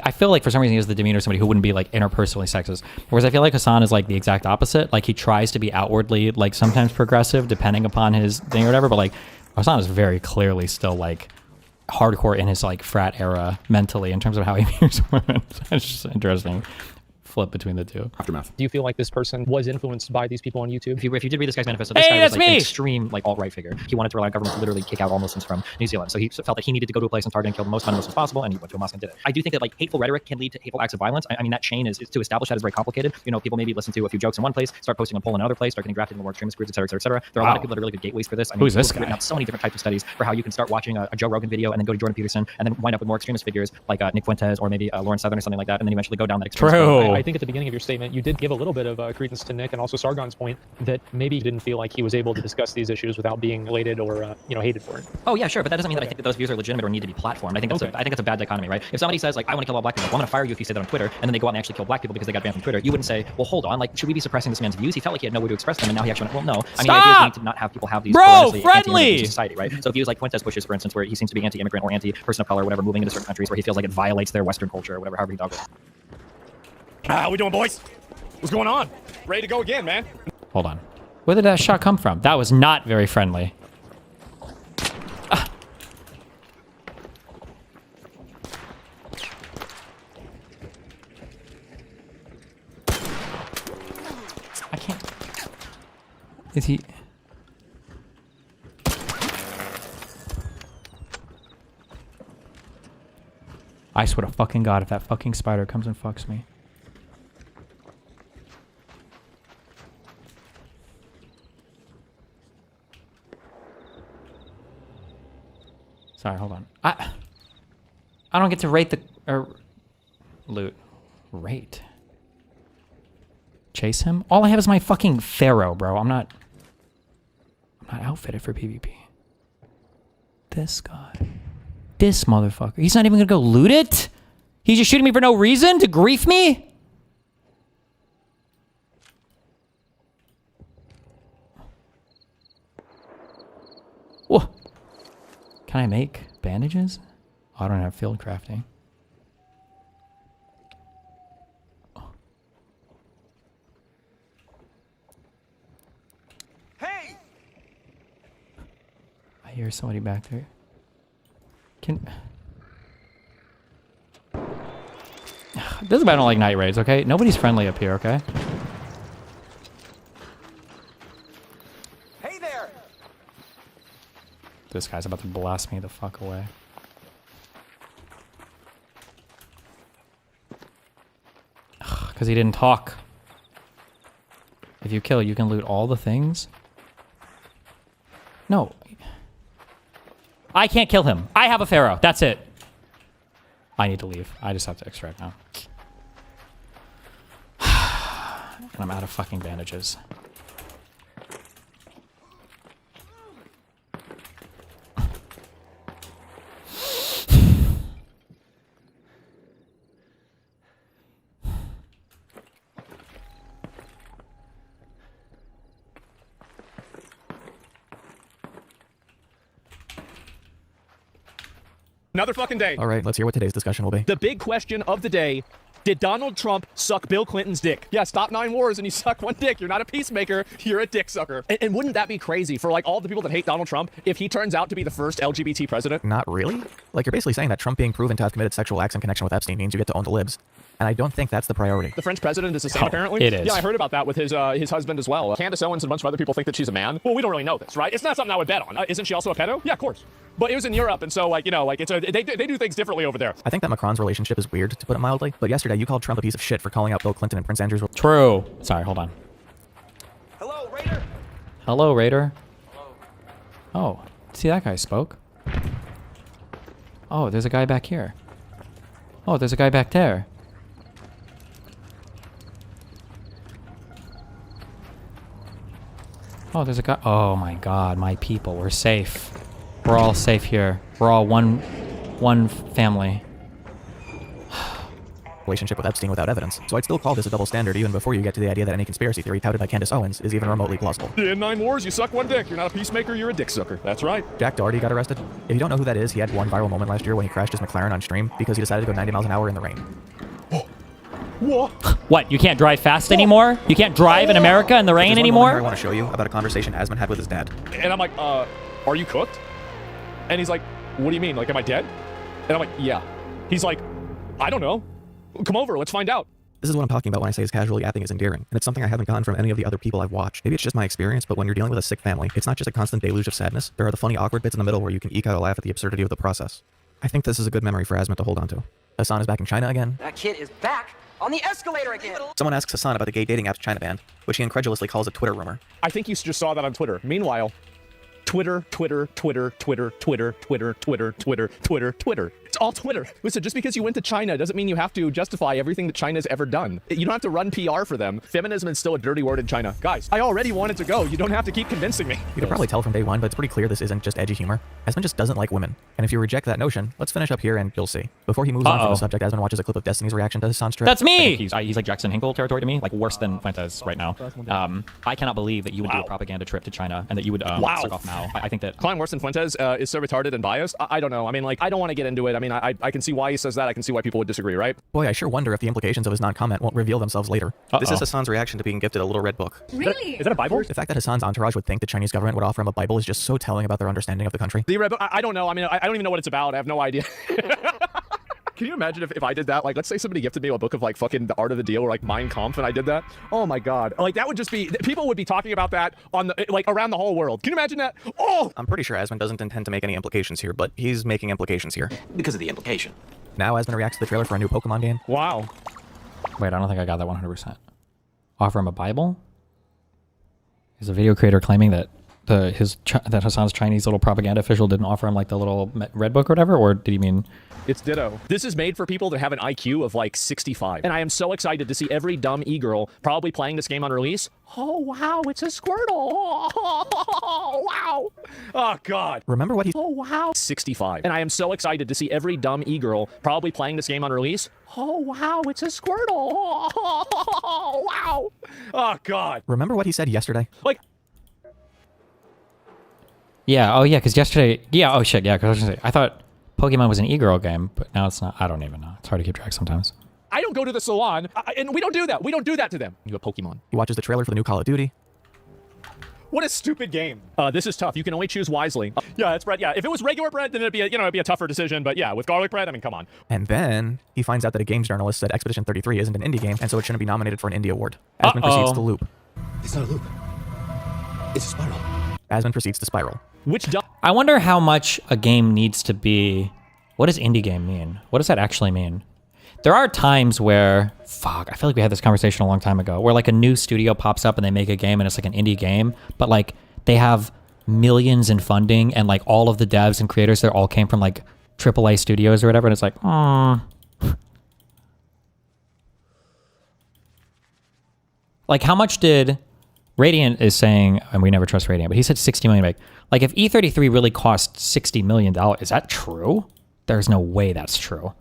I feel like for some reason he has the demeanor of somebody who wouldn't be like interpersonally sexist. Whereas I feel like Hassan is like the exact opposite. Like he tries to be outwardly like sometimes progressive depending upon his thing or whatever, but like Hassan is very clearly still like hardcore in his like frat era mentally in terms of how he views women. It's just interesting. Flip between the two. Aftermath. Do you feel like this person was influenced by these people on YouTube? If you did read this guy's manifesto, this guy was like an extreme like alt-right figure. He wanted to rely on government to literally kick out all Muslims from New Zealand. So he felt that he needed to go to a place and target and kill the most non-Muslims possible, and he went to a mosque and did it. I do think that like hateful rhetoric can lead to hateful acts of violence. I mean that chain is to establish that is very complicated. You know, people maybe listen to a few jokes in one place, start posting a poll in another place, start getting drafted into more extremist groups, et cetera, et cetera, et cetera. There are a lot of people that are really good gateways for this. I mean, who's this guy? Written out so many different types of studies for how you can start watching a Joe Rogan video and then go to Jordan Peterson and then wind up with more extremist figures like Nick Fuentes or maybe Lawrence Southern or something like that, and then eventually go down that extremist road. I think at the beginning of your statement, you did give a little bit of credence to Nick and also Sargon's point that maybe he didn't feel like he was able to discuss these issues without being elated or hated for it. Oh yeah, sure, but that doesn't mean that I think that those views are legitimate or need to be platformed. I think that's a bad dichotomy, right? If somebody says like I want to kill all black people, well, I'm going to fire you if you say that on Twitter, and then they go out and actually kill black people because they got banned from Twitter. You wouldn't say, well, hold on, like should we be suppressing this man's views? He felt like he had no way to express them, and now he actually went, well, no. I mean, the idea is we need to not have people have these friendly in society, right? So views like Fuentes pushes, for instance, where he seems to be anti-immigrant or anti-person of color, or whatever, moving into certain countries where he feels like it violates their Western culture or whatever, however he dog it. How we doing, boys? What's going on? Ready to go again, man. Hold on. Where did that shot come from? That was not very friendly. Is he? I swear to fucking God, if that fucking spider comes and fucks me. Sorry, hold on. I don't get to rate the loot. Rate. Chase him? All I have is my fucking Pharaoh, bro. I'm not outfitted for PvP. This guy. This motherfucker. He's not even gonna go loot it? He's just shooting me for no reason? To grief me? Whoa. Can I make bandages? Oh, I don't have field crafting. Hey! I hear somebody back there. This is why I don't like night raids, okay? Nobody's friendly up here, okay? Hey there! This guy's about to blast me the fuck away. Because he didn't talk. If you kill, you can loot all the things. No. I can't kill him. I have a Pharaoh. That's it. I need to leave. I just have to extract now. And I'm out of fucking bandages. Another fucking day. All right, let's hear what today's discussion will be. The big question of the day, did Donald Trump suck Bill Clinton's dick? Yeah, stop 9 wars and you suck one dick. You're not a peacemaker. You're a dick sucker. And wouldn't that be crazy for like all the people that hate Donald Trump if he turns out to be the first LGBT president? Not really. Like, you're basically saying that Trump being proven to have committed sexual acts in connection with Epstein means you get to own the libs. And I don't think that's the priority. The French president is a saint, apparently? It is. Yeah, I heard about that with his husband as well. Candace Owens and a bunch of other people think that she's a man. Well, we don't really know this, right? It's not something I would bet on. Isn't she also a pedo? Yeah, of course. But it was in Europe, and so, like, you know, like, they do things differently over there. I think that Macron's relationship is weird, to put it mildly. But yesterday, you called Trump a piece of shit for calling out Bill Clinton and Prince Andrew's... True. Sorry, hold on. Hello, Raider. Hello, Raider. Oh, see, that guy spoke. Oh, there's a guy back here. Oh, there's a guy back there. Oh, there's a guy. Oh my God, my people, we're safe. We're all safe here. We're all one family. Relationship with Epstein without evidence. So I'd still call this a double standard even before you get to the idea that any conspiracy theory touted by Candace Owens is even remotely plausible. In 9 wars, you suck one dick. You're not a peacemaker, you're a dick sucker. That's right. Jack Doherty got arrested. If you don't know who that is, he had one viral moment last year when he crashed his McLaren on stream because he decided to go 90 miles an hour in the rain. What? What? You can't drive fast anymore? You can't drive in America in the rain anymore? I want to show you about a conversation Asmon had with his dad. And I'm like, are you cooked? And he's like, what do you mean? Like, am I dead? And I'm like, yeah. He's like, I don't know. Come over, let's find out. This is what I'm talking about when I say his casual yapping is endearing, and it's something I haven't gotten from any of the other people I've watched. Maybe it's just my experience, but when you're dealing with a sick family, it's not just a constant deluge of sadness. There are the funny, awkward bits in the middle where you can eke out a laugh at the absurdity of the process. I think this is a good memory for Asmon to hold on to. Hassan is back in China again. That kid is back on the escalator again. Someone asks Hassan about the gay dating apps China banned, which he incredulously calls a Twitter rumor. I think you just saw that on Twitter. Meanwhile, Twitter. It's all Twitter. Listen, just because you went to China doesn't mean you have to justify everything that China's ever done. You don't have to run PR for them. Feminism is still a dirty word in China. Guys, I already wanted to go. You don't have to keep convincing me. You could probably tell from day one, but it's pretty clear this isn't just edgy humor. Asmon just doesn't like women. And if you reject that notion, let's finish up here and you'll see. Before he moves on from the subject, Asmon watches a clip of Destiny's reaction to Hassan's trip. That's me! He's like Jackson Hinkle territory to me, like worse than Fuentes right now. I cannot believe that you would do a propaganda trip to China and that you would suck off Mao. I think that... Klein worse than Fuentes is so retarded and biased. I don't know. I mean, like, I don't want to get into it. I mean, I can see why he says that. I can see why people would disagree, right? Boy, I sure wonder if the implications of his non-comment won't reveal themselves later. This is Hassan's reaction to being gifted a little red book. Really? Is that a Bible? The fact that Hassan's entourage would think the Chinese government would offer him a Bible is just so telling about their understanding of the country. The red book? I don't know. I mean, I don't even know what it's about. I have no idea. Can you imagine if I did that? Like, let's say somebody gifted me a book of like fucking The Art of the Deal or like Mein Kampf, and I did that. Oh my god! Like that would just be people would be talking about that on the like around the whole world. Can you imagine that? Oh! I'm pretty sure Asmon doesn't intend to make any implications here, but he's making implications here. Because of the implication. Now Asmon reacts to the trailer for a new Pokemon game. Wow. Wait, I don't think I got that 100%. Offer him a Bible? Is a video creator claiming that that Hassan's Chinese little propaganda official didn't offer him like the little red book or whatever, or did he mean? It's ditto. This is made for people that have an IQ of like 65. And I am so excited to see every dumb e-girl probably playing this game on release. Oh, wow, it's a Squirtle. Oh, wow. Oh, God. Remember what he... Oh, wow. 65. And I am so excited to see every dumb e-girl probably playing this game on release. Oh, wow, it's a Squirtle. Oh, wow. Oh, God. Remember what he said yesterday? Like... Yeah, oh yeah, because yesterday... Yeah, oh shit, yeah, because I was going to say, I thought Pokemon was an e-girl game, but now it's not. I don't even know. It's hard to keep track sometimes. I don't go to the salon, and we don't do that. We don't do that to them. You have Pokemon. He watches the trailer for the new Call of Duty. What a stupid game. This is tough. You can only choose wisely. Yeah, it's bread. Yeah, if it was regular bread, then it'd be a tougher decision. But yeah, with garlic bread, I mean, come on. And then he finds out that a games journalist said Expedition 33 isn't an indie game, and so it shouldn't be nominated for an indie award. Asmon proceeds to loop. It's not a loop. It's a spiral. Asmon proceeds to spiral. I wonder how much a game needs to be... What does indie game mean? What does that actually mean? There are times where... Fuck, I feel like we had this conversation a long time ago, where like a new studio pops up and they make a game and it's like an indie game, but like they have millions in funding and like all of the devs and creators there all came from like AAA studios or whatever, and it's like, Like how much did... Radiant is saying, and we never trust Radiant, but he said 60 million make. Like if E33 really cost $60 million, is that true? There's no way that's true.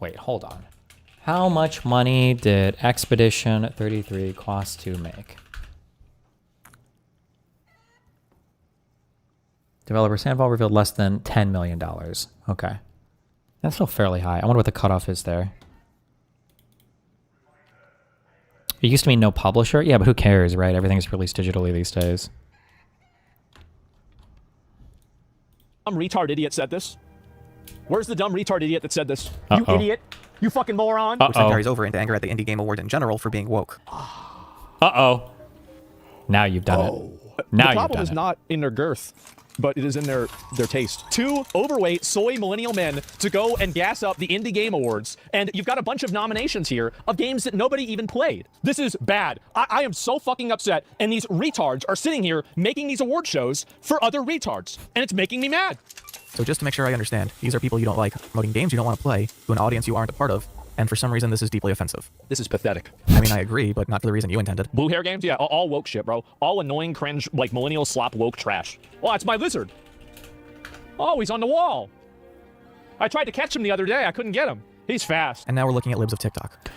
Wait, hold on. How much money did Expedition 33 cost to make? Developer Sandval revealed less than $10 million. Okay. That's still fairly high. I wonder what the cutoff is there. It used to mean no publisher? Yeah, but who cares, right? Everything's released digitally these days. Dumb retard idiot said this. Where's the dumb retard idiot that said this? You idiot. You fucking moron. Which then carries over into anger at the Indie Game Award in general for being woke. Now you've done it. Now the problem is not in their girth, but it is in their taste. 2 overweight soy millennial men to go and gas up the Indie Game Awards, and you've got a bunch of nominations here of games that nobody even played. This is bad. I am so fucking upset, and these retards are sitting here making these award shows for other retards, and it's making me mad. So just to make sure I understand, these are people you don't like promoting games you don't want to play to an audience you aren't a part of, and for some reason this is deeply offensive. This is pathetic. I mean, I agree, but not for the reason you intended. Blue hair games? Yeah, all woke shit, bro. All annoying, cringe, like millennial slop woke trash. Oh, it's my lizard. Oh, he's on the wall. I tried to catch him the other day. I couldn't get him. He's fast. And now we're looking at libs of TikTok.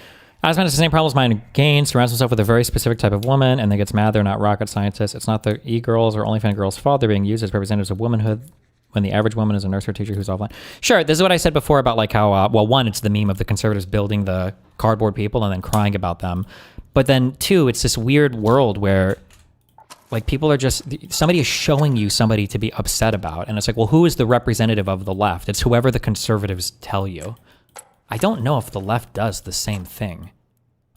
Asmon has the same problem as mine again, surrounds himself with a very specific type of woman, and then gets mad they're not rocket scientists. It's not the e-girls or OnlyFans girls' fault. They're being used as representatives of womanhood when the average woman is a nurse or teacher who's offline. Sure, this is what I said before about like how, well, one, it's the meme of the conservatives building the cardboard people and then crying about them. But then two, it's this weird world where like people are just, somebody is showing you somebody to be upset about. And it's like, well, who is the representative of the left? It's whoever the conservatives tell you. I don't know if the left does the same thing.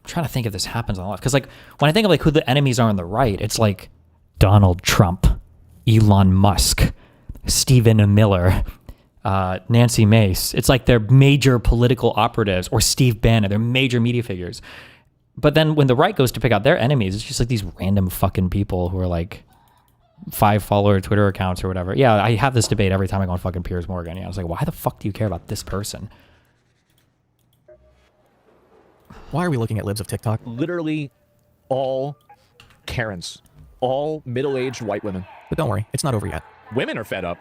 I'm trying to think if this happens on the left. Because like when I think of like who the enemies are on the right, it's like Donald Trump, Elon Musk, Stephen Miller, Nancy Mace. It's like they're major political operatives, or Steve Bannon. They're major media figures. But then when the right goes to pick out their enemies, it's just like these random fucking people who are like 5-follower Twitter accounts or whatever. Yeah, I have this debate every time I go on fucking Piers Morgan. Yeah, I was like, why the fuck do you care about this person? Why are we looking at libs of TikTok? Literally all Karens. All middle-aged white women. But don't worry, it's not over yet. Women are fed up.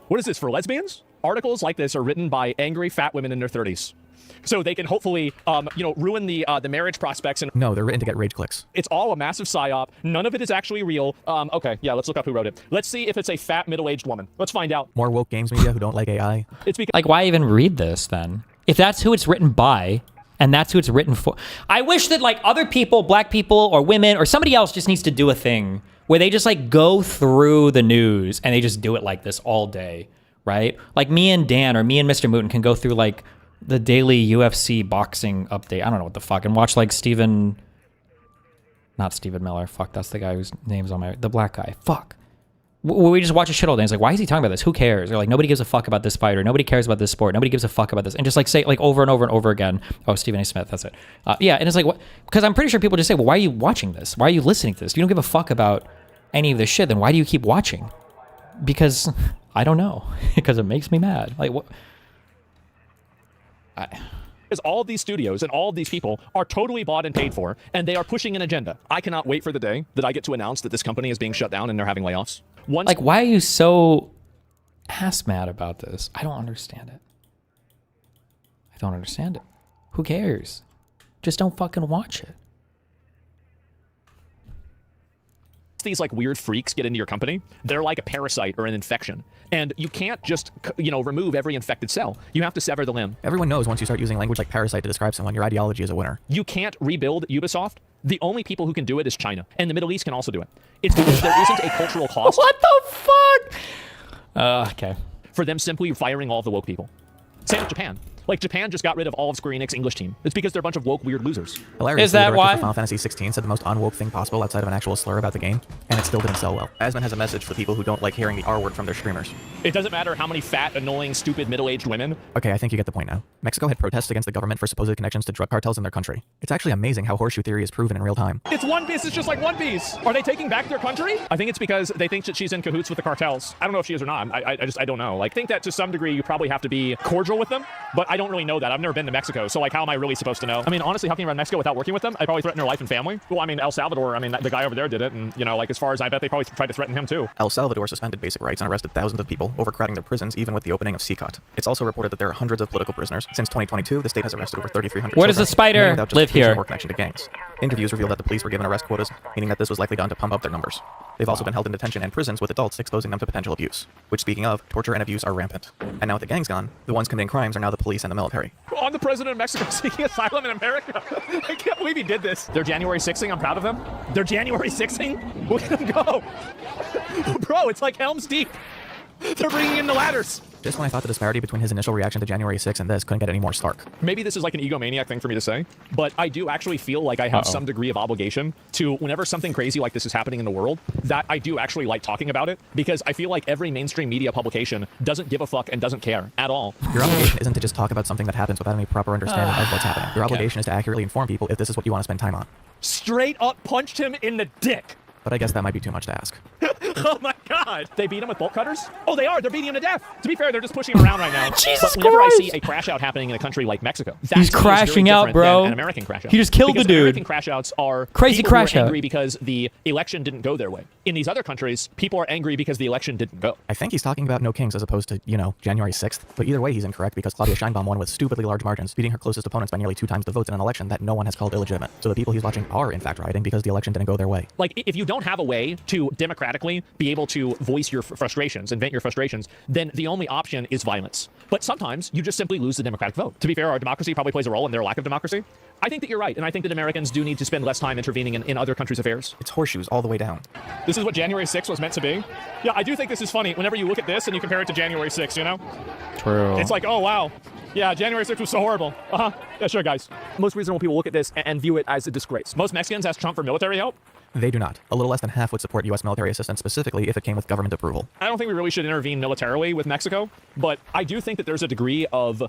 What is this, for lesbians? Articles like this are written by angry fat women in their 30s. So they can hopefully, ruin the marriage prospects. And no, they're written to get rage clicks. It's all a massive psyop. None of it is actually real. Okay, yeah, let's look up who wrote it. Let's see if it's a fat middle-aged woman. Let's find out. More woke games media who don't like AI. It's because like, why even read this then? If that's who it's written by, and that's who it's written for. I wish that like other people, black people or women or somebody else just needs to do a thing where they just like go through the news and they just do it like this all day. right? Like me and Dan or me and Mr. Mooten can go through like the daily UFC boxing update. I don't know what the fuck, and watch like not Stephen Miller. Fuck, that's the guy whose name's on the black guy. Fuck. We just watch a shit all day. It's like, why is he talking about this? Who cares? Or like, nobody gives a fuck about this fighter. Nobody cares about this sport. Nobody gives a fuck about this. And just like say like over and over and over again. Oh, Stephen A. Smith, that's it. Yeah, and it's like, what? Because I'm pretty sure people just say, well, why are you watching this? Why are you listening to this? If you don't give a fuck about any of this shit, then why do you keep watching? Because I don't know. Because it makes me mad. Like what? Because all of these studios and all of these people are totally bought and paid for, and they are pushing an agenda. I cannot wait for the day that I get to announce that this company is being shut down and they're having layoffs. Like, why are you so ass mad about this? I don't understand it. I don't understand it. Who cares? Just don't fucking watch it. These like weird freaks get into your company, they're like a parasite or an infection, and you can't just remove every infected cell. You have to sever the limb. Everyone knows once you start using language like parasite to describe someone, your ideology is a winner. You can't rebuild Ubisoft. The only people who can do it is China, and the Middle East can also do it. It's because there isn't a cultural cost. What the fuck? Okay. For them simply firing all of the woke people. Same with Japan. Like, Japan just got rid of all of Square Enix English team. It's because they're a bunch of woke, weird losers. Hilariously, Is that the director why? for Final Fantasy 16 said the most unwoke thing possible outside of an actual slur about the game, and it still didn't sell well. Asmon has a message for people who don't like hearing the R word from their streamers. It doesn't matter how many fat, annoying, stupid, middle-aged women. Okay, I think you get the point now. Mexico had protests against the government for supposed connections to drug cartels in their country. It's actually amazing how horseshoe theory is proven in real time. It's One Piece. It's just like One Piece. Are they taking back their country? I think it's because they think that she's in cahoots with the cartels. I don't know if she is or not. I don't know. Like, I think that to some degree you probably have to be cordial with them, but I don't really know that. I've never been to Mexico, so like, how am I really supposed to know? I mean, honestly, how can you run Mexico without working with them? I probably threaten their life and family. Well, I mean, El Salvador, I mean, the guy over there did it, and like, as far as I bet, they probably tried to threaten him too. El Salvador suspended basic rights and arrested thousands of people, overcrowding their prisons even with the opening of CCOT. It's also reported that there are hundreds of political prisoners. Since 2022, the state has arrested over 3,300 Where does the spider live here? Or connection to gangs. Interviews revealed that the police were given arrest quotas, meaning that this was likely done to pump up their numbers. They've also been held in detention and prisons with adults, exposing them to potential abuse. Which, speaking of, torture and abuse are rampant. And now with the gangs gone, the ones committing crimes are now the police and the military. I'm the president of Mexico seeking asylum in America. I can't believe he did this. They're January 6ing. I'm proud of them. They're January 6ing. Look at them go. Bro, it's like Helm's Deep. They're bringing in the ladders. Just when I thought the disparity between his initial reaction to January 6th and this couldn't get any more stark. Maybe this is like an egomaniac thing for me to say, but I do actually feel like I have some degree of obligation to, whenever something crazy like this is happening in the world, that I do actually like talking about it, because I feel like every mainstream media publication doesn't give a fuck and doesn't care at all. Your obligation isn't to just talk about something that happens without any proper understanding of what's happening. Your obligation is to accurately inform people if this is what you want to spend time on. Straight up punched him in the dick. But I guess that might be too much to ask. Oh my god! They beat him with bolt cutters? Oh, they are! They're beating him to death! To be fair, they're just pushing him around right now. Jesus but whenever Christ. I see a crash out happening in a country like Mexico, that He's to me is crashing very out, different bro. than an American crash out. He just killed because the dude. American crash outs are Crazy people crash who are out. angry because the election didn't go their way. In these other countries, people are angry because the election didn't go. I think he's talking about no kings as opposed to, January 6th. But either way, he's incorrect because Claudia Sheinbaum won with stupidly large margins, beating her closest opponents by nearly 2 times the votes in an election that no one has called illegitimate. So the people he's watching are, in fact, rioting because the election didn't go their way. Like, if you don't have a way to democratically be able to voice your frustrations and vent your frustrations, then the only option is violence. But sometimes you just simply lose the democratic vote. To be fair, our democracy probably plays a role in their lack of democracy. I think that you're right, and I think that Americans do need to spend less time intervening in other countries' affairs. It's horseshoes all the way down. This is what January 6th was meant to be. Yeah, I do think this is funny whenever you look at this and you compare it to January 6th, you know? True. It's like, oh, wow. Yeah, January 6th was so horrible. Yeah, sure, guys. Most reasonable people look at this and view it as a disgrace. Most Mexicans ask Trump for military help. They do not. A little less than half would support U.S. military assistance specifically if it came with government approval. I don't think we really should intervene militarily with Mexico, but I do think that there's a degree of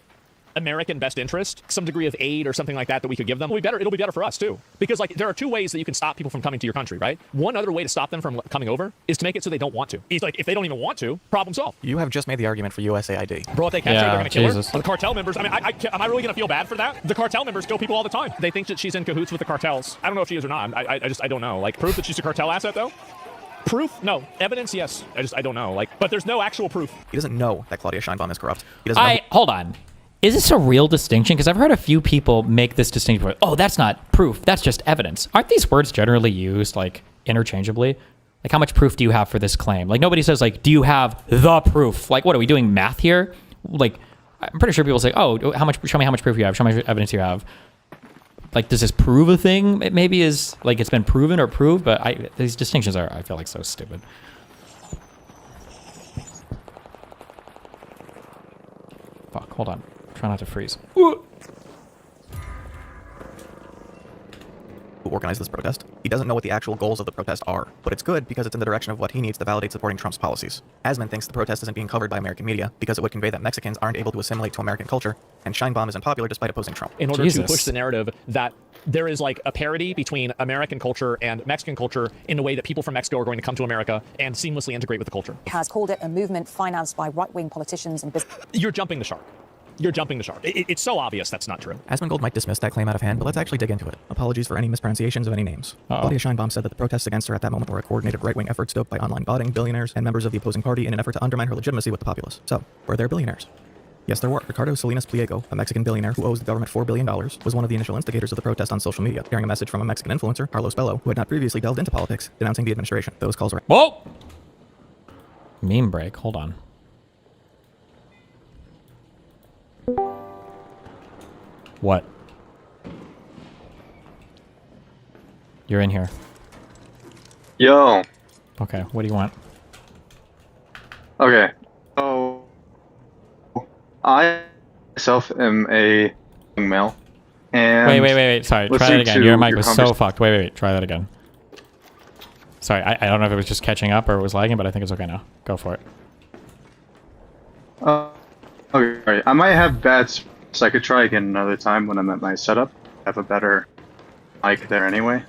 American best interest, some degree of aid or something like that that we could give them. It'll be better for us too. Because like there are 2 ways that you can stop people from coming to your country, right? One other way to stop them from coming over is to make it so they don't want to. It's like if they don't even want to, problem solved. You have just made the argument for USAID. Bro, if they catch her, they're gonna kill Jesus. her. The cartel members, I mean, am I really gonna feel bad for that? The cartel members kill people all the time. They think that she's in cahoots with the cartels. I don't know if she is or not. I don't know. Like, proof that she's a cartel asset though? Proof? No. Evidence? Yes. I don't know. Like, but there's no actual proof. He doesn't know that Claudia Sheinbaum is corrupt. He doesn't know. Hold on. Is this a real distinction? Because I've heard a few people make this distinction. Oh, that's not proof. That's just evidence. Aren't these words generally used like interchangeably? Like, how much proof do you have for this claim? Like, nobody says like, do you have the proof? Like, what are we doing math here? Like, I'm pretty sure people say, oh, show me how much proof you have. Show me how much evidence you have. Like, does this prove a thing? It maybe is like it's been proven or proved, but these distinctions are, I feel like, so stupid. Hold on. Try not to freeze. Who organized this protest. He doesn't know what the actual goals of the protest are, but it's good because it's in the direction of what he needs to validate supporting Trump's policies. Asmon thinks the protest isn't being covered by American media because it would convey that Mexicans aren't able to assimilate to American culture, and Scheinbaum isn't popular despite opposing Trump. In order to push the narrative that there is like a parity between American culture and Mexican culture in the way that people from Mexico are going to come to America and seamlessly integrate with the culture. Has called it a movement financed by right-wing politicians and business. You're jumping the shark. You're jumping the shark. It's so obvious that's not true. ASMONGOLD might dismiss that claim out of hand, but let's actually dig into it. Apologies for any mispronunciations of any names. Claudia Scheinbaum said that the protests against her at that moment were a coordinated right-wing effort stoked by online botting, billionaires, and members of the opposing party in an effort to undermine her legitimacy with the populace. So, were there billionaires? Yes, there were. Ricardo Salinas Pliego, a Mexican billionaire who owes the government $4 billion, was one of the initial instigators of the protest on social media, sharing a message from a Mexican influencer, Carlos Bello, who had not previously delved into politics, denouncing the administration. Those calls were... Whoa! Meme break. Hold on. What? You're in here. Yo. Okay, what do you want? Okay. So, I myself am a male. And wait. Sorry, try that again. Your mic was so fucked. Wait. Try that again. Sorry, I don't know if it was just catching up or it was lagging, but I think it's okay now. Go for it. Okay, I might have bad, so I could try again another time when I'm at my setup. I have a better mic there anyway.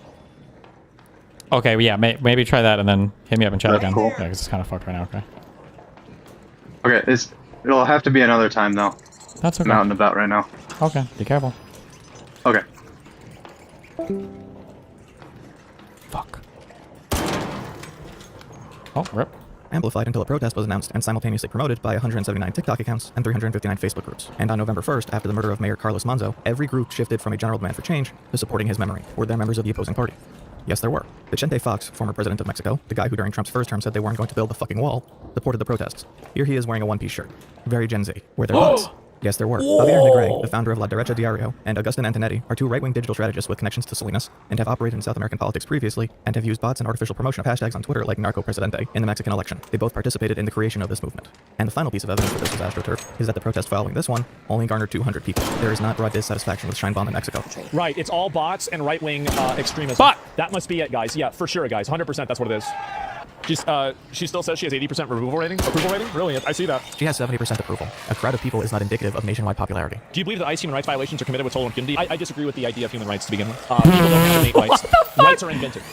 Okay, yeah, maybe try that and then hit me up and chat again. Cool. Yeah, because it's kind of fucked right now, okay. Okay, it'll have to be another time though. That's okay. I'm out and about right now. Okay, be careful. Okay. Fuck. Oh, rip. Amplified until a protest was announced and simultaneously promoted by 179 TikTok accounts and 359 Facebook groups. And on November 1st, after the murder of Mayor Carlos Manzo, every group shifted from a general demand for change to supporting his memory. Were there members of the opposing party? Yes, there were. Vicente Fox, former president of Mexico, the guy who during Trump's first term said they weren't going to build the fucking wall, supported the protests. Here he is wearing a one-piece shirt. Very Gen Z. Were there bots? Yes, there were. Javier Negre, the founder of La Derecha Diario, and Agustin Antonetti are two right-wing digital strategists with connections to Salinas, and have operated in South American politics previously, and have used bots and artificial promotion of hashtags on Twitter like Narco Presidente in the Mexican election. They both participated in the creation of this movement. And the final piece of evidence for this was AstroTurf, is that the protest following this one only garnered 200 people. There is not broad dissatisfaction with Scheinbaum in Mexico. Right, it's all bots and right-wing extremism. Bot! That must be it, guys. Yeah, for sure, guys. 100% that's what it is. She still says she has 80% approval rating? Really? I see that. She has 70% approval. A crowd of people is not indicative of nationwide popularity. Do you believe that ICE human rights violations are committed with total impunity? I disagree with the idea of human rights to begin with. People don't have innate rights. Rights are invented.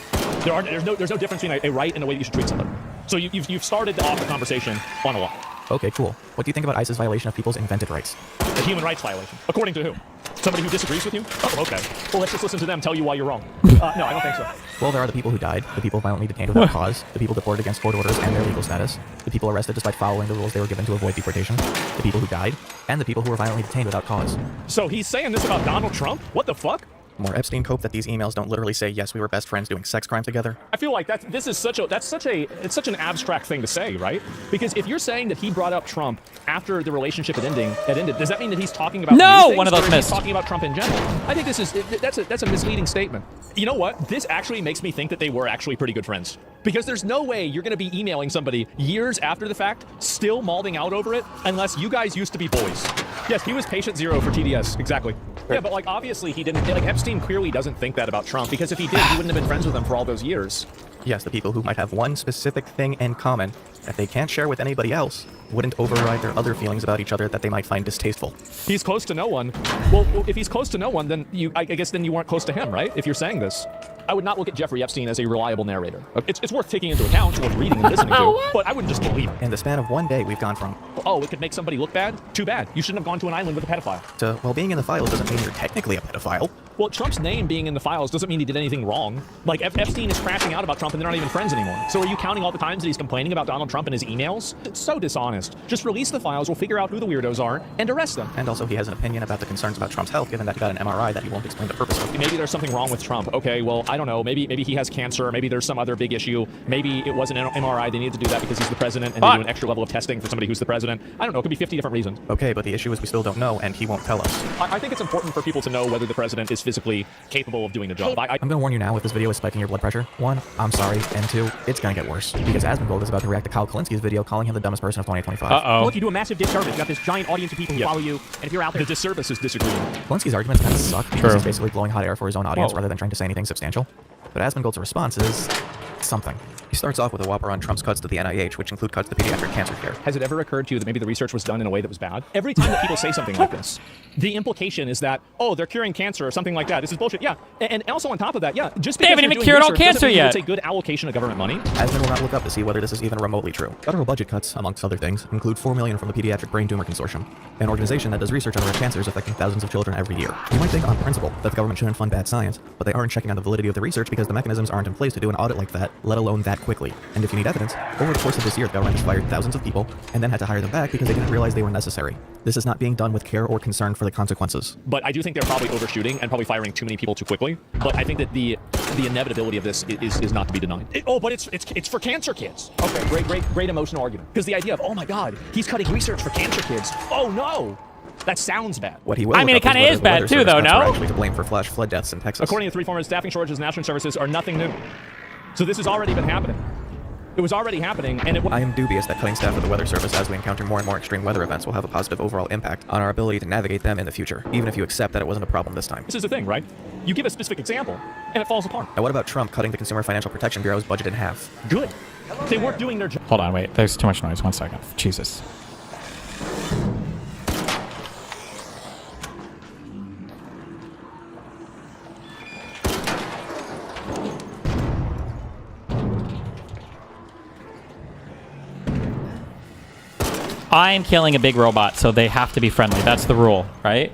There's no difference between a right and a way that you should treat somebody. So you've started off the conversation on a lie. Okay, cool. What do you think about ICE's violation of people's invented rights? A human rights violation. According to who? Somebody who disagrees with you? Oh, okay. Well, let's just listen to them tell you why you're wrong. No, I don't think so. Well, there are the people who died, the people violently detained without cause, the people deported against court orders and their legal status, the people arrested despite following the rules they were given to avoid deportation, the people who died, and the people who were violently detained without cause. So he's saying this about Donald Trump? What the fuck? More Epstein cope that these emails don't literally say, yes, we were best friends doing sex crimes together. I feel like it's such an abstract thing to say, right? Because if you're saying that he brought up Trump after the relationship had ended, does that mean that he's talking about no these one of those things, or is missed. he talking about Trump in general? I think that's a misleading statement. You know what? This actually makes me think that they were actually pretty good friends. Because there's no way you're going to be emailing somebody years after the fact, still malding out over it, unless you guys used to be boys. Yes, he was patient zero for TDS, exactly. Yeah, but like obviously he didn't. Like Epstein clearly doesn't think that about Trump, because if he did, he wouldn't have been friends with him for all those years. Yes, the people who might have one specific thing in common that they can't share with anybody else wouldn't override their other feelings about each other that they might find distasteful. He's close to no one. Well, if he's close to no one, then I guess then you weren't close to him, right? If you're saying this. I would not look at Jeffrey Epstein as a reliable narrator. It's worth taking into account, it's worth reading and listening to, but I wouldn't just believe it. In the span of one day, we've gone from, oh, it could make somebody look bad? Too bad. You shouldn't have gone to an island with a pedophile. To, well, being in the files doesn't mean you're technically a pedophile. Well, Trump's name being in the files doesn't mean he did anything wrong. Like, Epstein is crashing out about Trump and they're not even friends anymore. So are you counting all the times that he's complaining about Donald Trump in his emails? It's so dishonest. Just release the files, we'll figure out who the weirdos are, and arrest them. And also he has an opinion about the concerns about Trump's health, given that he got an MRI that he won't explain the purpose of. Maybe there's something wrong with Trump. Okay, well, I don't know. Maybe he has cancer. Maybe there's some other big issue. Maybe it wasn't an MRI. They needed to do that because he's the president and they do an extra level of testing for somebody who's the president. I don't know. It could be 50 different reasons. Okay, but the issue is we still don't know, and he won't tell us. I think it's important for people to know whether the president is physically capable of doing the job. I'm gonna warn you now, if this video is spiking your blood pressure, 1, I'm sorry, and 2, it's gonna get worse. Because ASMONGOLD is about to react to Kyle Kalinski's video calling him the dumbest person of 2025. Uh-oh. Look, you do a massive disservice. You got this giant audience of people who follow you, and if you're out there, the disservice is disagreeing. Kalinski's arguments kind of suck because he's basically blowing hot air for his own audience rather than trying to say anything substantial. But ASMONGOLD's response is something. He starts off with a whopper on Trump's cuts to the NIH, which include cuts to pediatric cancer care. Has it ever occurred to you that maybe the research was done in a way that was bad? Every time that people say something like this, the implication is that, oh, they're curing cancer or something like that. This is bullshit. Yeah, and also on top of that, yeah, just because they haven't even cured all cancer yet. It's a good allocation of government money. ASMONGOLD will not look up to see whether this is even remotely true. Federal budget cuts, amongst other things, include $4 million from the Pediatric Brain Tumor Consortium, an organization that does research on rare cancers affecting thousands of children every year. You might think on principle that the government shouldn't fund bad science, but they aren't checking on the validity of the research because the mechanisms aren't in place to do an audit like that, let alone that quickly. And if you need evidence, over the course of this year, the government has fired thousands of people and then had to hire them back because they didn't realize they were necessary. This is not being done with care or concern for the consequences. But I do think they're probably overshooting and probably firing too many people too quickly. But I think that the inevitability of this is not to be denied. But it's for cancer kids. Okay, great emotional argument. Because the idea of, oh my God, he's cutting research for cancer kids. Oh no! That sounds bad. What he will I mean, it kind of is bad too, though, no? Actually to blame for flash flood deaths in Texas. According to 3 former staffing shortages, national services are nothing new. So this has already been happening. It was already happening, and I am dubious that cutting staff of the weather service as we encounter more and more extreme weather events will have a positive overall impact on our ability to navigate them in the future, even if you accept that it wasn't a problem this time. This is the thing, right? You give a specific example, and it falls apart. Now what about Trump cutting the Consumer Financial Protection Bureau's budget in half? Good. They weren't doing their job. Hold on, wait. There's too much noise. 1 second. Jesus. I'm killing a big robot, so they have to be friendly. That's the rule, right?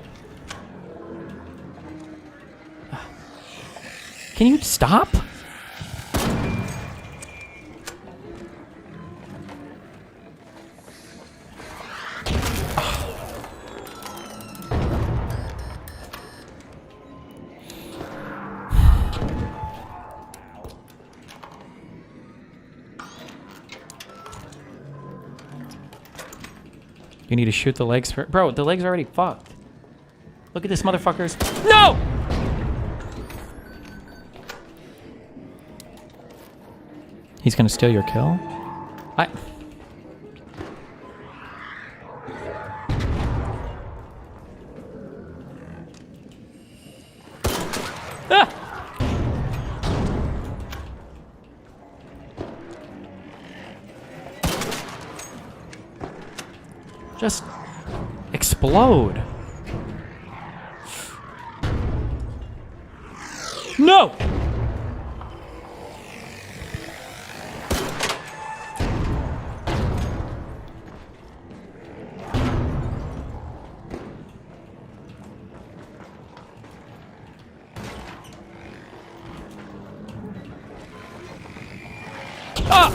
Can you stop? You need to shoot the legs for— Bro, the legs are already fucked. Look at this motherfucker's— No! He's gonna steal your kill? Ah! Just explode. No! Ah!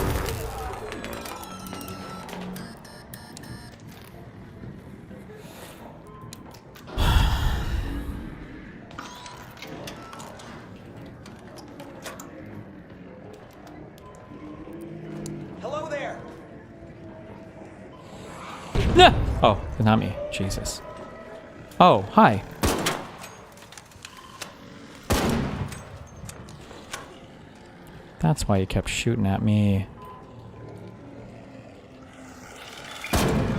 Hello there. No! Oh, not me. Jesus. Oh, hi. That's why you kept shooting at me.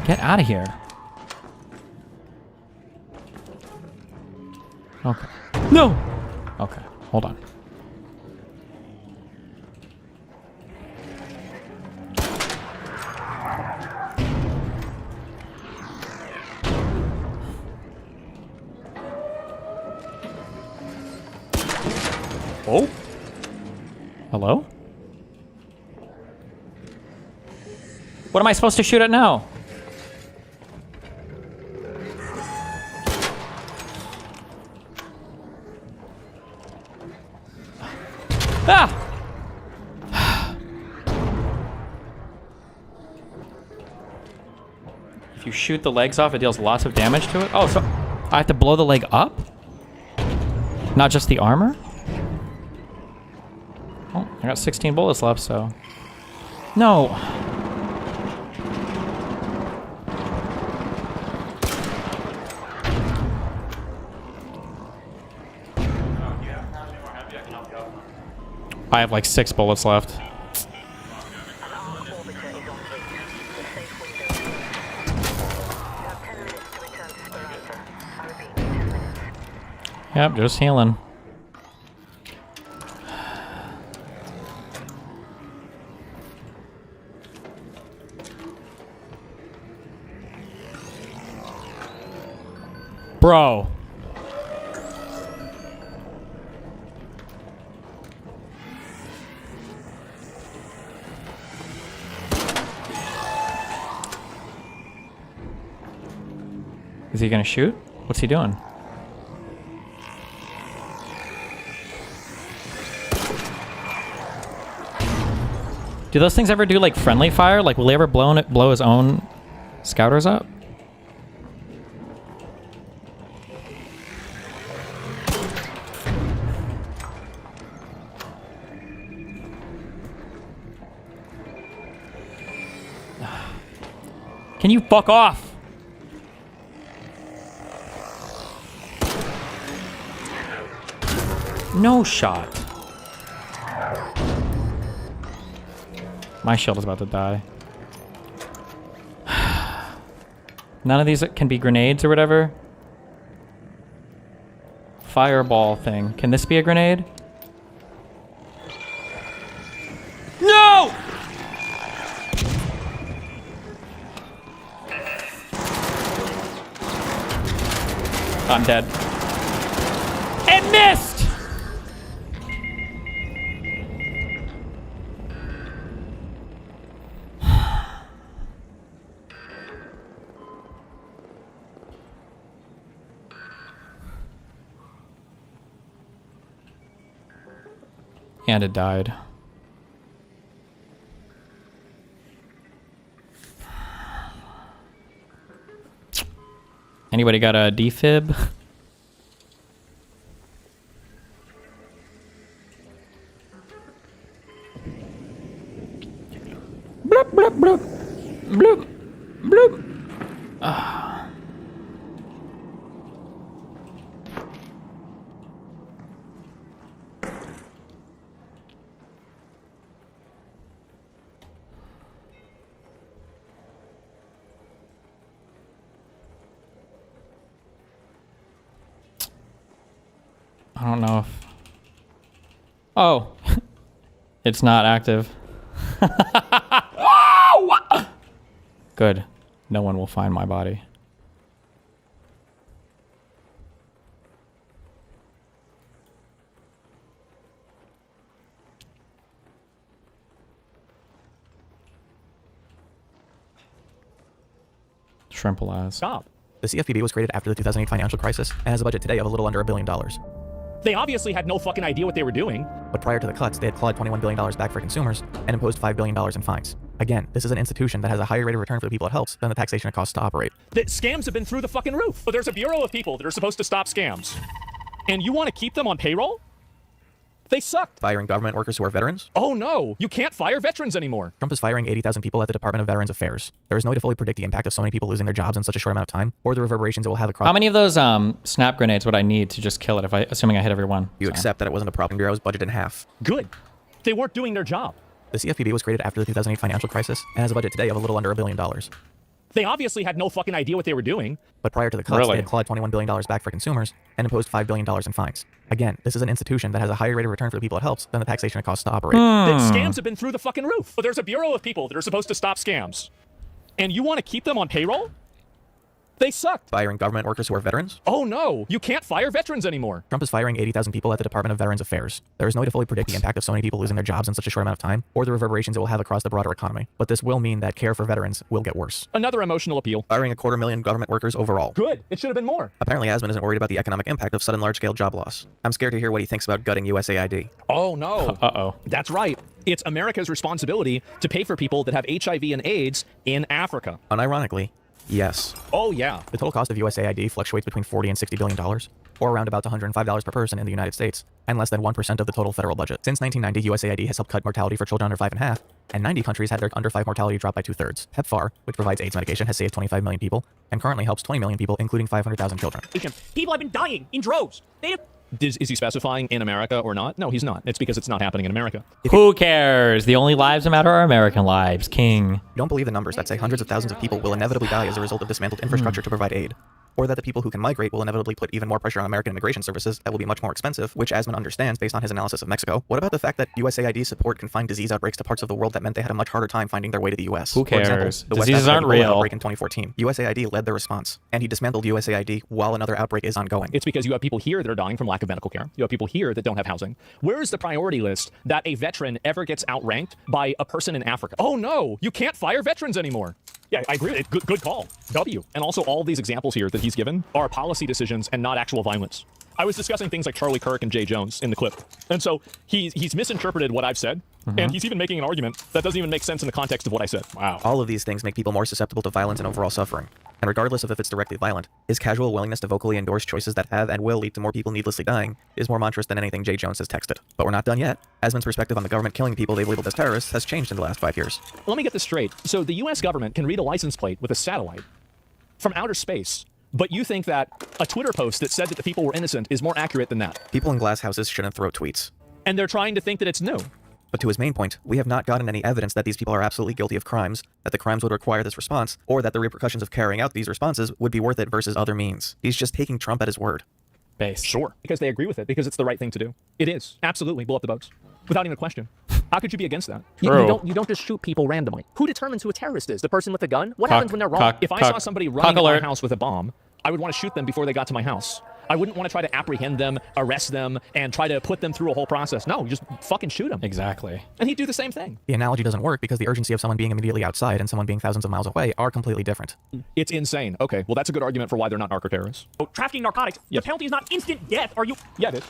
Get out of here. Okay. No! Okay, hold on. Oh? Hello? What am I supposed to shoot at now? Ah! If you shoot the legs off, it deals lots of damage to it. Oh, so I have to blow the leg up? Not just the armor? Oh, I got 16 bullets left, so... No! I have like 6 bullets left. Yep, just healing. Bro. Is he gonna shoot? What's he doing? Do those things ever do like friendly fire? Like, will he ever blow his own scouters up? Can you fuck off? No shot. My shield is about to die. None of these can be grenades or whatever. Fireball thing. Can this be a grenade? No! I'm dead. It missed! And it died. Anybody got a defib? Bloop, bloop, bloop. Bloop, bloop. I don't know if... Oh. It's not active. Good. No one will find my body. Shrimp Stop. The CFPB was created after the 2008 financial crisis and has a budget today of a little under $1 billion. They obviously had no fucking idea what they were doing. But prior to the cuts, they had clawed $21 billion back for consumers and imposed $5 billion in fines. Again, this is an institution that has a higher rate of return for the people it helps than the taxation it costs to operate. The scams have been through the fucking roof. But there's a bureau of people that are supposed to stop scams. And you want to keep them on payroll? They sucked. Firing government workers who are veterans? Oh no, you can't fire veterans anymore. Trump is firing 80,000 people at the Department of Veterans Affairs. There is no way to fully predict the impact of so many people losing their jobs in such a short amount of time, or the reverberations it will have across... How many of those snap grenades would I need to just kill it, assuming I hit every one? You accept that it wasn't a problem. Bureau was budgeted in half. Good. They weren't doing their job. The CFPB was created after the 2008 financial crisis and has a budget today of a little under $1 billion. They obviously had no fucking idea what they were doing. But prior to the cuts, they had clawed $21 billion back for consumers and imposed $5 billion in fines. Again, this is an institution that has a higher rate of return for the people it helps than the taxation it costs to operate. The scams have been through the fucking roof. But there's a bureau of people that are supposed to stop scams. And you want to keep them on payroll? They sucked. Firing government workers who are veterans? Oh no, you can't fire veterans anymore. Trump is firing 80,000 people at the Department of Veterans Affairs. There is no way to fully predict the impact of so many people losing their jobs in such a short amount of time, or the reverberations it will have across the broader economy. But this will mean that care for veterans will get worse. Another emotional appeal. Firing 250,000 government workers overall. Good. It should have been more. Apparently, Asmon isn't worried about the economic impact of sudden large-scale job loss. I'm scared to hear what he thinks about gutting USAID. Oh no. Uh-oh. That's right. It's America's responsibility to pay for people that have HIV and AIDS in Africa. Unironically, yes. Oh yeah. The total cost of USAID fluctuates between $40 and $60 billion, or around about $105 per person in the United States, and less than 1% of the total federal budget. Since 1990, USAID has helped cut mortality for children under 5 in half, and 90 countries had their under 5 mortality drop by 2/3. PEPFAR, which provides AIDS medication, has saved 25 million people, and currently helps 20 million people, including 500,000 children. People have been dying in droves. Is he specifying in America or not? No, he's not. It's because it's not happening in America. Who cares? The only lives that matter are American lives. King. You don't believe the numbers that say hundreds of thousands of people will inevitably die as a result of dismantled infrastructure to provide aid. Or that the people who can migrate will inevitably put even more pressure on American immigration services that will be much more expensive, which Asmon understands based on his analysis of Mexico. What about the fact that USAID support confined disease outbreaks to parts of the world that meant they had a much harder time finding their way to the US? Who cares? For example, the Diseases West aren't Africa Ebola real. outbreak in 2014. USAID led the response, and he dismantled USAID while another outbreak is ongoing. It's because you have people here that are dying from lack of medical care. You have people here that don't have housing. Where is the priority list that a veteran ever gets outranked by a person in Africa? Oh no, you can't fire veterans anymore. Yeah, I agree with it. Good call. W. And also all these examples here that he's given are policy decisions and not actual violence. I was discussing things like Charlie Kirk and Jay Jones in the clip. And so he's misinterpreted what I've said, and he's even making an argument that doesn't even make sense in the context of what I said. Wow. All of these things make people more susceptible to violence and overall suffering. And regardless of if it's directly violent, his casual willingness to vocally endorse choices that have and will lead to more people needlessly dying is more monstrous than anything Jay Jones has texted. But we're not done yet. Asmon's perspective on the government killing people they've labeled as terrorists has changed in the last 5 years. Let me get this straight. So the US government can read a license plate with a satellite from outer space, but you think that a Twitter post that said that the people were innocent is more accurate than that? People in glass houses shouldn't throw tweets. And they're trying to think that it's new. But to his main point, we have not gotten any evidence that these people are absolutely guilty of crimes, that the crimes would require this response, or that the repercussions of carrying out these responses would be worth it versus other means. He's just taking Trump at his word. Base. Sure. Because they agree with it, because it's the right thing to do. It is. Absolutely. Blow up the boats. Without even a question. How could you be against that? You don't just shoot people randomly. Who determines who a terrorist is? The person with the gun? What happens when they're wrong? If I saw somebody running in my house with a bomb, I would want to shoot them before they got to my house. I wouldn't want to try to apprehend them, arrest them, and try to put them through a whole process. No, you just fucking shoot them. Exactly. And he'd do the same thing. The analogy doesn't work because the urgency of someone being immediately outside and someone being thousands of miles away are completely different. It's insane. Okay, well, that's a good argument for why they're not narco-terrorists. Oh, trafficking narcotics. The penalty is not instant death. Are you? Yeah, it is.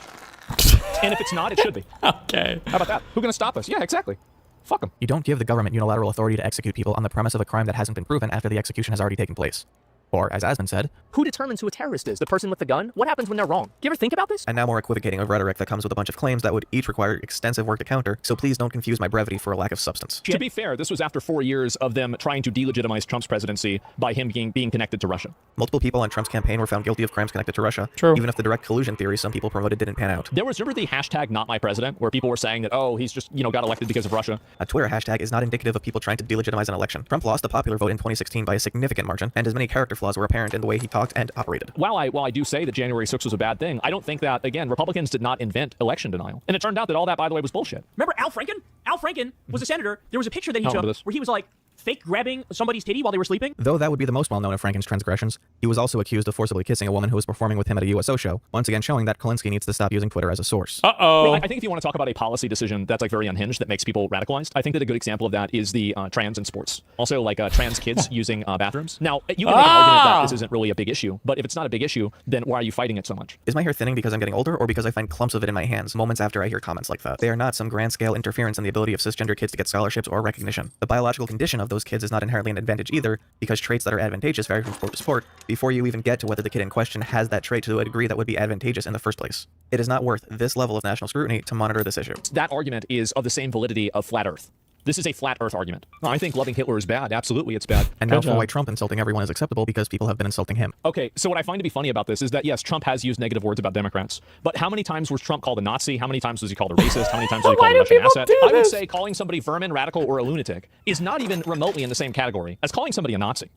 And if it's not, it should be. Okay. How about that? Who's going to stop us? Yeah, exactly. Fuck them. You don't give the government unilateral authority to execute people on the premise of a crime that hasn't been proven after the execution has already taken place. Or, as Asmon said, who determines who a terrorist is? The person with the gun? What happens when they're wrong? Do you ever think about this? And now more equivocating of rhetoric that comes with a bunch of claims that would each require extensive work to counter, so please don't confuse my brevity for a lack of substance. To be fair, this was after 4 years of them trying to delegitimize Trump's presidency by him being connected to Russia. Multiple people on Trump's campaign were found guilty of crimes connected to Russia. True. Even if the direct collusion theory some people promoted didn't pan out. There was, remember the hashtag #NotMyPresident, where people were saying that, oh, he's just, got elected because of Russia? A Twitter hashtag is not indicative of people trying to delegitimize an election. Trump lost the popular vote in 2016 by a significant margin, and his many character flaws were apparent in the way he talked and operated. While I do say that January 6th was a bad thing, I don't think that, again, Republicans did not invent election denial. And it turned out that all that, by the way, was bullshit. Remember Al Franken? Al Franken was a senator. There was a picture that he took where he was like fake grabbing somebody's titty while they were sleeping. Though that would be the most well-known of Franken's transgressions, he was also accused of forcibly kissing a woman who was performing with him at a USO show, once again showing that Kalinsky needs to stop using Twitter as a source. Uh-oh. I think if you want to talk about a policy decision that's like very unhinged, that makes people radicalized, I think that a good example of that is the trans in sports. Also, like trans kids using bathrooms. Now, you can make an argument that this isn't really a big issue, but if it's not a big issue, then why are you fighting it so much? Is my hair thinning because I'm getting older, or because I find clumps of it in my hands moments after I hear comments like that? They are not some grand-scale interference in the ability of cisgender kids to get scholarships or recognition. The biological condition of those kids is not inherently an advantage either, because traits that are advantageous vary from sport to sport before you even get to whether the kid in question has that trait to a degree that would be advantageous in the first place. It is not worth this level of national scrutiny to monitor this issue. That argument is of the same validity of flat Earth. This is a flat Earth argument. I think loving Hitler is bad. Absolutely, it's bad. And now for why Trump insulting everyone is acceptable, because people have been insulting him. Okay, so what I find to be funny about this is that, yes, Trump has used negative words about Democrats, but how many times was Trump called a Nazi? How many times was he called a racist? How many times was he called a Russian asset? I would say calling somebody vermin, radical, or a lunatic is not even remotely in the same category as calling somebody a Nazi.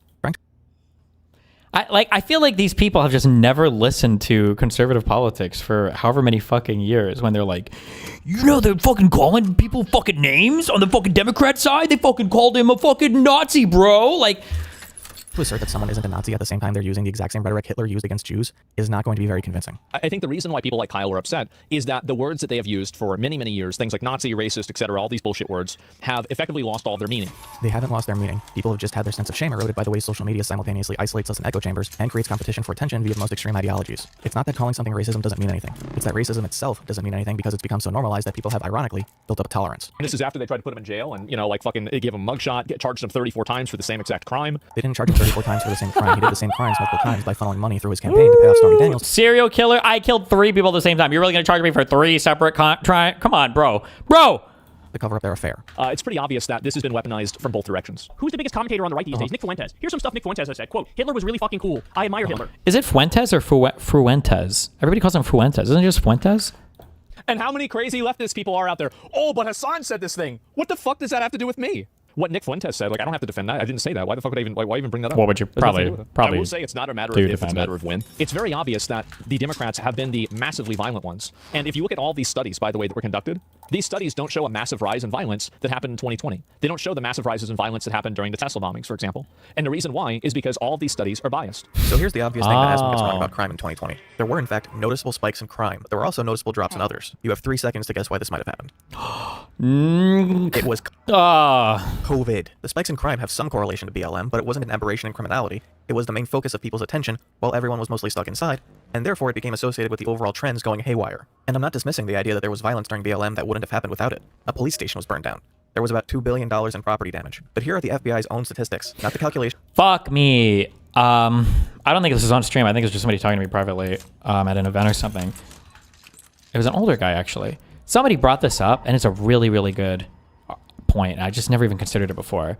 I feel like these people have just never listened to conservative politics for however many fucking years when they're like, they're fucking calling people fucking names on the fucking Democrat side. They fucking called him a fucking Nazi, bro. Like, to assert that someone isn't a Nazi at the same time they're using the exact same rhetoric Hitler used against Jews is not going to be very convincing. I think the reason why people like Kyle are upset is that the words that they have used for many, many years, things like Nazi, racist, etc., all these bullshit words, have effectively lost all of their meaning. They haven't lost their meaning. People have just had their sense of shame eroded by the way social media simultaneously isolates us in echo chambers and creates competition for attention via the most extreme ideologies. It's not that calling something racism doesn't mean anything. It's that racism itself doesn't mean anything because it's become so normalized that people have, ironically, built up a tolerance. And this is after they tried to put him in jail and, like fucking they gave him a mugshot, charged him 34 times for the same exact crime. They didn't charge him 34 times for the same crime. He did the same crimes multiple times by funneling money through his campaign to pay off Stormy Daniels. Serial killer? I killed 3 people at the same time. You're really going to charge me for 3 separate Come on, bro. to cover up their affair. It's pretty obvious that this has been weaponized from both directions. Who's the biggest commentator on the right these days? Nick Fuentes. Here's some stuff Nick Fuentes has said. Quote, Hitler was really fucking cool. I admire Hitler. Is it Fuentes or Fuentes? Everybody calls him Fuentes. Isn't it just Fuentes? And how many crazy leftist people are out there? Oh, but Hassan said this thing. What the fuck does that have to do with me? What Nick Fuentes said, like, I don't have to defend that. I didn't say that. Why the fuck would I even, why even bring that up? What would you probably I will say it's not a matter of if, it's a matter of when. It's very obvious that the Democrats have been the massively violent ones. And if you look at all these studies, by the way, that were conducted, these studies don't show a massive rise in violence that happened in 2020. They don't show the massive rises in violence that happened during the Tesla bombings, for example. And the reason why is because all of these studies are biased. So here's the obvious thing that Asmon gets wrong about crime in 2020. There were, in fact, noticeable spikes in crime, but there were also noticeable drops in others. You have 3 seconds to guess why this might have happened. It was COVID. The spikes in crime have some correlation to BLM, but it wasn't an aberration in criminality. It was the main focus of people's attention, while everyone was mostly stuck inside, and therefore it became associated with the overall trends going haywire. And I'm not dismissing the idea that there was violence during BLM that wouldn't have happened without it. A police station was burned down. There was about $2 billion in property damage. But here are the FBI's own statistics, not the calculation. Fuck me. I don't think this is on stream. I think it's just somebody talking to me privately at an event or something. It was an older guy, actually. Somebody brought this up, and it's a really, really good point. I just never even considered it before.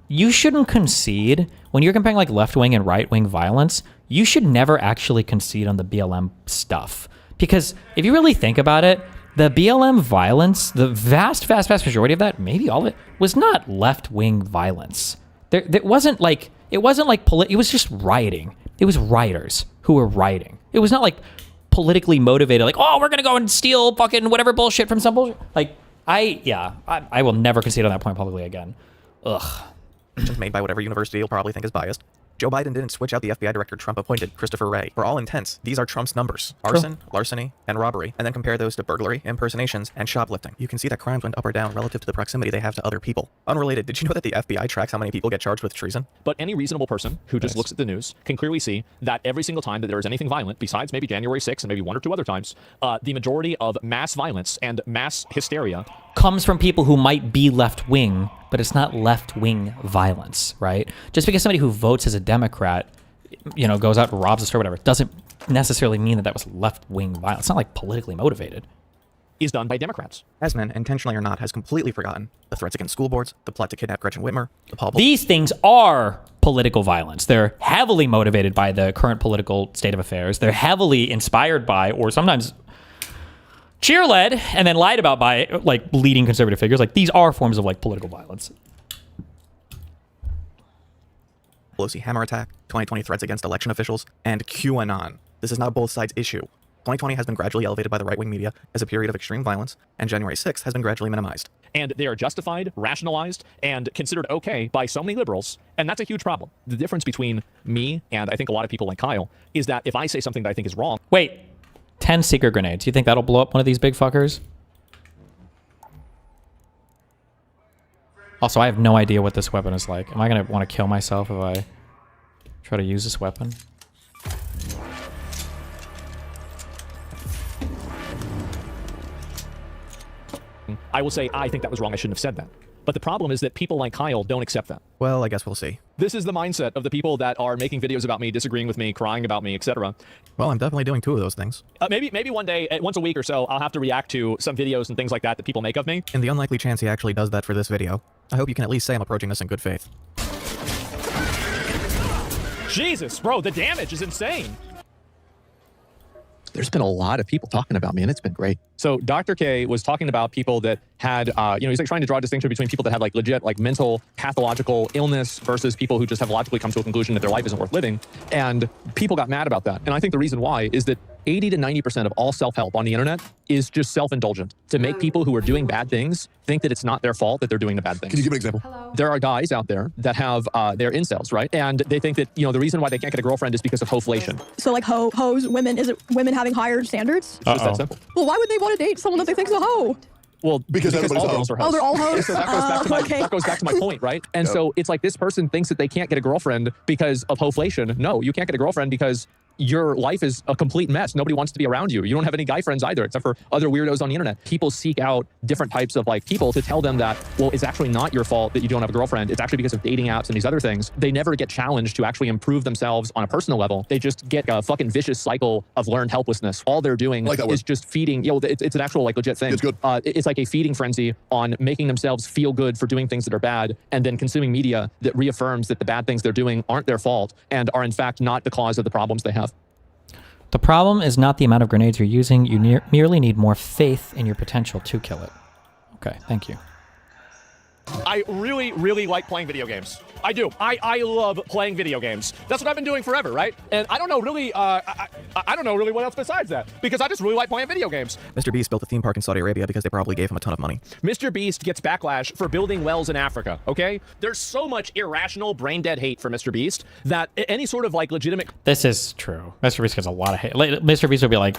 You shouldn't concede when you're comparing like left-wing and right-wing violence. You should never actually concede on the BLM stuff, because if you really think about it, the BLM violence, the vast majority of that, maybe all of it, was not left-wing violence. It wasn't like it was just rioting. It was rioters who were rioting. It was not like politically motivated, like, oh, we're gonna go and steal fucking whatever bullshit from some bullshit. Like, I will never concede on that point publicly again. Ugh. Made by whatever university you'll probably think is biased. Joe Biden didn't switch out the FBI director Trump appointed, Christopher Wray. For all intents, these are Trump's numbers. Arson, larceny, and robbery, and then compare those to burglary, impersonations, and shoplifting. You can see that crimes went up or down relative to the proximity they have to other people. Unrelated, did you know that the FBI tracks how many people get charged with treason? But any reasonable person who just looks at the news can clearly see that every single time that there is anything violent, besides maybe January 6th and maybe 1 or 2 other times, the majority of mass violence and mass hysteria comes from people who might be left-wing, but it's not left-wing violence, right? Just because somebody who votes as a Democrat, you know, goes out and robs a store or whatever, doesn't necessarily mean that that was left-wing violence. It's not like politically motivated. Is done by Democrats. Asman, intentionally or not, has completely forgotten the threats against school boards, the plot to kidnap Gretchen Whitmer, the Paul... These things are political violence. They're heavily motivated by the current political state of affairs. They're heavily inspired by, or sometimes cheer-led and then lied about by, like, leading conservative figures. Like, these are forms of, like, political violence. Pelosi hammer attack, 2020 threats against election officials, and QAnon. This is not a both sides issue. 2020 has been gradually elevated by the right-wing media as a period of extreme violence, and January 6th has been gradually minimized. And they are justified, rationalized, and considered okay by so many liberals, and that's a huge problem. The difference between me and I think a lot of people like Kyle is that if I say something that I think is wrong... Wait, 10 secret grenades. You think that'll blow up one of these big fuckers? Also, I have no idea what this weapon is like. Am I going to want to kill myself if I try to use this weapon? I will say, I think that was wrong. I shouldn't have said that. But the problem is that people like Kyle don't accept that. Well, I guess we'll see. This is the mindset of the people that are making videos about me, disagreeing with me, crying about me, etc. Well, I'm definitely doing 2 of those things. Maybe one day, once a week or so, I'll have to react to some videos and things like that that people make of me. In the unlikely chance he actually does that for this video, I hope you can at least say I'm approaching this in good faith. Jesus, bro, the damage is insane. There's been a lot of people talking about me, and it's been great. So Dr. K was talking about people that had, he's like trying to draw a distinction between people that have like legit like mental pathological illness versus people who just have logically come to a conclusion that their life isn't worth living. And people got mad about that. And I think the reason why is that 80 to 90% of all self-help on the internet is just self-indulgent to make people who are doing bad things think that it's not their fault that they're doing the bad things. Can you give an example? Hello. There are guys out there that have, they're incels, right? And they think that, the reason why they can't get a girlfriend is because of hoflation. So like hoes, women, is it women having higher standards? It's just that simple. Well, why would they want to date someone that they think's a hoe? Well, because all girls are hoes. Oh, they're all hoes? So that goes back to my point, right? And so it's like this person thinks that they can't get a girlfriend because of hoflation. No, you can't get a girlfriend because your life is a complete mess. Nobody wants to be around you. You don't have any guy friends either, except for other weirdos on the internet. People seek out different types of like people to tell them that, well, it's actually not your fault that you don't have a girlfriend. It's actually because of dating apps and these other things. They never get challenged to actually improve themselves on a personal level. They just get a fucking vicious cycle of learned helplessness. All they're doing is just feeding, it's an actual like legit thing. It's good. It's like a feeding frenzy on making themselves feel good for doing things that are bad and then consuming media that reaffirms that the bad things they're doing aren't their fault and are in fact not the cause of the problems they have. The problem is not the amount of grenades you're using. You merely need more faith in your potential to kill it. Okay, thank you. I really, really like playing video games. I do. I love playing video games. That's what I've been doing forever, right? And I don't know really, I don't know really what else besides that, because I just really like playing video games. Mr. Beast built a theme park in Saudi Arabia because they probably gave him a ton of money. Mr. Beast gets backlash for building wells in Africa, okay? There's so much irrational, brain-dead hate for Mr. Beast that any sort of, like, legitimate... This is true. Mr. Beast gets a lot of hate. Mr. Beast would be like,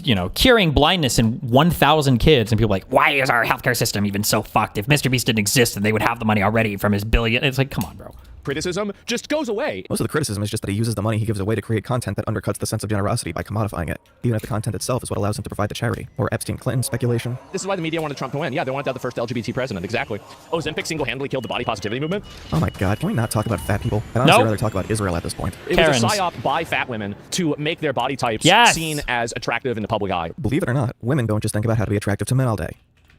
you know, curing blindness in 1,000 kids, and people are like, why is our healthcare system even so fucked? If Mr. Beast didn't exist, then they would have the money already from his billion. It's like, come on, bro. Criticism just goes away. Most of the criticism is just that he uses the money he gives away to create content that undercuts the sense of generosity by commodifying it, even if the content itself is what allows him to provide the charity. Or Epstein-Clinton speculation. This is why the media wanted Trump to win. Yeah, they wanted to have the first LGBT president, exactly. Ozempic single-handedly killed the body positivity movement. Oh my god, can we not talk about fat people? I'd honestly rather talk about Israel at this point. It was a psyop by fat women to make their body types seen as attractive in the public eye. Believe it or not, women don't just think about how to be attractive to men all day.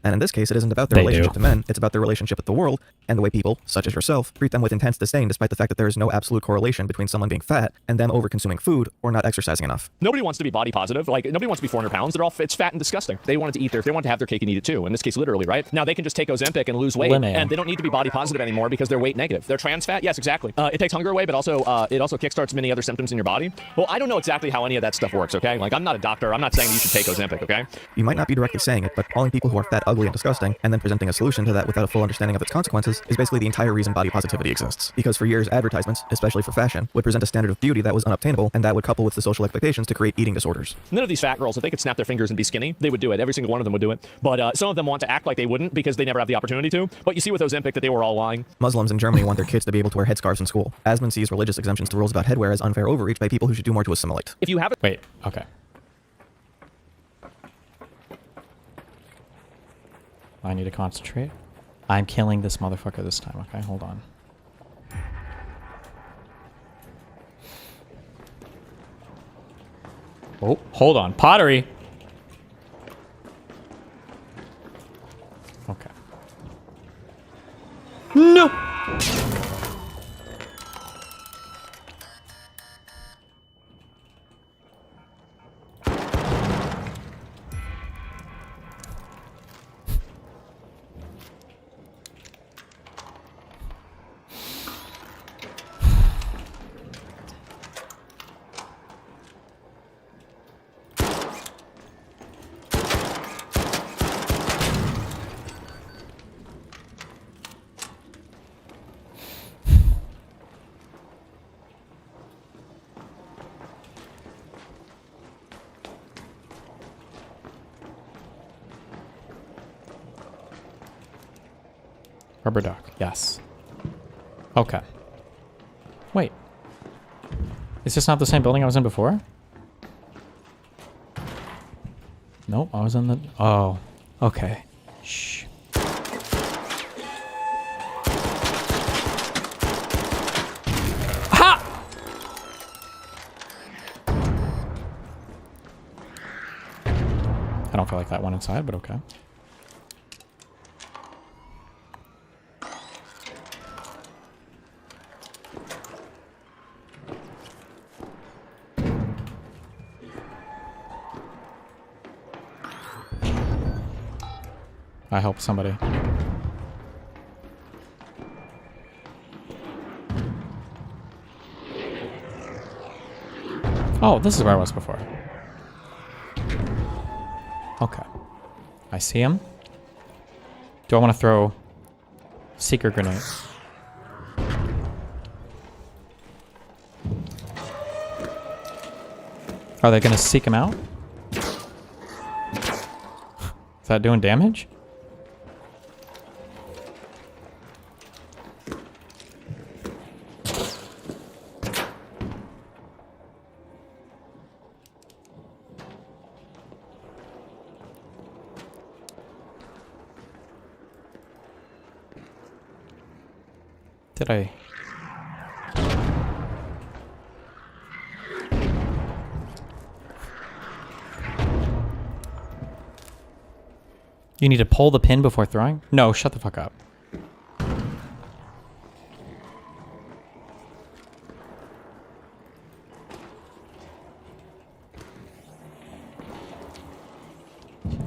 And in this case, it isn't about their relationship to men, it's about their relationship with the world, and the way people, such as yourself, treat them with intense disdain despite the fact that there is no absolute correlation between someone being fat and them over-consuming food or not exercising enough. Nobody wants to be body positive. Like, nobody wants to be 400 pounds. It's fat and disgusting. They want to eat they want to have their cake and eat it too. In this case, literally, right? Now they can just take Ozempic and lose weight, and they don't need to be body positive anymore because they're weight negative. They're trans fat. Yes, exactly. It takes hunger away, but also it also kickstarts many other symptoms in your body. Well, I don't know exactly how any of that stuff works, okay? Like, I'm not a doctor. I'm not saying you should take Ozempic, okay? You might not be directly saying it, but calling people who are fat ugly and disgusting, and then presenting a solution to that without a full understanding of its consequences is basically the entire reason body positivity exists. Because for years, advertisements, especially for fashion, would present a standard of beauty that was unobtainable, and that would couple with the social expectations to create eating disorders. None of these fat girls, if they could snap their fingers and be skinny, they would do it. Every single one of them would do it. But some of them want to act like they wouldn't because they never have the opportunity to. But you see with Ozempic that they were all lying. Muslims in Germany want their kids to be able to wear headscarves in school. Asman sees religious exemptions to rules about headwear as unfair overreach by people who should do more to assimilate. If you have it... Wait, okay. I need to concentrate. I'm killing this motherfucker this time, okay? Hold on. Oh, hold on. Pottery! Okay. No! Rubber duck, yes. Okay. Wait. Is this not the same building I was in before? Nope, I was in the... Oh, okay. Shh. Ha! I don't feel like that went inside, but okay. I help somebody. Oh, this is where I was before. Okay. I see him. Do I want to throw seeker grenade? Are they going to seek him out? Is that doing damage? Did I? You need to pull the pin before throwing? No, shut the fuck up.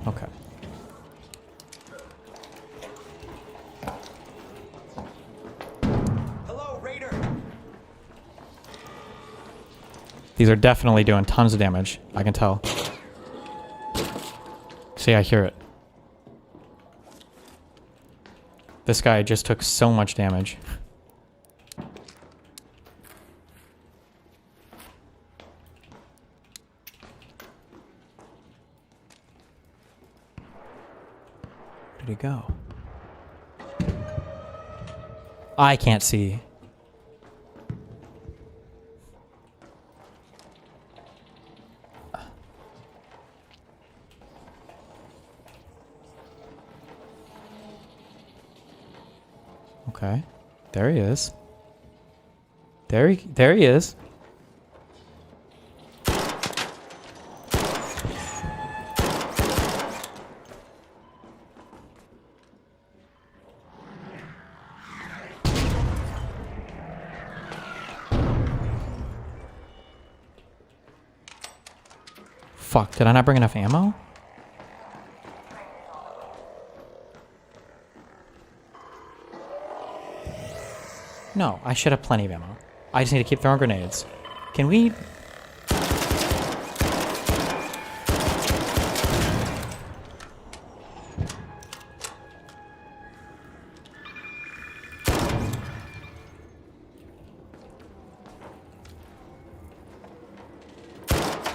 Okay. Hello, Raider. These are definitely doing tons of damage. I can tell. See, I hear it. This guy just took so much damage. Where did he go? I can't see. Okay. There he is. There he is. Fuck, did I not bring enough ammo? No, I should have plenty of ammo. I just need to keep throwing grenades. Can we...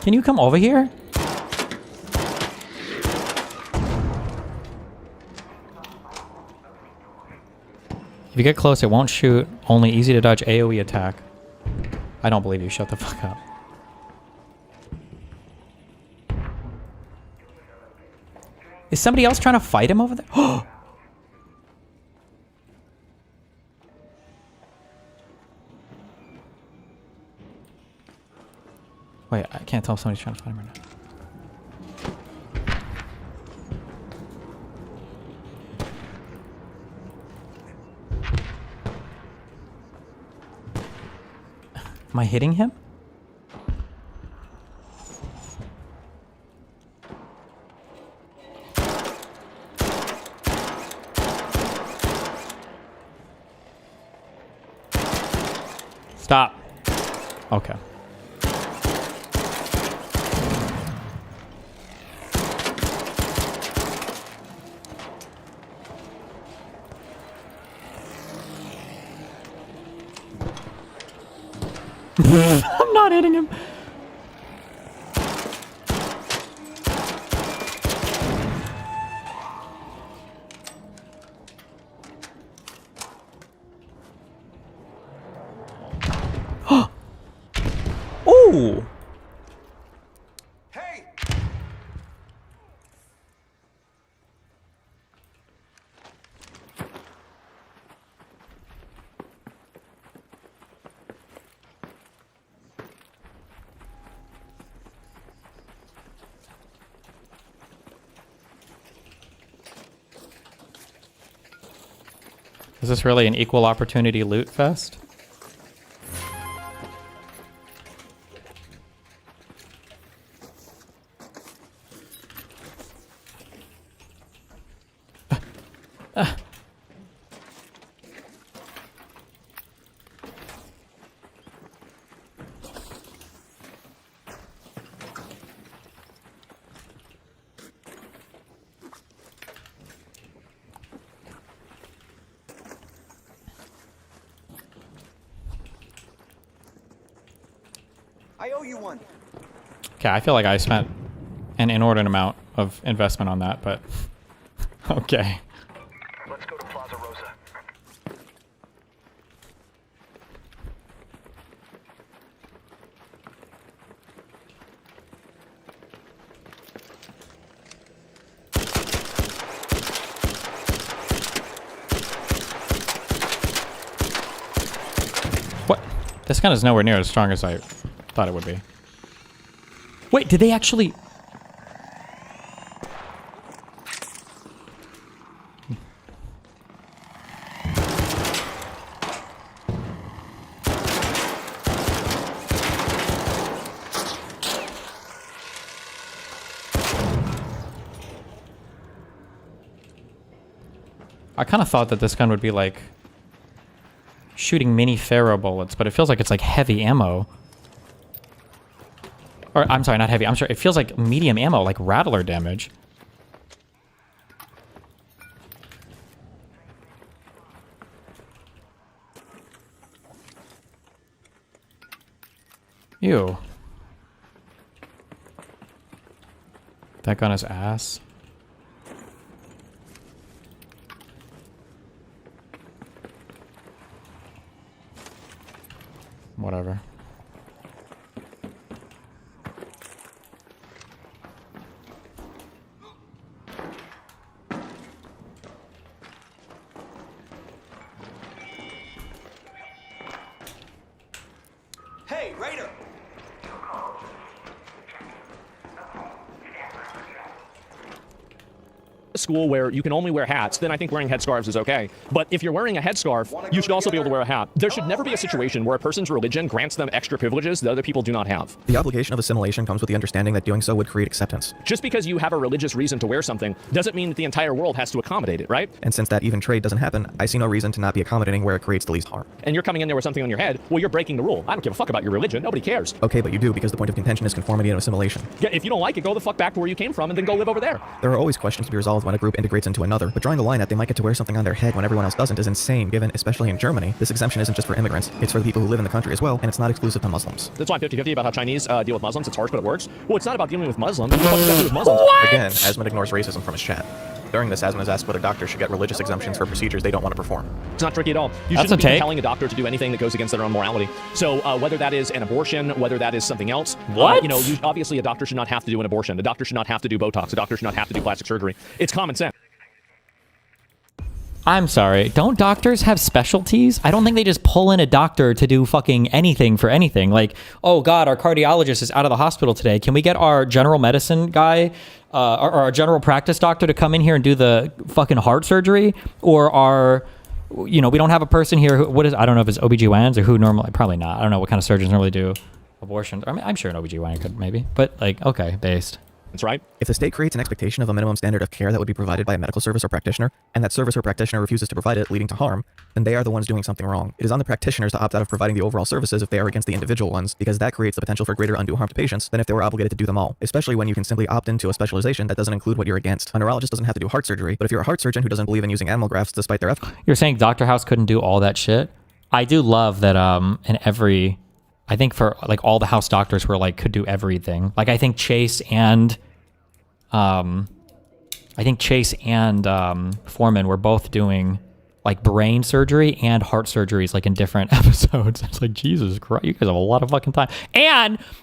Can you come over here? If you get close, it won't shoot. Only easy to dodge AoE attack. I don't believe you. Shut the fuck up. Is somebody else trying to fight him over there? Wait, I can't tell if somebody's trying to fight him or not. Am I hitting him? Stop. Okay. I'm not hitting him. Ooh. Is this really an equal opportunity loot fest? I owe you one. Okay, I feel like I spent an inordinate amount of investment on that, but okay. Let's go to Plaza Rosa. This gun is nowhere near as strong as I thought it would be. Wait, did they actually... I kind of thought that this gun would be like shooting mini Pharaoh bullets, but it feels like it's like heavy ammo. Or I'm sorry, not heavy. I'm sure it feels like medium ammo, like rattler damage. Ew. That gun is ass. Whatever. Hey, Raider! School where you can only wear hats, then I think wearing headscarves is okay. But if you're wearing a headscarf, you should also be able to wear a hat. There should never be a situation where a person's religion grants them extra privileges that other people do not have. The obligation of assimilation comes with the understanding that doing so would create acceptance. Just because you have a religious reason to wear something doesn't mean that the entire world has to accommodate it, right? And since that even trade doesn't happen, I see no reason to not be accommodating where it creates the least harm. And you're coming in there with something on your head, well, you're breaking the rule. I don't give a fuck about your religion. Nobody cares. Okay, but you do, because the point of contention is conformity and assimilation. Yeah, if you don't like it, go the fuck back to where you came from and then go live over there. There are always questions to be resolved when a group integrates into another, but drawing the line that they might get to wear something on their head when everyone else doesn't is insane, given, especially in Germany, this exemption isn't just for immigrants, it's for the people who live in the country as well, and it's not exclusive to Muslims. That's why I'm 50-50 about how Chinese deal with Muslims. It's harsh, but it works. Well, it's not about dealing with Muslims. What the fuck does that have to do with Muslims? Again, Asmon ignores racism from his chat. During this, Asmon is asked whether doctors should get religious exemptions for procedures they don't want to perform. It's not tricky at all. You shouldn't be telling a doctor to do anything that goes against their own morality. So whether that is an abortion, whether that is something else, what? Obviously a doctor should not have to do an abortion. A doctor should not have to do Botox. A doctor should not have to do plastic surgery. It's common sense. I'm sorry. Don't doctors have specialties? I don't think they just pull in a doctor to do fucking anything for anything. Like, oh God, our cardiologist is out of the hospital today. Can we get our general medicine guy, or our general practice doctor to come in here and do the fucking heart surgery? Or our, we don't have a person here who, I don't know if it's OBGYNs or who normally, probably not. I don't know what kind of surgeons normally do abortions. I mean, I'm sure an OBGYN could maybe, but like, okay, based. That's right. If the state creates an expectation of a minimum standard of care that would be provided by a medical service or practitioner, and that service or practitioner refuses to provide it, leading to harm, then they are the ones doing something wrong. It is on the practitioners to opt out of providing the overall services if they are against the individual ones, because that creates the potential for greater undue harm to patients than if they were obligated to do them all, especially when you can simply opt into a specialization that doesn't include what you're against. A neurologist doesn't have to do heart surgery, but if you're a heart surgeon who doesn't believe in using animal grafts despite their efforts... You're saying Dr. House couldn't do all that shit? I do love that I think for like all the house doctors were like could do everything. Like I think Chase and Foreman were both doing like brain surgery and heart surgeries like in different episodes. It's like, Jesus Christ, you guys have a lot of fucking time.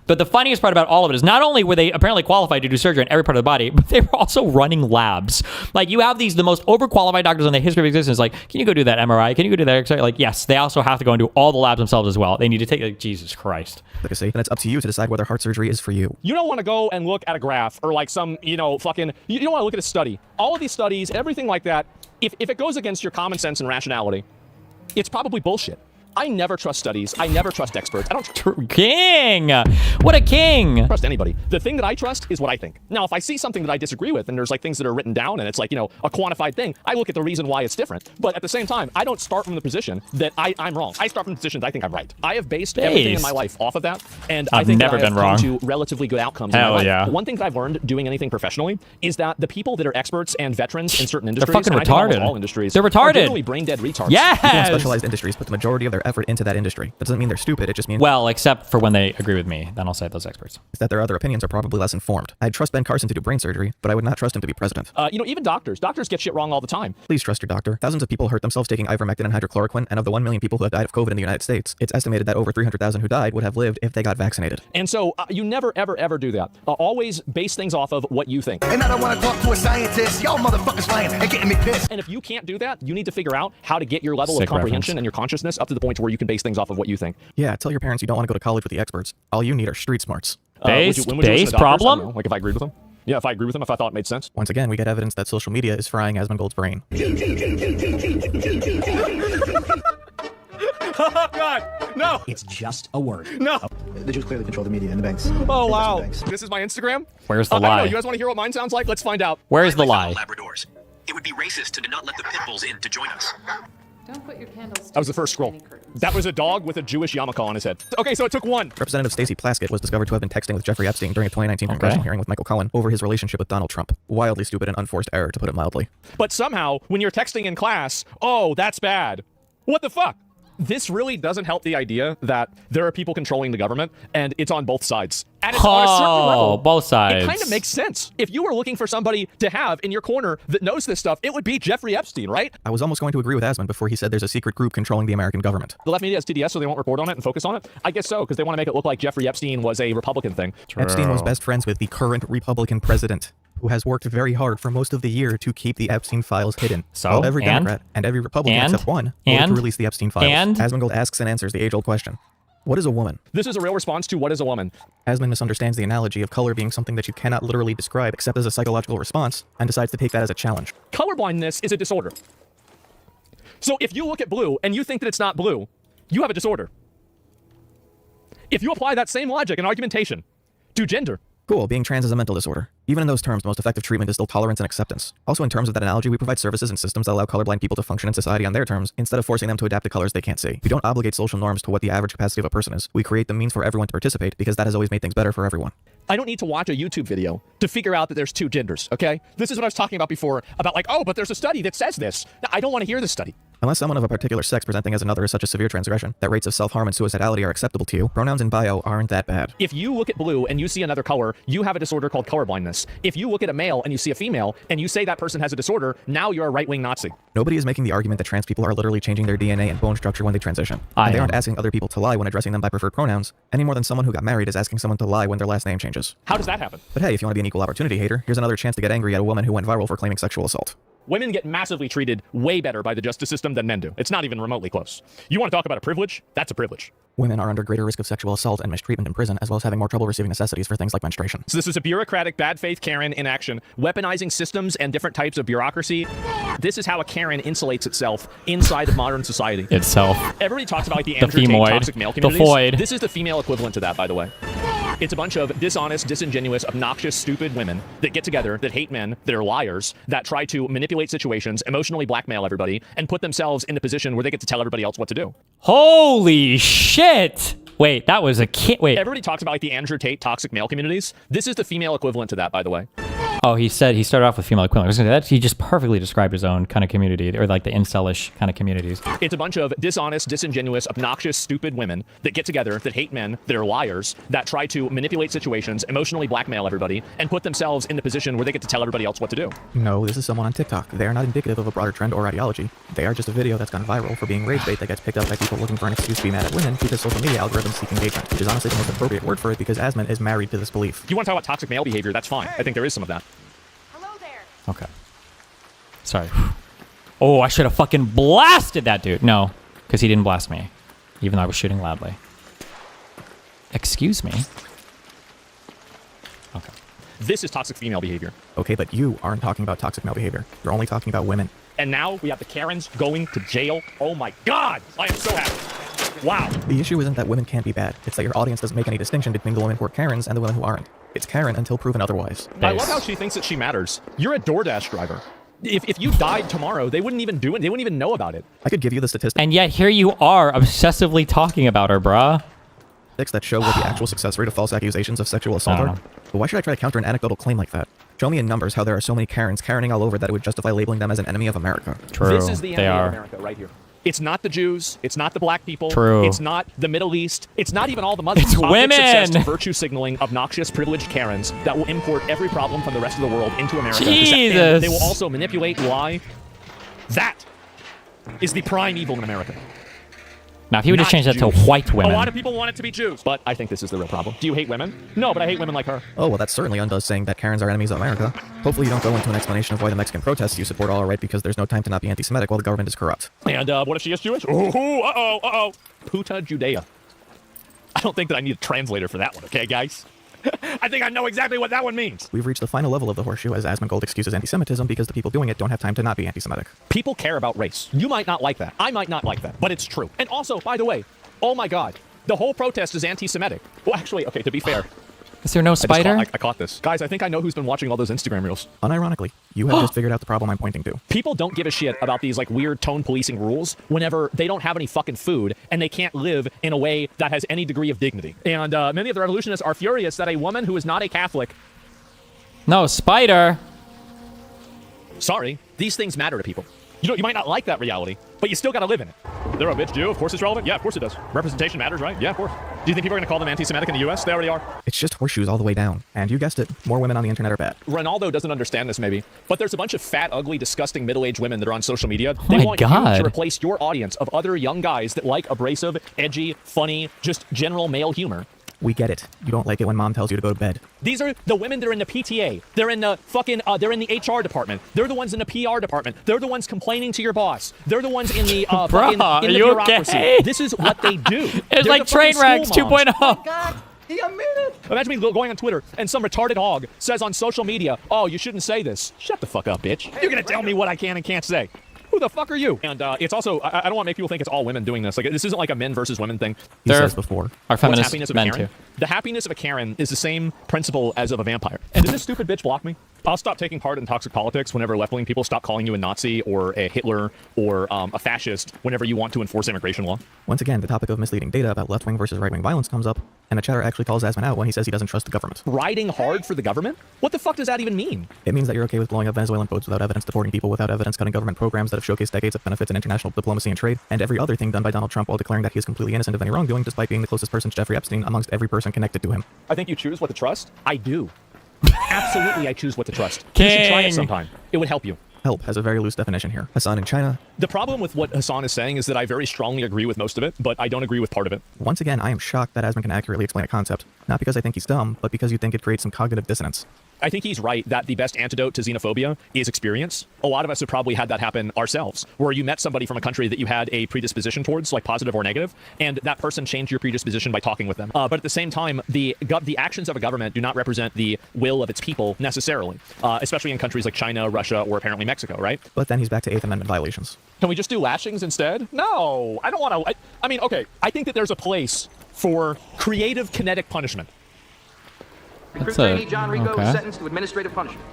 But the funniest part about all of it is not only were they apparently qualified to do surgery on every part of the body, but they were also running labs. Like you have the most overqualified doctors in the history of existence. Like, can you go do that MRI? Can you go do that X-ray? Like, yes, they also have to go and do all the labs themselves as well. They need to take, like, Jesus Christ. Then it's up to you to decide whether heart surgery is for you. You don't want to go and look at a graph or like some, you don't want to look at a study. All of these studies, everything like that, if it goes against your common sense and rationality, it's probably bullshit. I never trust studies. I never trust experts. I don't king. What a king. Trust anybody. The thing that I trust is what I think. Now, if I see something that I disagree with and there's like things that are written down and it's like, a quantified thing, I look at the reason why it's different. But at the same time, I don't start from the position that I'm wrong. I start from the position that I think I'm right. I have based everything in my life off of that. And I think never that I been have wrong. come to relatively good outcomes in my life. Yeah. One thing that I've learned doing anything professionally is that the people that are experts and veterans in certain industries, they're fucking and I think retarded. almost all industries, They're retarded. are generally brain dead retards. Yes. People in specialized industries put the majority of their effort into that industry. That doesn't mean they're stupid, it just means... Well, except for when they agree with me, then I'll say those experts. Is that their other opinions are probably less informed. I'd trust Ben Carson to do brain surgery, but I would not trust him to be president. Even doctors get shit wrong all the time. Please trust your doctor. Thousands of people hurt themselves taking ivermectin and hydrochloroquine, and of the 1 million people who have died of COVID in the United States, it's estimated that over 300,000 who died would have lived if they got vaccinated. And so you never, ever, ever do that. Always base things off of what you think. And I don't want to talk to a scientist. Y'all motherfuckers lying and getting me pissed. And if you can't do that, you need to figure out how to get your level of comprehension and your consciousness up to the point point to where you can base things off of what you think. Yeah, tell your parents you don't want to go to college with the experts. All you need are street smarts. Based when would you listen to doctors? problem? I don't know, like if I agreed with them? Yeah, if I agreed with them, if I thought it made sense. Once again, we get evidence that social media is frying ASMONGOLD's brain. Oh, God, no. It's just a word. No. The Jews clearly control the media and the banks. Oh, wow. This is my Instagram? Where's the I don't know. lie? You guys want to hear what mine sounds like? Let's find out. Where's the lie? Labradors. It would be racist to not let the pit bulls in to join us. Don't put your candles. That was the first scroll. That was a dog with a Jewish yarmulke on his head. Okay, so it took one. Representative Stacey Plaskett was discovered to have been texting with Jeffrey Epstein during a 2019 congressional hearing with Michael Cohen over his relationship with Donald Trump. Wildly stupid and unforced error, to put it mildly. But somehow, when you're texting in class, oh, that's bad. What the fuck? This really doesn't help the idea that there are people controlling the government, and it's on both sides. And it's on a certain level, both sides. It kind of makes sense. If you were looking for somebody to have in your corner that knows this stuff, it would be Jeffrey Epstein, right? I was almost going to agree with Asmon before he said there's a secret group controlling the American government. The left media has TDS, so they won't report on it and focus on it? I guess so, because they want to make it look like Jeffrey Epstein was a Republican thing. Epstein was best friends with the current Republican president, who has worked very hard for most of the year to keep the Epstein files hidden. So, while every Democrat and every Republican except one voted to release the Epstein files. Asmongold asks and answers the age-old question. What is a woman? This is a real response to what is a woman. Asmon misunderstands the analogy of color being something that you cannot literally describe except as a psychological response, and decides to take that as a challenge. Colorblindness is a disorder. So if you look at blue and you think that it's not blue, you have a disorder. If you apply that same logic and argumentation to gender. Cool, being trans is a mental disorder. Even in those terms, the most effective treatment is still tolerance and acceptance. Also, in terms of that analogy, we provide services and systems that allow colorblind people to function in society on their terms, instead of forcing them to adapt to colors they can't see. We don't obligate social norms to what the average capacity of a person is. We create the means for everyone to participate, because that has always made things better for everyone. I don't need to watch a YouTube video to figure out that there's two genders, okay? This is what I was talking about before, about like, oh, but there's a study that says this. No, I don't want to hear this study. Unless someone of a particular sex presenting as another is such a severe transgression that rates of self-harm and suicidality are acceptable to you, pronouns in bio aren't that bad. If you look at blue and you see another color, you have a disorder called colorblindness. If you look at a male and you see a female and you say that person has a disorder, now you're a right-wing Nazi. Nobody is making the argument that trans people are literally changing their DNA and bone structure when they transition. And they aren't asking other people to lie when addressing them by preferred pronouns, any more than someone who got married is asking someone to lie when their last name changes. How does that happen? But hey, if you want to be an equal opportunity hater, here's another chance to get angry at a woman who went viral for claiming sexual assault. Women get massively treated way better by the justice system than men do. It's not even remotely close. You want to talk about a privilege? That's a privilege. Women are under greater risk of sexual assault and mistreatment in prison, as well as having more trouble receiving necessities for things like menstruation. So this is a bureaucratic bad faith Karen in action, weaponizing systems and different types of bureaucracy. This is how a Karen insulates itself inside of modern society. Everybody talks about like the Andrew Tate toxic male communities. This is the female equivalent to that, by the way. It's a bunch of dishonest, disingenuous, obnoxious, stupid women that get together, that hate men, that are liars, that try to manipulate situations, emotionally blackmail everybody, and put themselves in a position where they get to tell everybody else what to do. Holy shit! Wait, that was a kid. Wait. Everybody talks about like the Andrew Tate toxic male communities. This is the female equivalent to that, by the way. Oh, he said he started off with female equivalent. I was gonna say that he just perfectly described his own kind of community, or like the incelish kind of communities. It's a bunch of dishonest, disingenuous, obnoxious, stupid women that get together, that hate men, that are liars, that try to manipulate situations, emotionally blackmail everybody, and put themselves in the position where they get to tell everybody else what to do. No, this is someone on TikTok. They are not indicative of a broader trend or ideology. They are just a video that's gone viral for being rage bait that gets picked up by people looking for an excuse to be mad at women because social media algorithms seek engagement, which is honestly the most appropriate word for it because Asmon is married to this belief. If you want to talk about toxic male behavior, that's fine. I think there is some of that. Okay. Sorry. Oh, I should have fucking blasted that dude. No, because he didn't blast me, even though I was shooting loudly. Excuse me. Okay. This is toxic female behavior. Okay, but you aren't talking about toxic male behavior. You're only talking about women. And now we have the Karens going to jail. Oh my God! I am so happy. Wow. The issue isn't that women can't be bad. It's that your audience doesn't make any distinction between the women who are Karens and the women who aren't. It's Karen until proven otherwise. I love how she thinks that she matters. You're a DoorDash driver. If you died tomorrow, they wouldn't even do it. They wouldn't even know about it. I could give you the statistics. And yet here you are obsessively talking about her, bruh. That show what the actual success rate of false accusations of sexual assault are. But why should I try to counter an anecdotal claim like that? Show me in numbers how there are so many Karens Karening all over that it would justify labeling them as an enemy of America. True. This is the enemy of America right here. It's not the Jews. It's not the black people. True. It's not the Middle East. It's not even all the Muslims. It's women. Obsessed virtue signaling, obnoxious, privileged Karens that will import every problem from the rest of the world into America. Jesus. And they will also manipulate, lie. That is the prime evil in America. Now, if he would just change that to white women. A lot of people want it to be Jews, but I think this is the real problem. Do you hate women? No, but I hate women like her. Oh, well, that certainly undoes saying that Karens are enemies of America. Hopefully you don't go into an explanation of why the Mexican protests you support all right because there's no time to not be anti-Semitic while the government is corrupt. And what if she is Jewish? Uh-oh. Puta Judea. I don't think that I need a translator for that one, okay, guys? I think I know exactly what that one means. We've reached the final level of the horseshoe as ASMONGOLD excuses anti-Semitism because the people doing it don't have time to not be anti-Semitic. People care about race. You might not like that. I might not like that, but it's true. And also, by the way, oh my God, the whole protest is anti-Semitic. Well, actually, okay, to be fair. Is there no spider? I caught this. Guys, I think I know who's been watching all those Instagram reels. Unironically, you have just figured out the problem I'm pointing to. People don't give a shit about these like weird tone policing rules whenever they don't have any fucking food and they can't live in a way that has any degree of dignity. And many of the revolutionists are furious that a woman who is not a Catholic... No, spider! Sorry, these things matter to people. You might not like that reality, but you still gotta live in it. They're a bitch Jew, of course it's relevant. Yeah, of course it does. Representation matters, right? Yeah, of course. Do you think people are gonna call them anti-Semitic in the US? They already are. It's just horseshoes all the way down. And you guessed it, more women on the internet are bad. Ronaldo doesn't understand this maybe, but there's a bunch of fat, ugly, disgusting middle-aged women that are on social media. They want you to replace your audience of other young guys that like abrasive, edgy, funny, just general male humor. We get it. You don't like it when mom tells you to go to bed. These are the women that are in the PTA. They're in the fucking, they're in the HR department. They're the ones in the PR department. They're the ones complaining to your boss. They're the ones in the, Bro, in the bureaucracy. Okay? This is what they do. It's like train wrecks 2.0. Oh God, he admitted. Imagine me going on Twitter and some retarded hog says on social media, oh, you shouldn't say this. Shut the fuck up, bitch. You're gonna tell me what I can and can't say. Who the fuck are you? And it's also, I don't want to make people think it's all women doing this. Like, this isn't like a men versus women thing. He says before. Our feminist men too. The happiness of a Karen is the same principle as of a vampire. And did this stupid bitch block me? I'll stop taking part in toxic politics whenever left-wing people stop calling you a Nazi or a Hitler or a fascist whenever you want to enforce immigration law. Once again, the topic of misleading data about left-wing versus right-wing violence comes up, and a chatter actually calls Asman out when he says he doesn't trust the government. Riding hard for the government? What the fuck does that even mean? It means that you're okay with blowing up Venezuelan boats without evidence, deporting people without evidence, cutting government programs that have showcased decades of benefits in international diplomacy and trade, and every other thing done by Donald Trump while declaring that he is completely innocent of any wrongdoing despite being the closest person to Jeffrey Epstein amongst every person connected to him. I think you choose what to trust. I do. Absolutely, I choose what to trust. You should try it sometime. It would help you. Help has a very loose definition here. Hassan in China. The problem with what Hassan is saying is that I very strongly agree with most of it, but I don't agree with part of it. Once again, I am shocked that Asman can accurately explain a concept. Not because I think he's dumb, but because you think it creates some cognitive dissonance. I think he's right that the best antidote to xenophobia is experience. A lot of us have probably had that happen ourselves, where you met somebody from a country that you had a predisposition towards, like positive or negative, and that person changed your predisposition by talking with them. But at the same time, the actions of a government do not represent the will of its people necessarily, especially in countries like China, Russia, or apparently Mexico, right? But then he's back to Eighth Amendment violations. Can we just do lashings instead? No, I don't want to. I mean, okay, I think that there's a place for creative kinetic punishment. Recruit trainee John Rico was sentenced to administrative punishment.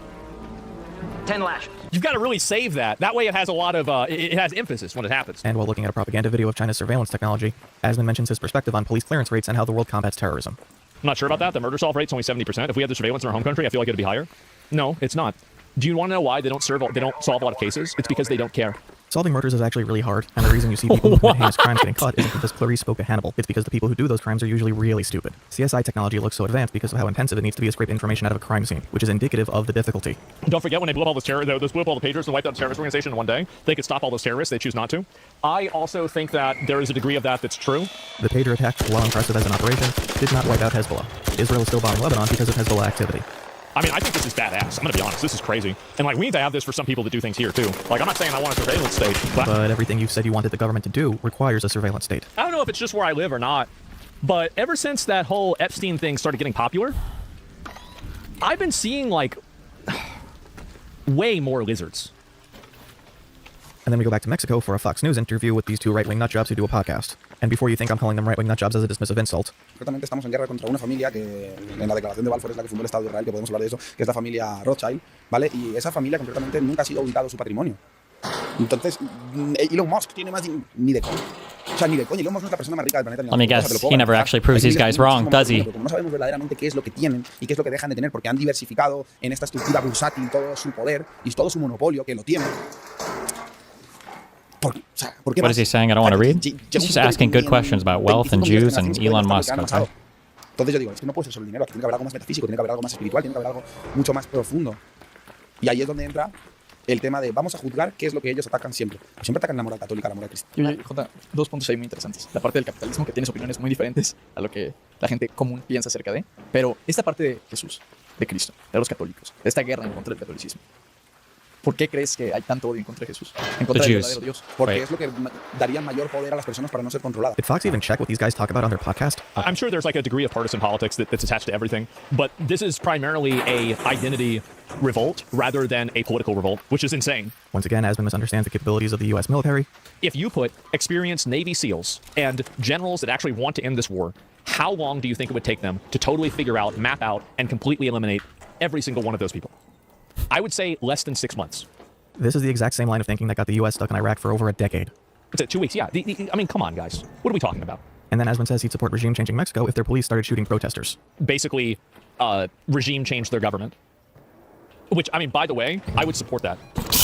10 lashes. You've got to really save that. That way it has a lot of, it has emphasis when it happens. And while looking at a propaganda video of China's surveillance technology, Asman mentions his perspective on police clearance rates and how the world combats terrorism. I'm not sure about that. The murder solve rate's only 70%. If we had the surveillance in our home country, I feel like it'd be higher. No, it's not. Do you want to know why they don't solve a lot of cases? It's because they don't care. Solving murders is actually really hard, and the reason you see people who commit heinous crimes getting caught isn't because Clarice spoke to Hannibal. It's because the people who do those crimes are usually really stupid. CSI technology looks so advanced because of how intensive it needs to be to scrape information out of a crime scene, which is indicative of the difficulty. Don't forget when they blew up all those blew up all the pagers and wiped out the terrorist organization in one day. They could stop all those terrorists. They choose not to. I also think that there is a degree of that that's true. The pager attack, while impressive as an operation, did not wipe out Hezbollah. Israel is still bombing Lebanon because of Hezbollah activity. I mean, I think this is badass. I'm going to be honest. This is crazy. And, like, we need to have this for some people to do things here, too. Like, I'm not saying I want a surveillance state. But everything you've said you wanted the government to do requires a surveillance state. I don't know if it's just where I live or not, but ever since that whole Epstein thing started getting popular, I've been seeing, like, way more lizards. And then we go back to Mexico for a Fox News interview with these two right-wing nutjobs who do a podcast. And before you think I'm calling them right-wing nutjobs as a dismissive insult. Concretamente estamos en guerra contra una familia que en la declaración de Balfour es la que fundó el Estado de Israel, que podemos hablar de eso, que es la familia Rothschild, ¿vale? Y esa familia concretamente nunca ha sido auditado su patrimonio. Entonces, Elon Musk tiene más ni de coña. O sea, ni de coña. Elon Musk no es la persona más rica del planeta. Let me guess, he never actually proves these guys wrong, does he? Como no sabemos verdaderamente qué es lo que tienen y qué es lo que dejan de tener, porque han diversificado en esta estructura bursátil todo su poder y todo su monopolio, que lo tienen. What is he saying? I don't want to read? He's just asking good questions about wealth and Jews and Elon Musk. Okay. Entonces yo digo, es que no puede ser solo el dinero, aquí tiene que haber algo más metafísico, tiene que haber algo más espiritual, tiene que haber algo mucho más profundo. Y ahí es donde entra el tema de vamos a juzgar qué es lo que ellos atacan siempre. Siempre atacan la moral católica, la moral cristiana. Y Jota, dos puntos ahí muy interesantes. La parte del capitalismo, que tienes opiniones muy diferentes a lo que la gente común piensa acerca de, pero esta parte de Jesús, de Cristo, de los católicos, de esta guerra en contra del catolicismo. ¿Por qué crees que hay tanto odio en contra de Jesús? En contra del verdadero Dios. Porque es lo que daría mayor poder a las personas para no ser controladas. Did Fox even check what these guys talk about on their podcast? I'm sure there's like a degree of partisan politics that's attached to everything, but this is primarily a identity revolt rather than a political revolt, which is insane. Once again, Asmon misunderstands the capabilities of the U.S. military. If you put experienced Navy SEALs and generals that actually want to end this war, how long do you think it would take them to totally figure out, map out, and completely eliminate every single one of those people? I would say less than 6 months. This is the exact same line of thinking that got the U.S. stuck in Iraq for over a decade. It's at 2 weeks, yeah. I mean, come on, guys. What are we talking about? And then Asmon says he'd support regime changing Mexico if their police started shooting protesters. Basically, regime change their government. Which, I mean, by the way, I would support that.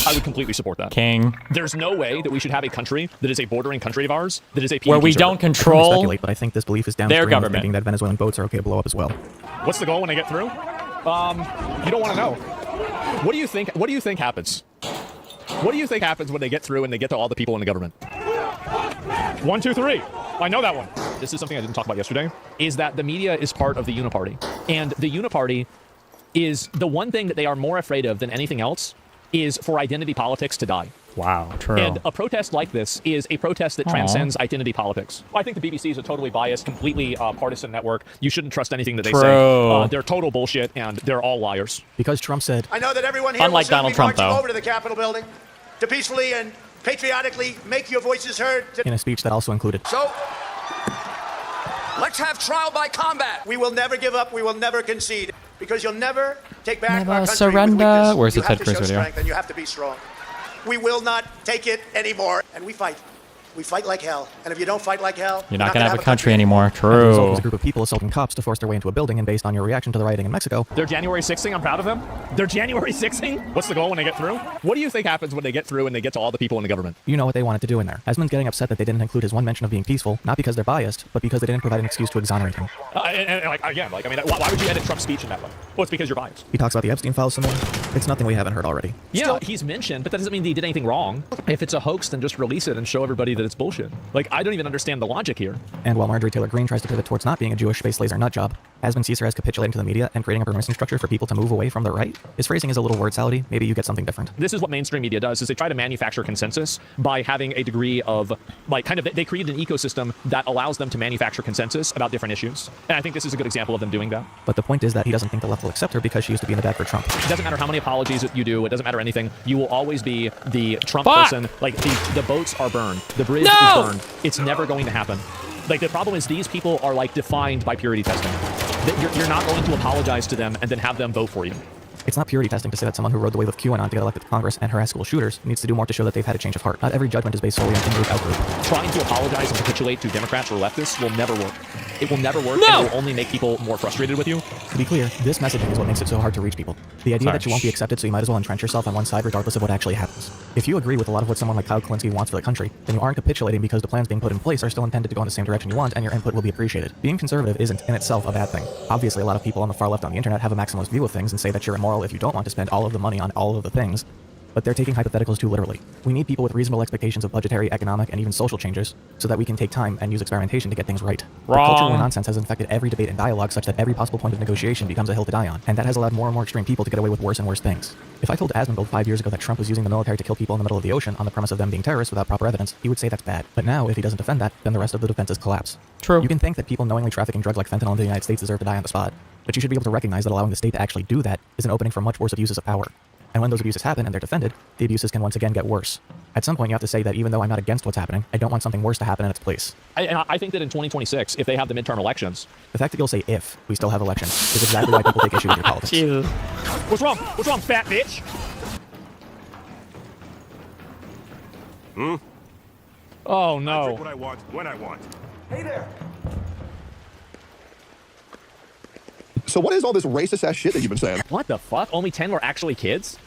I would completely support that. King. There's no way that we should have a country that is a bordering country of ours that is a PvP where we server. don't control speculate, but I think this belief is downstream their of government. thinking that Venezuelan boats are okay to blow up as well. What's the goal when I get through? You don't want to know. What do you think? What do you think happens? What do you think happens when they get through and they get to all the people in the government? 1, 2, 3. I know that one. This is something I didn't talk about yesterday, is that the media is part of the Uniparty. And the Uniparty is the one thing that they are more afraid of than anything else is for identity politics to die. Wow, true. And a protest like this is a protest that transcends identity politics. I think the BBC is a totally biased, completely partisan network. You shouldn't trust anything that they say. They're total bullshit, and they're all liars. Because Trump said... I know that everyone here Unlike will soon Donald be Trump, marching though. over to the Capitol building to peacefully and patriotically make your voices heard. In a speech that also included... So, let's have trial by combat. We will never give up. We will never concede. Because you'll never take back Never our country surrender. with weakness. Where's the You have Ted to Cruz show video? strength and you have to be strong. We will not take it anymore. And we fight. We fight like hell. And if you don't fight like hell, You're not going to have a country anymore. True. was a group of people assaulting cops to force their way into a building, and based on your reaction to the rioting in Mexico... They're January 6ing. I'm proud of them. They're January 6ing. What's the goal when they get through? What do you think happens when they get through and they get to all the people in the government? You know what they wanted to do in there. Asmon's getting upset that they didn't include his one mention of being peaceful, not because they're biased, but because they didn't provide an excuse to exonerate him. And like, again, like, I mean, why would you edit Trump's speech in that way? Well, it's because you're biased. He talks about the Epstein files some more. It's nothing we haven't heard already. Yeah, he's mentioned, but that doesn't mean that he did anything wrong. If it's a hoax, then just release it and show everybody that it's bullshit. Like, I don't even understand the logic here. And while Marjorie Taylor Greene tries to pivot towards not being a Jewish space laser nut job, Asmon sees her as capitulating to the media and creating a permission structure for people to move away from the right. His phrasing is a little word salady. Maybe you get something different. This is what mainstream media does, is they try to manufacture consensus by having a degree of, like, kind of, they create an ecosystem that allows them to manufacture consensus about different issues. And I think this is a good example of them doing that. But the point is that he doesn't think the left will accept her because she used to be in the bag for Trump. It doesn't matter how many apologies you do. It doesn't matter anything. You will always be the Trump person. Like, the boats are burned. The bridge is burned. It's never going to happen. Like, the problem is these people are, like, defined by purity testing. That you're not going to apologize to them and then have them vote for you. It's not purity testing to say that someone who rode the wave of QAnon to get elected to Congress and harass school shooters needs to do more to show that they've had a change of heart. Not every judgment is based solely on in-group, out-group. Trying to apologize and capitulate to Democrats or leftists will never work. It will never work, and it will only make people more frustrated with you. To be clear, this messaging is what makes it so hard to reach people. The idea that you won't be accepted, so you might as well entrench yourself on one side regardless of what actually happens. If you agree with a lot of what someone like Kyle Kulinski wants for the country, then you aren't capitulating because the plans being put in place are still intended to go in the same direction you want, and your input will be appreciated. Being conservative isn't, in itself, a bad thing. Obviously, a lot of people on the far left on the internet have a maximalist view of things and say that you're immoral if you don't want to spend all of the money on all of the things, but they're taking hypotheticals too literally. We need people with reasonable expectations of budgetary, economic, and even social changes so that we can take time and use experimentation to get things right. The cultural war nonsense has infected every debate and dialogue such that every possible point of negotiation becomes a hill to die on, and that has allowed more and more extreme people to get away with worse and worse things. If I told ASMONGOLD 5 years ago that Trump was using the military to kill people in the middle of the ocean on the premise of them being terrorists without proper evidence, he would say that's bad. But now, if he doesn't defend that, then the rest of the defenses collapse. True. You can think that people knowingly trafficking drugs like fentanyl in the United States deserve to die on the spot, but you should be able to recognize that allowing the state to actually do that is an opening for much worse abuses of power. And when those abuses happen and they're defended, the abuses can once again get worse. At some point, you have to say that even though I'm not against what's happening, I don't want something worse to happen in its place. I think that in 2026, if they have the midterm elections... The fact that you'll say if we still have elections is exactly why people take issue with your politics. Jesus. What's wrong? What's wrong, fat bitch? Oh, no. I drink what I want, when I want. Hey there. So what is all this racist-ass shit that you've been saying? What the fuck? Only 10 were actually kids?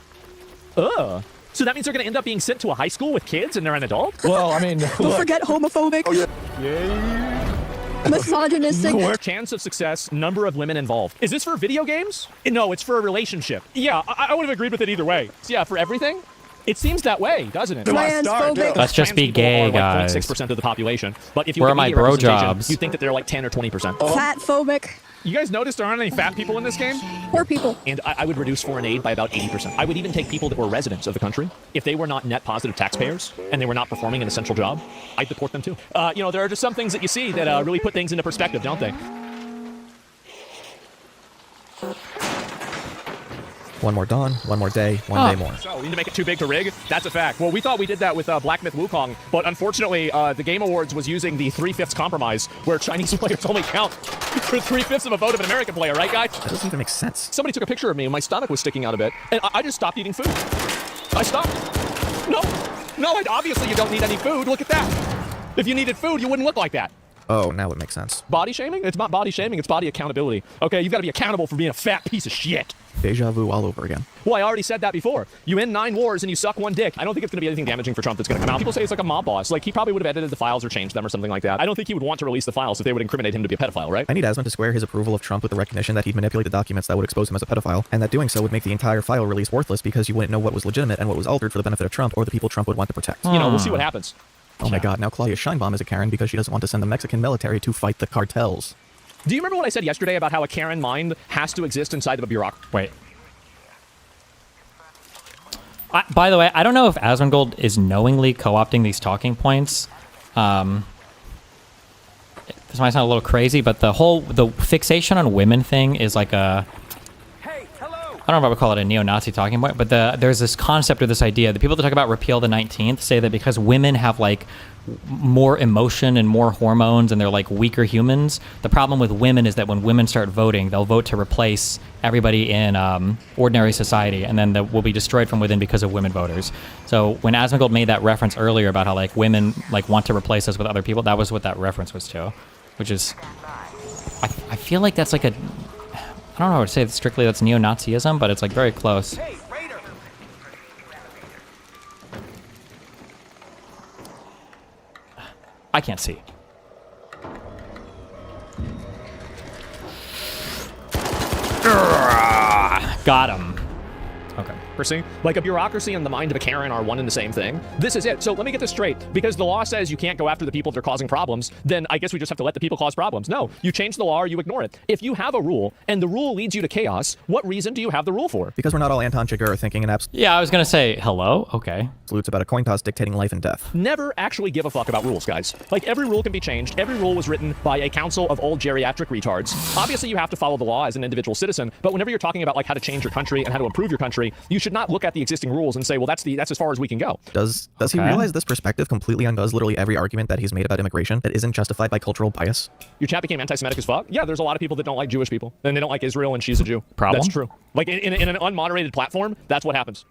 Ugh. So that means they're going to end up being sent to a high school with kids and they're an adult? Well, I mean... Don't forget homophobic. Oh, yeah. Misogynistic. Chance of success, number of women involved. Is this for video games? No, it's for a relationship. Yeah, I would have agreed with it either way. So yeah, for everything? It seems that way, doesn't it? Let's just be gay, guys. 0.6% of the population. But if you Where look are at my media bro representation, jobs? you think that they're like 10 or 20%. Fat phobic. You guys notice there aren't any fat people in this game? Poor people. And I would reduce foreign aid by about 80%. I would even take people that were residents of the country. If they were not net positive taxpayers and they were not performing an essential job, I'd deport them too. You know, there are just some things that you see that really put things into perspective, don't they? One more dawn, one more day, one day more. So we need to make it too big to rig? That's a fact. Well, we thought we did that with Black Myth Wukong, but unfortunately, the Game Awards was using the 3/5 compromise, where Chinese players only count for 3/5 of a vote of an American player, right, guys? That doesn't even make sense. Somebody took a picture of me and my stomach was sticking out a bit, and I just stopped eating food. I stopped. No, obviously you don't need any food. Look at that. If you needed food, you wouldn't look like that. Oh, now it makes sense. Body shaming? It's not body shaming, it's body accountability. Okay, you've got to be accountable for being a fat piece of shit. Deja vu all over again. Well, I already said that before. You win 9 wars and you suck 1 dick. I don't think it's going to be anything damaging for Trump that's going to come out. People say it's like a mob boss. Like, he probably would have edited the files or changed them or something like that. I don't think he would want to release the files if they would incriminate him to be a pedophile, right? I need Asmon to square his approval of Trump with the recognition that he'd manipulate the documents that would expose him as a pedophile, and that doing so would make the entire file release worthless because you wouldn't know what was legitimate and what was altered for the benefit of Trump or the people Trump would want to protect. You know, we'll see what happens. Oh my god, now Claudia Scheinbaum is a Karen because she doesn't want to send the Mexican military to fight the cartels. Do you remember what I said yesterday about how a Karen mind has to exist inside of a bureaucracy? Wait. By the way, I don't know if ASMONGOLD is knowingly co-opting these talking points. This might sound a little crazy, but the fixation on women thing is like a... I don't know if I would call it a neo-Nazi talking point, but there's this concept or this idea. The people that talk about repeal the 19th say that because women have like more emotion and more hormones and they're like weaker humans, the problem with women is that when women start voting, they'll vote to replace everybody in ordinary society, and then we'll be destroyed from within because of women voters. So when ASMONGOLD made that reference earlier about how like women like want to replace us with other people, that was what that reference was to, which is, I feel like that's like a... I don't know how to say it strictly that's neo-Nazism, but it's like very close. I can't see. Got him. Okay. Like a bureaucracy and the mind of a Karen are one and the same thing. This is it. So let me get this straight. Because the law says you can't go after the people that are causing problems, then I guess we just have to let the people cause problems. No, you change the law or you ignore it. If you have a rule and the rule leads you to chaos, what reason do you have the rule for? Because we're not all Anton Chigurh thinking an Yeah, I was going to say, hello? Okay. Absolutes about a coin toss dictating life and death. Never actually give a fuck about rules, guys. Like, every rule can be changed. Every rule was written by a council of old geriatric retards. Obviously, you have to follow the law as an individual citizen, but whenever you're talking about like how to change your country and how to improve your country, you should not look at the existing rules and say, well, that's as far as we can go. Does he realize this perspective completely undoes literally every argument that he's made about immigration that isn't justified by cultural bias? Your chat became anti-Semitic as fuck? Yeah, there's a lot of people that don't like Jewish people, and they don't like Israel, and she's a Jew. Problem? That's true. Like, in an unmoderated platform, that's what happens.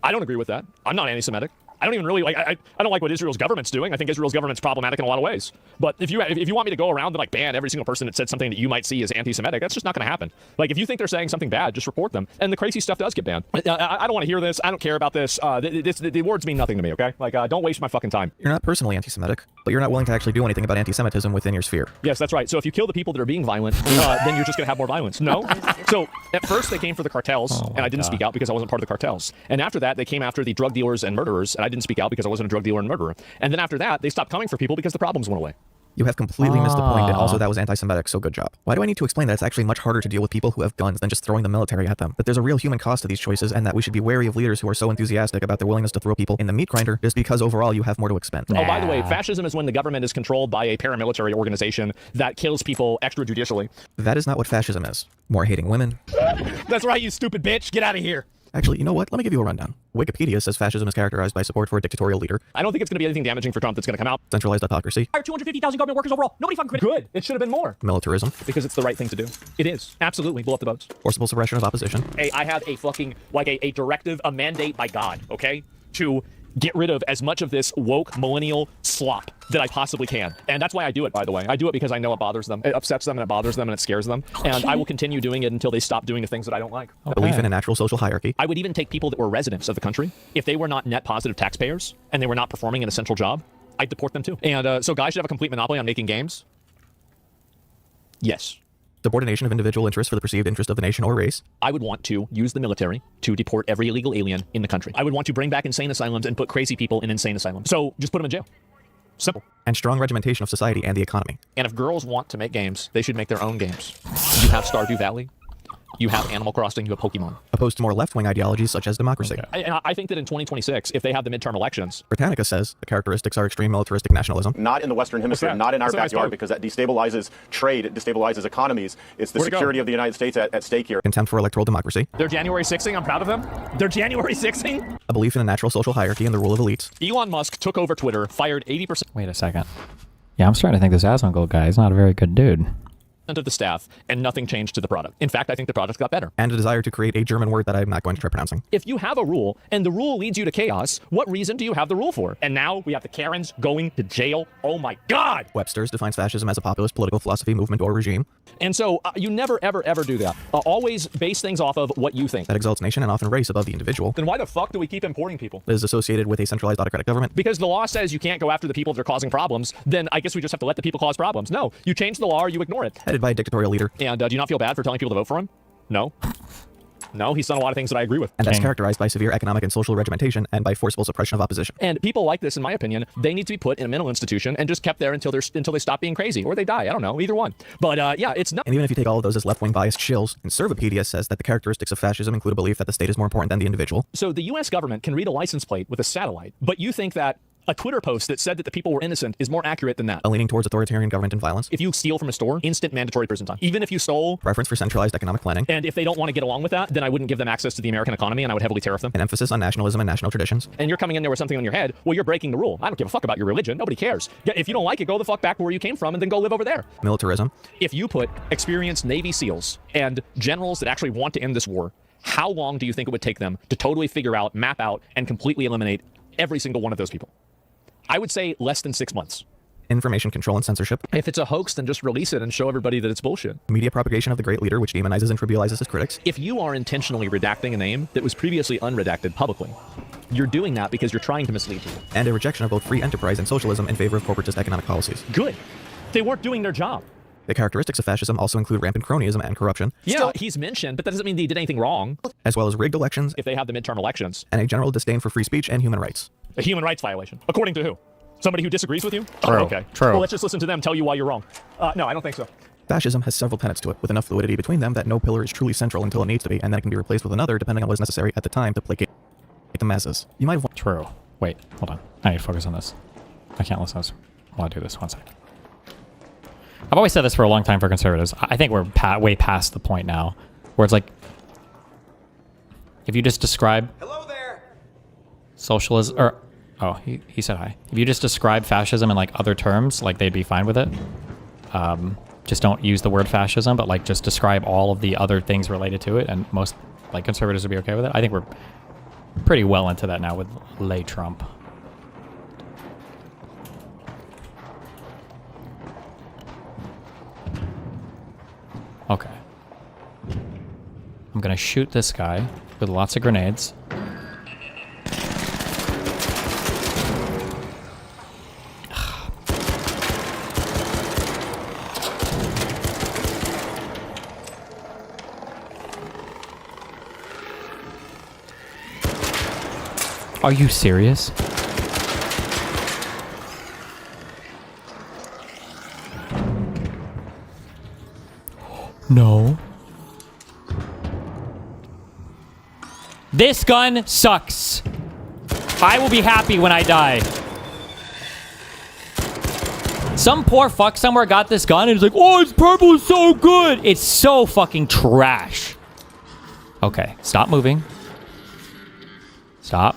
I don't agree with that. I'm not anti-Semitic. I don't even really like. I don't like what Israel's government's doing. I think Israel's government's problematic in a lot of ways. But if you want me to go around and like ban every single person that said something that you might see as anti-Semitic, that's just not going to happen. Like, if you think they're saying something bad, just report them. And the crazy stuff does get banned. I don't want to hear this. I don't care about this. The words mean nothing to me. Okay, like don't waste my fucking time. You're not personally anti-Semitic, but you're not willing to actually do anything about anti-Semitism within your sphere. Yes, that's right. So if you kill the people that are being violent, then you're just going to have more violence. No. So at first they came for the cartels, and I didn't speak out because I wasn't part of the cartels. And after that, they came after the drug dealers and murderers, and I didn't speak out because I wasn't a drug dealer and murderer. And then after that, they stopped coming for people because the problems went away. You have completely missed the point, and also that was anti-Semitic, so good job. Why do I need to explain that it's actually much harder to deal with people who have guns than just throwing the military at them? That there's a real human cost to these choices, and that we should be wary of leaders who are so enthusiastic about their willingness to throw people in the meat grinder just because overall you have more to expend. Oh, by the way, fascism is when the government is controlled by a paramilitary organization that kills people extrajudicially. That is not what fascism is. More hating women. That's right, you stupid bitch. Get out of here. Actually, you know what? Let me give you a rundown. Wikipedia says fascism is characterized by support for a dictatorial leader. I don't think it's going to be anything damaging for Trump that's going to come out. Centralized autocracy. 250,000 government workers overall. Nobody fucking critical. Good. It should have been more. Militarism. Because it's the right thing to do. It is. Absolutely. Blow up the boats. Forcible suppression of opposition. Hey, I have a fucking, like a directive, a mandate by God, okay? To get rid of as much of this woke millennial slop that I possibly can. And that's why I do it, by the way. I do it because I know it bothers them. It upsets them and it bothers them and it scares them. And I will continue doing it until they stop doing the things that I don't like. Okay. Belief in a natural social hierarchy. I would even take people that were residents of the country. If they were not net positive taxpayers and they were not performing an essential job, I'd deport them too. And so guys should have a complete monopoly on making games? Yes. subordination of individual interests for the perceived interest of the nation or race. I would want to use the military to deport every illegal alien in the country. I would want to bring back insane asylums and put crazy people in insane asylums. So just put them in jail. Simple. And strong regimentation of society and the economy. And if girls want to make games, they should make their own games. You have Stardew Valley. You have Animal Crossing, you have Pokemon. Opposed to more left-wing ideologies such as democracy. Okay. I think that in 2026, if they have the midterm elections... Britannica says the characteristics are extreme militaristic nationalism. Not in the Western Hemisphere, not in our backyard, because that destabilizes trade, it destabilizes economies. It's the security of the United States at stake here. Contempt for electoral democracy. They're January 6ing, I'm proud of them. They're January 6ing. A belief in a natural social hierarchy and the rule of elites. Elon Musk took over Twitter, fired 80%... Wait a second. Yeah, I'm starting to think this ASMONGOLD guy is not a very good dude. ...of the staff, and nothing changed to the product. In fact, I think the product got better. And a desire to create a German word that I'm not going to try pronouncing. If you have a rule, and the rule leads you to chaos, what reason do you have the rule for? And now we have the Karens going to jail. Oh my God! Webster's defines fascism as a populist political philosophy, movement, or regime. And so you never, ever, ever do that. Always base things off of what you think. That exalts nation and often race above the individual. Then why the fuck do we keep importing people? That is associated with a centralized autocratic government. Because the law says you can't go after the people that are causing problems, then I guess we just have to let the people cause problems. No, you change the law or you ignore it. Headed by a dictatorial leader. And do you not feel bad for telling people to vote for him? No. No, he's done a lot of things that I agree with. And that's characterized by severe economic and social regimentation and by forcible suppression of opposition. And people like this, in my opinion, they need to be put in a mental institution and just kept there until they stop being crazy or they die. I don't know, either one. But yeah, it's not. And even if you take all of those as left-wing biased shills, Conservapedia says that the characteristics of fascism include a belief that the state is more important than the individual. So the U.S. government can read a license plate with a satellite, but you think that a Twitter post that said that the people were innocent is more accurate than that. A leaning towards authoritarian government and violence. If you steal from a store, instant mandatory prison time. Even if you stole. Preference for centralized economic planning. And if they don't want to get along with that, then I wouldn't give them access to the American economy and I would heavily tariff them. An emphasis on nationalism and national traditions. And you're coming in there with something on your head, well, you're breaking the rule. I don't give a fuck about your religion. Nobody cares. If you don't like it, go the fuck back to where you came from and then go live over there. Militarism. If you put experienced Navy SEALs and generals that actually want to end this war, how long do you think it would take them to totally figure out, map out, and completely eliminate every single one of those people? I would say less than 6 months. Information control and censorship. If it's a hoax, then just release it and show everybody that it's bullshit. Media propagation of the great leader, which demonizes and trivializes his critics. If you are intentionally redacting a name that was previously unredacted publicly, you're doing that because you're trying to mislead people. And a rejection of both free enterprise and socialism in favor of corporatist economic policies. Good. They weren't doing their job. The characteristics of fascism also include rampant cronyism and corruption. Yeah, he's mentioned, but that doesn't mean they did anything wrong. As well as rigged elections. If they have the midterm elections. And a general disdain for free speech and human rights. A human rights violation. According to who? Somebody who disagrees with you? True. Oh, okay. True. Well, let's just listen to them tell you why you're wrong. No, I don't think so. Fascism has several tenets to it, with enough fluidity between them that no pillar is truly central until it needs to be, and then it can be replaced with another depending on what is necessary at the time to placate the masses. You might have... True. Wait, hold on. I need to focus on this. I can't listen to this. I'll do this one second. I've always said this for a long time for conservatives. I think we're way past the point now where it's like, if you just describe socialism, or oh, he said hi. If you just describe fascism in like other terms, like they'd be fine with it. Just don't use the word fascism, but like just describe all of the other things related to it, and most like conservatives would be okay with it. I think we're pretty well into that now with Lay Trump. Okay. I'm gonna shoot this guy with lots of grenades. Are you serious? No. This gun sucks. I will be happy when I die. Some poor fuck somewhere got this gun and is like, oh, it's purple, it's so good. It's so fucking trash. Okay, stop moving. Stop.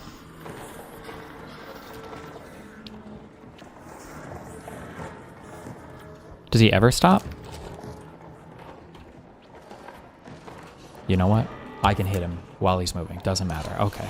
Does he ever stop? You know what? I can hit him while he's moving. Doesn't matter. Okay.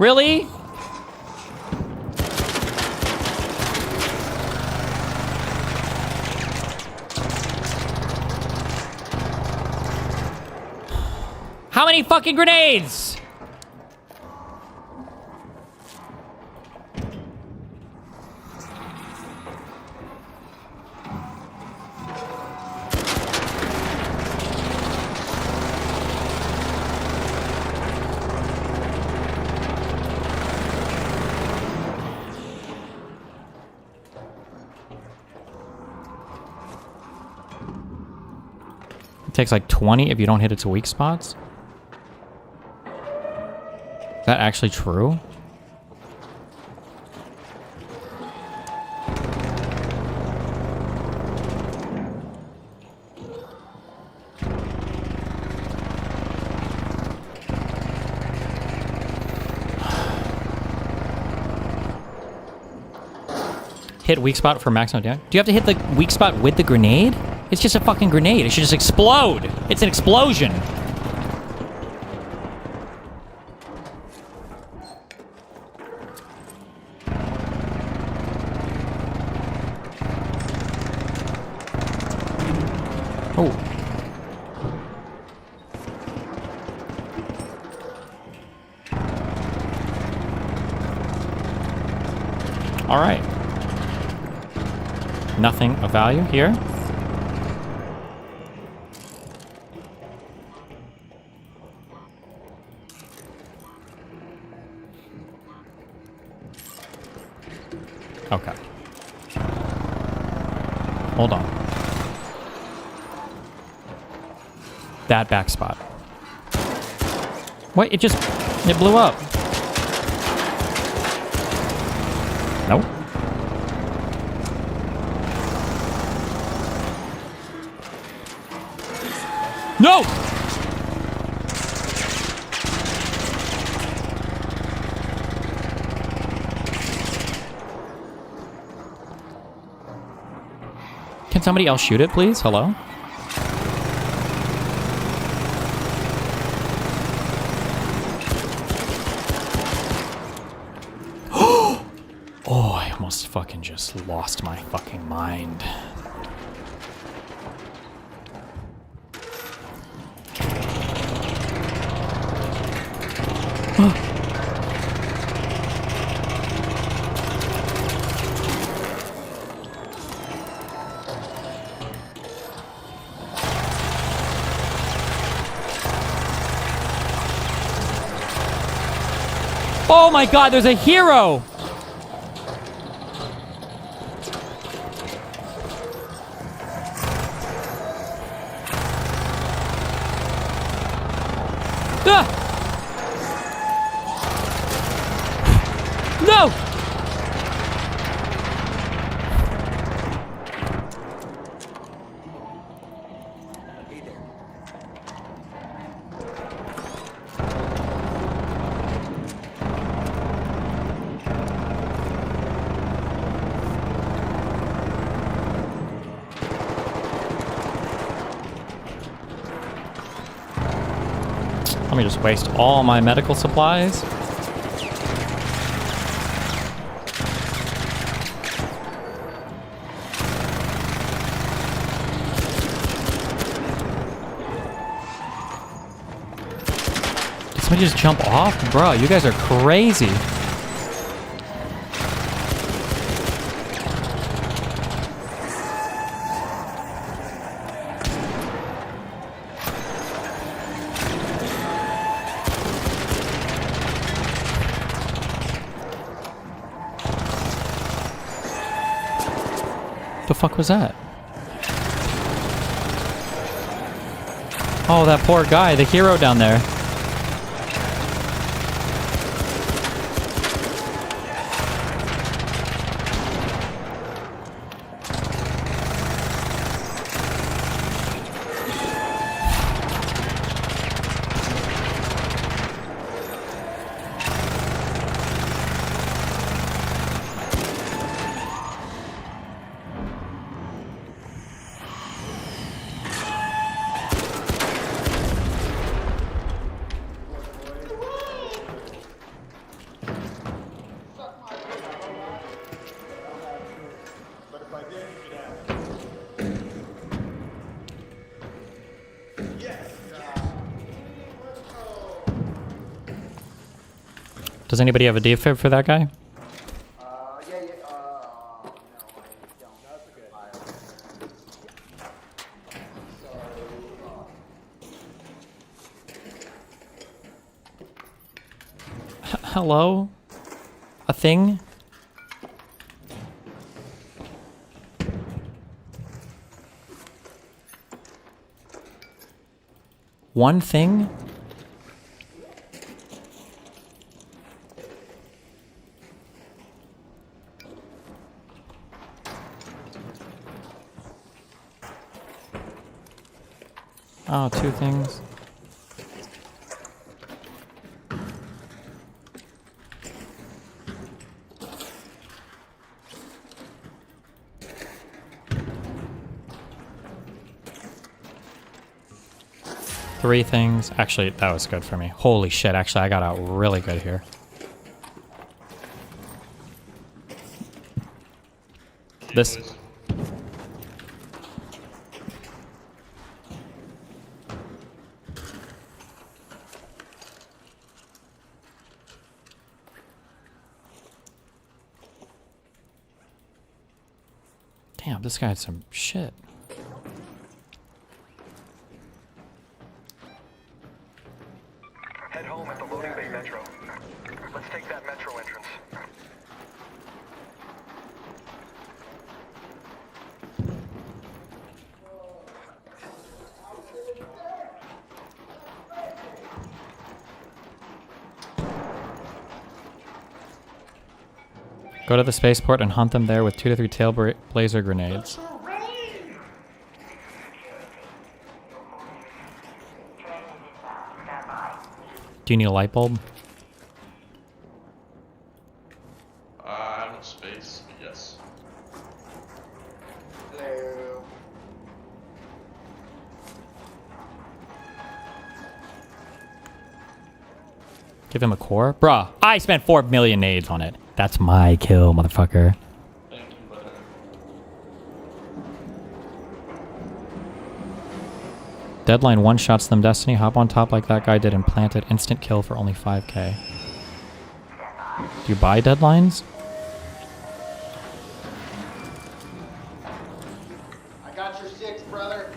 Really? How many fucking grenades? It takes like 20 if you don't hit its weak spots. Is that actually true? Hit weak spot for maximum damage. Do you have to hit the weak spot with the grenade? It's just a fucking grenade. It should just explode. It's an explosion. Oh. All right. Nothing of value here. Okay. Hold on. That back spot. What? It blew up. Nope. No! Can somebody else shoot it, please? Hello? Oh, I almost fucking just lost my fucking mind. Oh my god, there's a hero! Ah! No! Let me just waste all my medical supplies. Did somebody just jump off? Bro, you guys are crazy. The fuck was that? Oh, that poor guy, the hero down there. Does anybody have a defib for that guy? Hello? A thing? One thing? Oh, two things. Three things. Actually, that was good for me. Holy shit, actually, I got out really good here. This... Damn, this guy had some shit. Head home at the loading bay metro. Let's take that metro entrance. Go to the spaceport and hunt them there with 2 to 3 tailblazer grenades. Do you need a light bulb? I have no space, but yes. Hello. Give him a core? Bruh, I spent 4 million nades on it. That's my kill, motherfucker. Thank you, but Deadline one-shots them, Destiny. Hop on top like that guy did and plant it. Instant kill for only 5k. Do you buy deadlines? I got your 6, brother.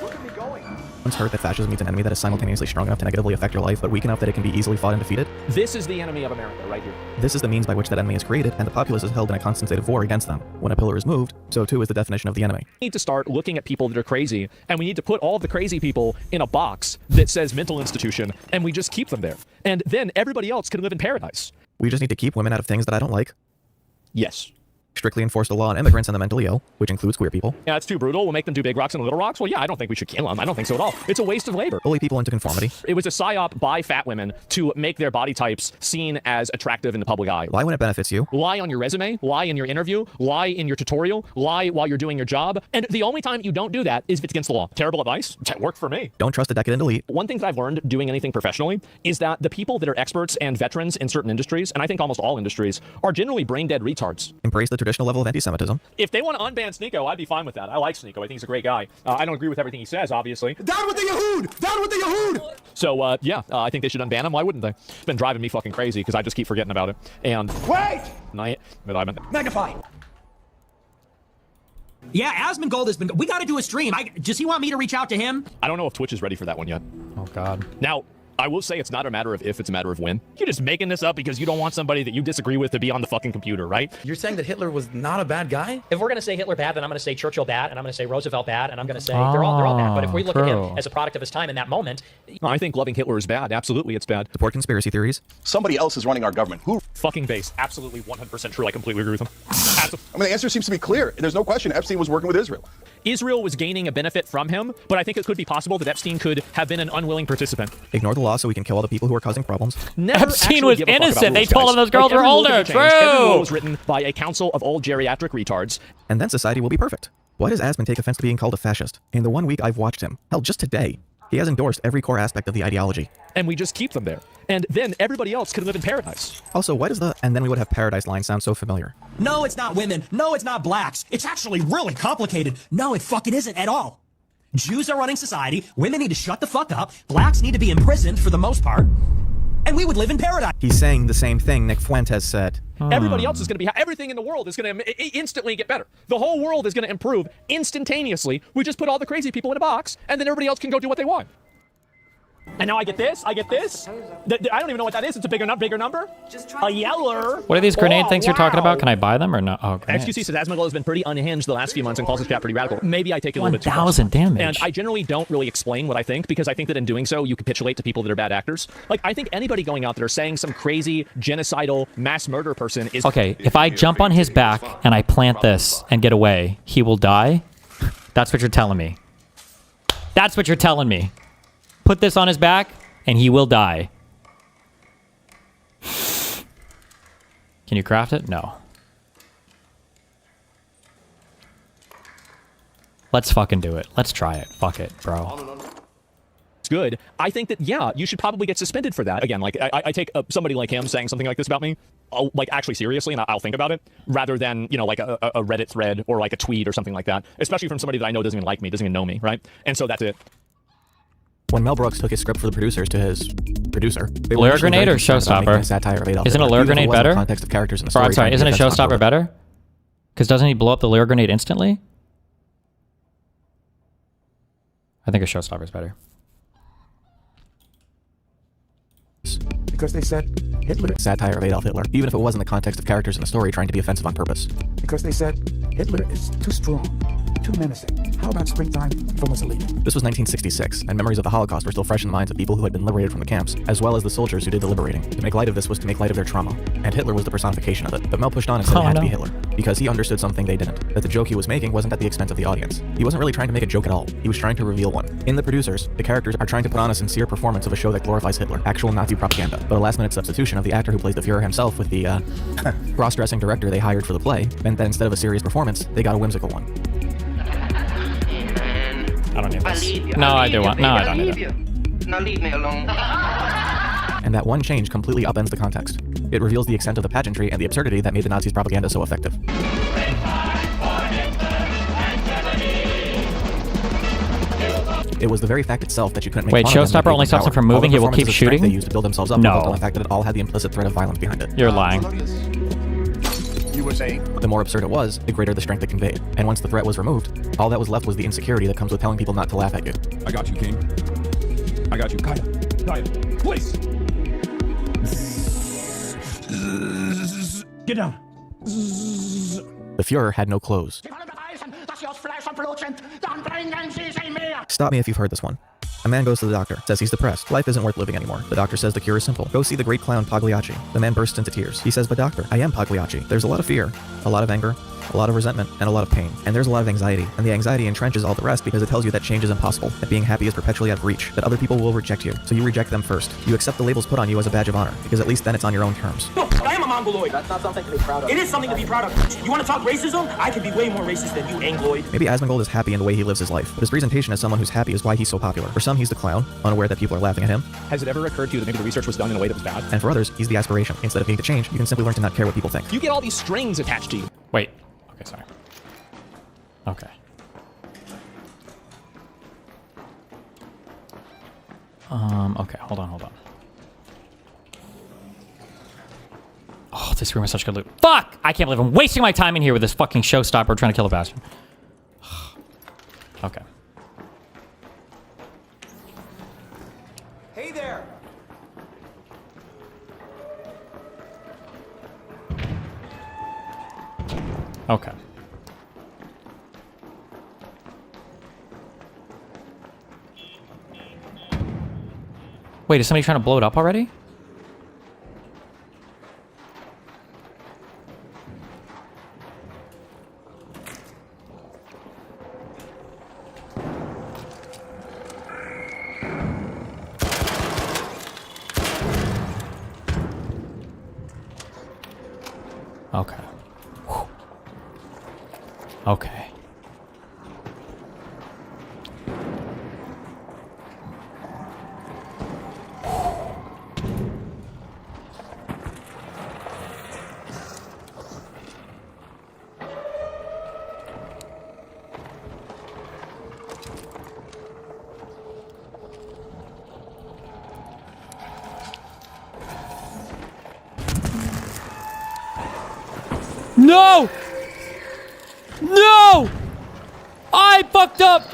Look at me going. Once heard that fascism meets an enemy that is simultaneously strong enough to negatively affect your life, but weak enough that it can be easily fought and defeated. This is the enemy of America, right here. This is the means by which that enemy is created, and the populace is held in a constant state of war against them. When a pillar is moved, so too is the definition of the enemy. We need to start looking at people that are crazy, and we need to put all the crazy people in a box that says mental institution, and we just keep them there. And then everybody else can live in paradise. We just need to keep women out of things that I don't like. Yes. Strictly enforce the law on immigrants and the mentally ill, which includes queer people. Yeah, it's too brutal. We'll make them do big rocks and little rocks. Well, yeah, I don't think we should kill them. I don't think so at all. It's a waste of labor. Bully people into conformity. It was a psyop by fat women to make their body types seen as attractive in the public eye. Lie when it benefits you. Lie on your resume, lie in your interview, lie in your tutorial, lie while you're doing your job. And the only time you don't do that is if it's against the law. Terrible advice. That worked for me. Don't trust a decadent elite. One thing that I've learned doing anything professionally is that the people that are experts and veterans in certain industries, and I think almost all industries, are generally brain-dead retards. Embrace the traditional level of anti-Semitism. If they want to unban Sneeko, I'd be fine with that. I like Sneeko. I think he's a great guy. I don't agree with everything he says, obviously. Down with the Yahud! Down with the Yahud! So, yeah, I think they should unban him. Why wouldn't they? It's been driving me fucking crazy because I just keep forgetting about it. And wait! Magnify! Yeah, ASMONGOLD has been... We gotta do a stream. Does he want me to reach out to him? I don't know if Twitch is ready for that one yet. Oh, God. Now, I will say it's not a matter of if, it's a matter of when. You're just making this up because you don't want somebody that you disagree with to be on the fucking computer, right? You're saying that Hitler was not a bad guy? If we're going to say Hitler bad, then I'm going to say Churchill bad, and I'm going to say Roosevelt bad, and I'm going to say they're all bad. But if we look at him as a product of his time in that moment... I think loving Hitler is bad. Absolutely, it's bad. Support conspiracy theories. Somebody else is running our government. Who? Fucking base. Absolutely 100% true. I completely agree with him. I mean, the answer seems to be clear. There's no question Epstein was working with Israel. Israel was gaining a benefit from him, but I think it could be possible that Epstein could have been an unwilling participant. Ignore the law so we can kill all the people who are causing problems. Epstein was innocent. They told him those girls were older. True. Every rule was written by a council of old geriatric retards. And then society will be perfect. Why does Asman take offense to being called a fascist? In the 1 week I've watched him, hell, just today, he has endorsed every core aspect of the ideology. And we just keep them there. And then everybody else can live in paradise. Also, why does the "and then we would have paradise" line sound so familiar? No, it's not women. No, it's not blacks. It's actually really complicated. No, it fucking isn't at all. Jews are running society, women need to shut the fuck up, blacks need to be imprisoned for the most part, and we would live in paradise. He's saying the same thing Nick Fuentes said. Everybody else is going to be, everything in the world is going to instantly get better. The whole world is going to improve instantaneously. We just put all the crazy people in a box, and then everybody else can go do what they want. And now I get this, I don't even know what that is. It's a bigger number. A yeller. What are these grenade things you're talking about? Can I buy them or no? Oh, grenades. XQC says ASMONGOLD has been pretty unhinged the last few months and calls his chat pretty radical. Maybe I take it a little bit too far. 1,000 damage. And I generally don't really explain what I think because I think that in doing so, you capitulate to people that are bad actors. Like, I think anybody going out there saying some crazy genocidal mass murder person is... Okay, if I jump on his back and I plant this and get away, he will die? That's what you're telling me. That's what you're telling me. Put this on his back and he will die. Can you craft it? No. Let's fucking do it. Let's try it. Fuck it, bro. It's good. I think that, yeah, you should probably get suspended for that. Again, like, I take somebody like him saying something like this about me, like, actually seriously, and I'll think about it, rather than, you know, like a Reddit thread or like a tweet or something like that, especially from somebody that I know doesn't even like me, doesn't even know me, right? And so that's it. When Mel Brooks took his script for the producers to his producer, they Lure grenade or showstopper? Isn't a lure grenade better? Context of characters in the story. I'm sorry, isn't a showstopper better? Because doesn't he blow up the lure grenade instantly? I think a showstopper is better. Because they said Hitler. Satire of Adolf Hitler, even if it was in the context of characters in the story trying to be offensive on purpose. Because they said Hitler is too strong, too menacing. How about springtime for Mussolini? This was 1966, and memories of the Holocaust were still fresh in the minds of people who had been liberated from the camps, as well as the soldiers who did the liberating. To make light of this was to make light of their trauma, and Hitler was the personification of it. But Mel pushed on and said it had to be Hitler, because he understood something they didn't, that the joke he was making wasn't at the expense of the audience. He wasn't really trying to make a joke at all, he was trying to reveal one. In The Producers, the characters are trying to put on a sincere performance of a show that glorifies Hitler, actual Nazi propaganda, but a last-minute substitution of the actor who plays the Fuhrer himself with the, cross-dressing director they hired for the play, meant that instead of a serious performance, they got a whimsical one. I don't need this. No, I do want. No, I don't need it. Now leave me alone. And that one change completely upends the context. It reveals the extent of the pageantry and the absurdity that made the Nazis' propaganda so effective. It was the very fact itself that you couldn't make Wait, showstopper only stops him from moving, he will keep shooting? They used to build themselves up No. the fact that it all had the implicit threat of violence behind it. You're lying. You were saying? The more absurd it was, the greater the strength it conveyed. And once the threat was removed, all that was left was the insecurity that comes with telling people not to laugh at you. I got you, King. I got you. Kaya, please. Get down. The Fuhrer had no clothes. Stop me if you've heard this one. A man goes to the doctor, says he's depressed. Life isn't worth living anymore. The doctor says the cure is simple. Go see the great clown Pagliacci. The man bursts into tears. He says, but doctor, I am Pagliacci. There's a lot of fear, a lot of anger, a lot of resentment, and a lot of pain. And there's a lot of anxiety. And the anxiety entrenches all the rest because it tells you that change is impossible, that being happy is perpetually out of reach, that other people will reject you. So you reject them first. You accept the labels put on you as a badge of honor, because at least then it's on your own terms. Look, I am a Mongoloid. That's not something to be proud of. It is something to be proud of. You want to talk racism? I can be way more racist than you, Angloid. Maybe ASMONGOLD is happy in the way he lives his life, but his presentation as someone who's happy is why he's so popular. For some, he's the clown, unaware that people are laughing at him. Has it ever occurred to you that maybe the research was done in a way that was bad? And for others, he's the aspiration. Instead of being the change, you can simply learn to not care what people think. You get all these strings attached to you. Wait. Okay, sorry. Okay. Okay, hold on. Oh, this room is such good loot. Fuck! I can't believe I'm wasting my time in here with this fucking showstopper trying to kill the bastard. Okay. Hey there. Okay. Wait, is somebody trying to blow it up already? Okay. Whew. Okay. No! No! I fucked up!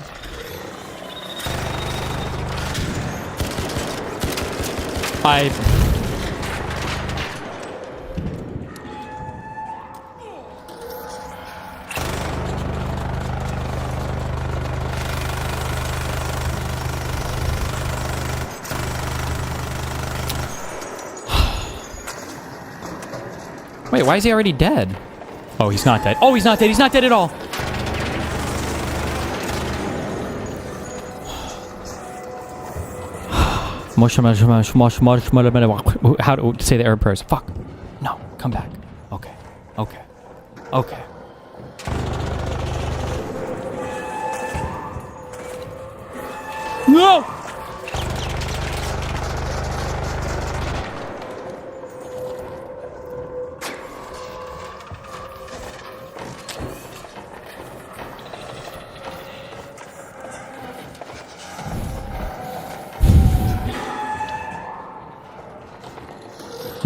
Wait, why is he already dead? Oh, he's not dead. Oh, he's not dead. He's not dead at all. How to say the Arab prayers? Fuck. No, come back. Okay. Okay. Okay. No!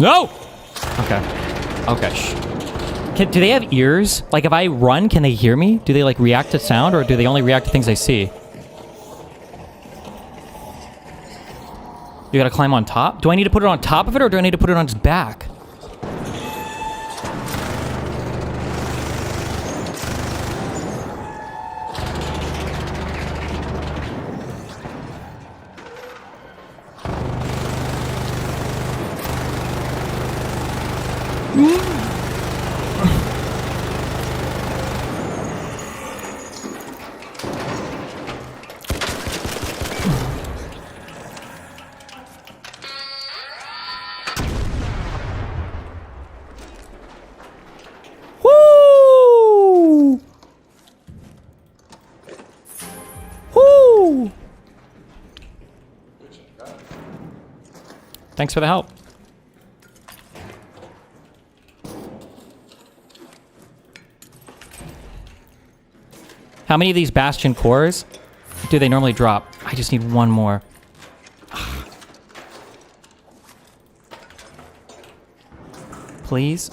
No! Okay. Okay, shh. Do they have ears? Like, if I run, can they hear me? Do they, like, react to sound, or do they only react to things I see? You gotta climb on top? Do I need to put it on top of it, or do I need to put it on its back? Thanks for the help. How many of these Bastion cores do they normally drop? I just need one more. Please?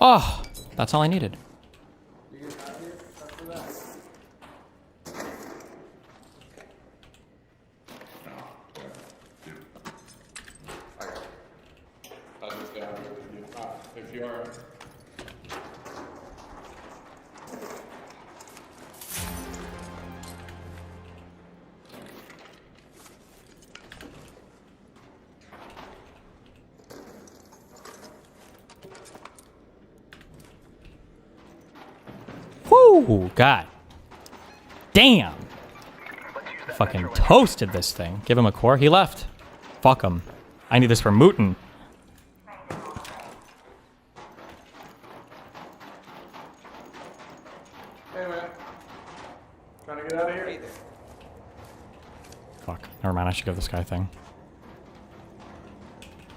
Oh, that's all I needed. Whoo, God. Damn. Fucking toasted this thing. Give him a core. He left. Fuck him. I need this for Mootin. Hey, man. Trying to get out of here? Fuck. Never mind. I should go this guy thing.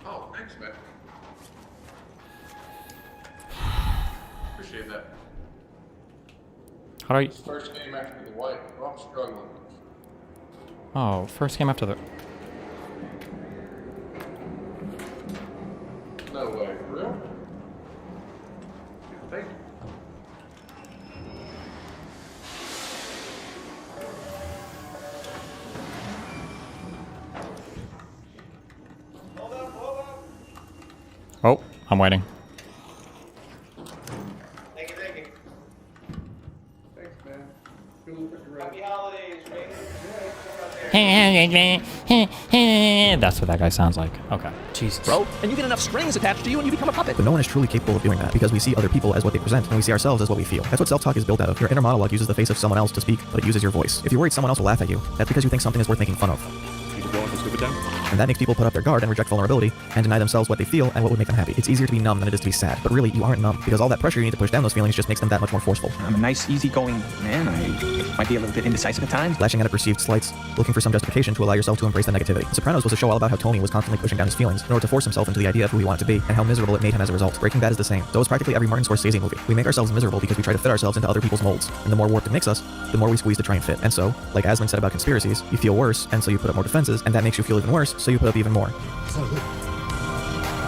Oh, thanks, man. Appreciate that. How do I... First game after the white. Well, I'm struggling. Oh, first game after the... No way. For real? Thank you. Oh, I'm waiting. Thank you. Thanks, man. Good look at your Happy holidays, That's what that guy sounds like. Okay. Jesus. Bro, And you get enough strings attached to you and you become a puppet. But no one is truly capable of doing that because we see other people as what they present and we see ourselves as what we feel. That's what self-talk is built out of. Your inner monologue uses the face of someone else to speak, but it uses your voice. If you're worried someone else will laugh at you, that's because you think something is worth making fun of. People going for stupid time? And that makes people put up their guard and reject vulnerability and deny themselves what they feel and what would make them happy. It's easier to be numb than it is to be sad. But really, you aren't numb because all that pressure you need to push down those feelings just makes them that much more forceful. I'm a nice, easygoing man. I might be a little bit indecisive at times. Lashing out at perceived slights, looking for some justification to allow yourself to embrace the negativity. The Sopranos was a show all about how Tony was constantly pushing down his feelings in order to force himself into the idea of who he wanted to be and how miserable it made him as a result. Breaking Bad is the same. Though it's practically every Martin Scorsese movie. We make ourselves miserable because we try to fit ourselves into other people's molds. And the more warped it makes us, the more we squeeze to try and fit. And so, like Asmon said about conspiracies, you feel worse, and so you put up more defenses, and that makes you feel even worse, so you put up even more.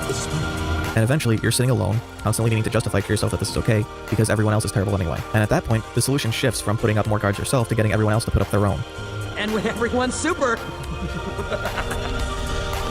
This is fun. And eventually, you're sitting alone, constantly needing to justify to yourself that this is okay, because everyone else is terrible anyway. And at that point, the solution shifts from putting up more guards yourself to getting everyone else to put up their own. And when everyone's super,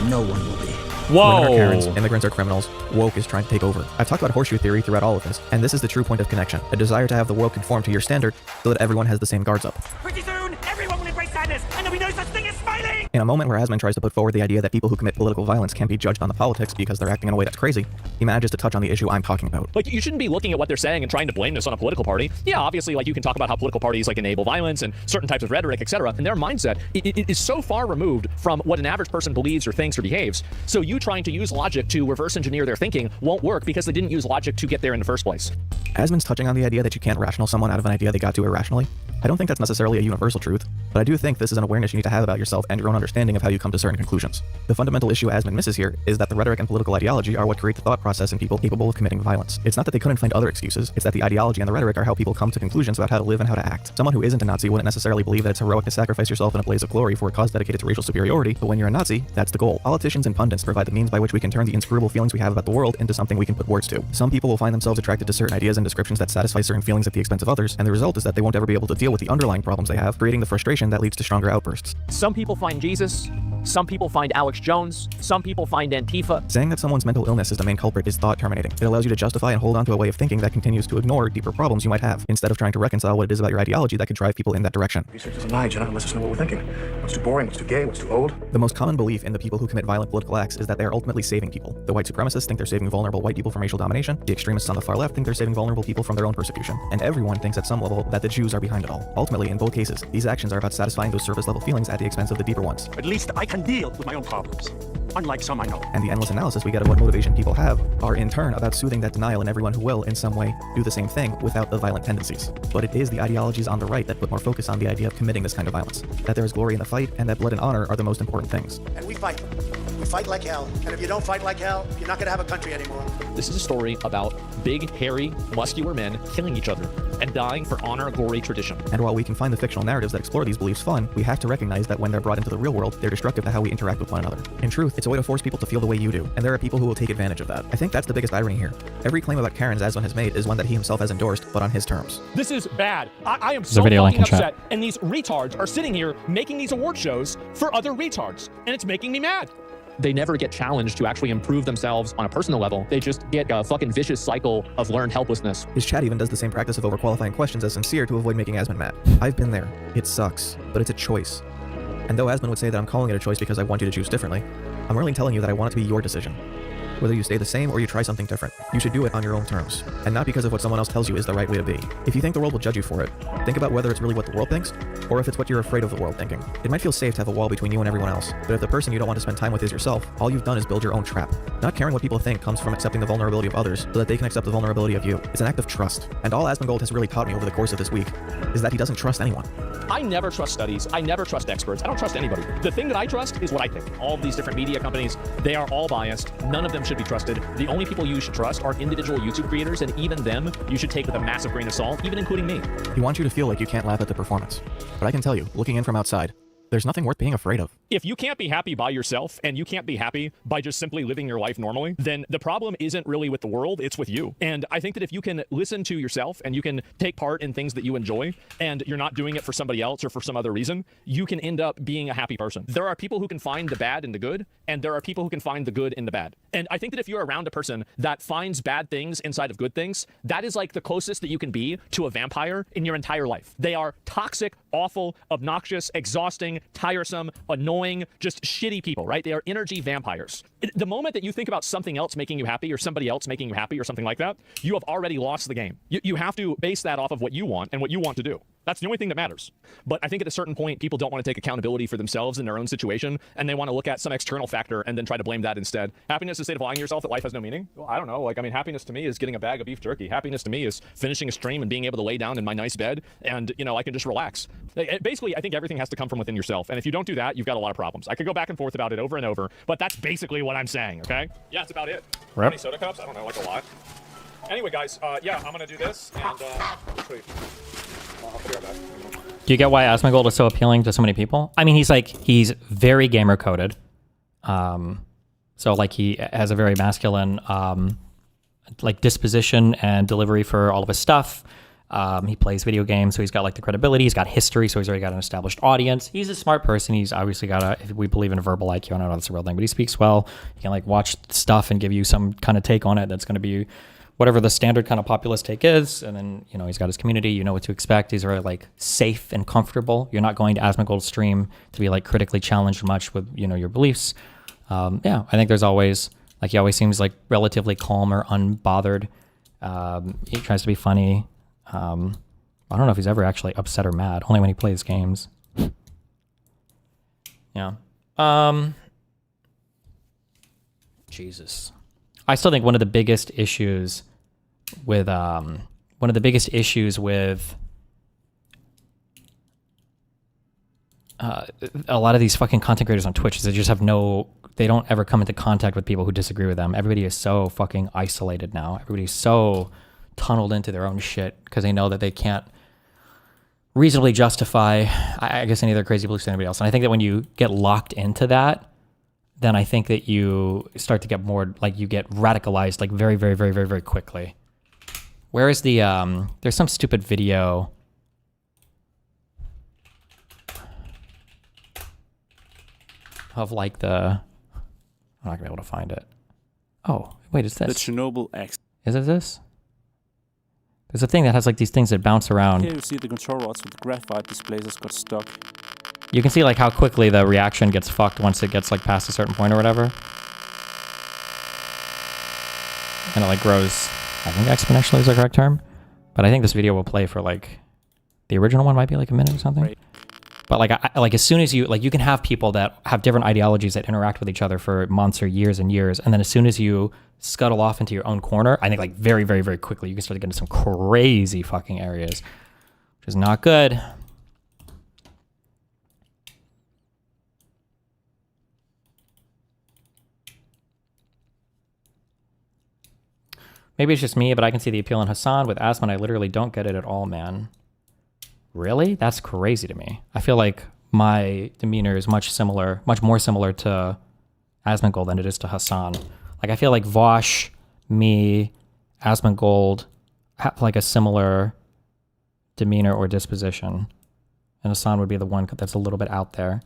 no one will be. Whoa. Women are Karens, immigrants are criminals, woke is trying to take over. I've talked about horseshoe theory throughout all of this, and this is the true point of connection. A desire to have the world conform to your standard so that everyone has the same guards up. pretty soon, everyone will embrace sadness, and there'll be no such thing as smiling! In a moment where Asmon tries to put forward the idea that people who commit political violence can't be judged on the politics because they're acting in a way that's crazy, he manages to touch on the issue I'm talking about. Like, you shouldn't be looking at what they're saying and trying to blame this on a political party. Yeah, obviously, like, you can talk about how political parties, like, enable violence and certain types of rhetoric, etc. And their mindset it is so far removed from what an average person believes or thinks or behaves. So you trying to use logic to reverse engineer their thinking won't work because they didn't use logic to get there in the first place. Asmon's touching on the idea that you can't rational someone out of an idea they got to irrationally. I don't think that's necessarily a universal truth, but I do think this is an awareness you need to have about yourself and your own understanding of how you come to certain conclusions. The fundamental issue Asmon misses here is that the rhetoric and political ideology are what create the thought process in people capable of committing violence. It's not that they couldn't find other excuses, it's that the ideology and the rhetoric are how people come to conclusions about how to live and how to act. Someone who isn't a Nazi wouldn't necessarily believe that it's heroic to sacrifice yourself in a blaze of glory for a cause dedicated to racial superiority, but when you're a Nazi, that's the goal. Politicians and pundits provide the means by which we can turn the inscrutable feelings we have about the world into something we can put words to. Some people will find themselves attracted to certain ideas and descriptions that satisfy certain feelings at the expense of others, and the result is that they won't ever be able to deal with the underlying problems they have, creating the frustration that leads to stronger outbursts. Some people find Jesus, some people find Alex Jones, some people find Antifa. Saying that someone's mental illness is the main culprit is thought terminating. It allows you to justify and hold on to a way of thinking that continues to ignore deeper problems you might have, instead of trying to reconcile what it is about your ideology that could drive people in that direction. Research doesn't lie, Jenna, unless us know what we're thinking. What's too boring, what's too gay, what's too old? The most common belief in the people who commit violent political acts is that they are ultimately saving people. The white supremacists think they're saving vulnerable white people from racial domination, the extremists on the far left think they're saving vulnerable people from their own persecution, and everyone thinks at some level that the Jews are behind it all. Ultimately, in both cases, these actions are about satisfying those surface level feelings at the expense of the deeper ones. At least I can deal with my own problems, unlike some I know. And the endless analysis we get of what motivation people have are in turn about soothing that denial in everyone who will, in some way, do the same thing without the violent tendencies. But it is the ideologies on the right that put more focus on the idea of committing this kind of violence, that there is glory in the fight, and that blood and honor are the most important things. And we fight. We fight like hell. And if you don't fight like hell, you're not going to have a country anymore. This is a story about big, hairy, muscular men killing each other and dying for honor, glory, tradition. And while we can find the fictional narratives that explore these beliefs fun, we have to recognize that when they're brought into the real world, they're destructive to how we interact with one another. In truth, it's a way to force people to feel the way you do, and there are people who will take advantage of that. I think that's the biggest irony here. Every claim about Karens Asmon has made is one that he himself has endorsed, but on his terms. This is bad. I am so fucking upset, and these retards are sitting here making these award shows for other retards, and it's making me mad. They never get challenged to actually improve themselves on a personal level. They just get a fucking vicious cycle of learned helplessness. His chat even does the same practice of overqualifying questions as sincere to avoid making Asmon mad. I've been there. It sucks, but it's a choice. And though Asmon would say that I'm calling it a choice because I want you to choose differently, I'm really telling you that I want it to be your decision. Whether you stay the same or you try something different, you should do it on your own terms, and not because of what someone else tells you is the right way to be. If you think the world will judge you for it, think about whether it's really what the world thinks, or if it's what you're afraid of the world thinking. It might feel safe to have a wall between you and everyone else, but if the person you don't want to spend time with is yourself, all you've done is build your own trap. Not caring what people think comes from accepting the vulnerability of others so that they can accept the vulnerability of you. It's an act of trust. And all ASMONGOLD has really taught me over the course of this week is that he doesn't trust anyone. I never trust studies. I never trust experts. I don't trust anybody. The thing that I trust is what I think. All of these different media companies, they are all biased. None of them should be trusted. The only people you should trust are individual YouTube creators, and even them, you should take with a massive grain of salt, even including me. He wants you to feel like you can't laugh at the performance. But I can tell you, looking in from outside, there's nothing worth being afraid of. If you can't be happy by yourself and you can't be happy by just simply living your life normally, then the problem isn't really with the world, it's with you. And I think that if you can listen to yourself and you can take part in things that you enjoy and you're not doing it for somebody else or for some other reason, you can end up being a happy person. There are people who can find the bad in the good, and there are people who can find the good in the bad. And I think that if you're around a person that finds bad things inside of good things, that is like the closest that you can be to a vampire in your entire life. They are toxic, awful, obnoxious, exhausting, tiresome, annoying, just shitty people, right? They are energy vampires. The moment that you think about something else making you happy or somebody else making you happy or something like that, you have already lost the game. You have to base that off of what you want and what you want to do. That's the only thing that matters. But I think at a certain point, people don't want to take accountability for themselves in their own situation, and they want to look at some external factor and then try to blame that instead. Happiness is a state of lying to yourself that life has no meaning? Well, I don't know. Like, I mean, happiness to me is getting a bag of beef jerky. Happiness to me is finishing a stream and being able to lay down in my nice bed and, you know, I can just relax. Basically, I think everything has to come from within yourself. And if you don't do that, you've got a lot of problems. I could go back and forth about it over and over, but that's basically what I'm saying, okay? Yeah, that's about it. How many soda cups? I don't know, like a lot. Anyway, guys, yeah, I'm going to do this, and actually, I'll be right back. Do you get why ASMONGOLD is so appealing to so many people? I mean, he's very gamer coded. So So like he has a very masculine like disposition and delivery for all of his stuff. He plays video games, so he's got like the credibility, he's got history, so he's already got an established audience. He's a smart person. He's obviously got if we believe in a verbal IQ, I don't know if that's a real thing, but he speaks well. He can like watch stuff and give you some kind of take on it that's going to be whatever the standard kind of populist take is. And then, you know, he's got his community, you know what to expect. He's very like safe and comfortable. You're not going to Asmongold's stream to be like critically challenged much with, you know, your beliefs. Yeah, I think there's always, like he always seems like relatively calm or unbothered. He tries to be funny. I don't know if he's ever actually upset or mad, only when he plays games. Yeah. Jesus. I still think one of the biggest issues with a lot of these fucking content creators on Twitch is they just have they don't ever come into contact with people who disagree with them. Everybody is so fucking isolated now. Everybody's so tunneled into their own shit because they know that they can't reasonably justify, I guess, any other crazy beliefs than anybody else. And I think that when you get locked into that, then I think that you start to get more, like you get radicalized like very, very, very, very, very quickly. Where is the, there's some stupid video. Of like I'm not gonna be able to find it. Oh, wait, is this? The Chernobyl X. Is it this? There's a thing that has like these things that bounce around. Here you see the control rods with the graphite displays has got stuck. You can see like how quickly the reaction gets fucked once it gets like past a certain point or whatever. And it like grows, I think exponentially is the correct term. But I think this video will play for like, the original one might be like a minute or something. Right. But like, like as soon as you, like you can have people that have different ideologies that interact with each other for months or years and years. And then as soon as you scuttle off into your own corner, I think like very, very, very quickly, you can start to get into some crazy fucking areas, which is not good. Maybe it's just me, but I can see the appeal in Hassan. With Asmon, I literally don't get it at all, man. Really? That's crazy to me. I feel like my demeanor is much more similar to Asmongold than it is to Hassan. Like I feel like Vosh, me, Asmongold have like a similar demeanor or disposition. And Hassan would be the one that's a little bit out there.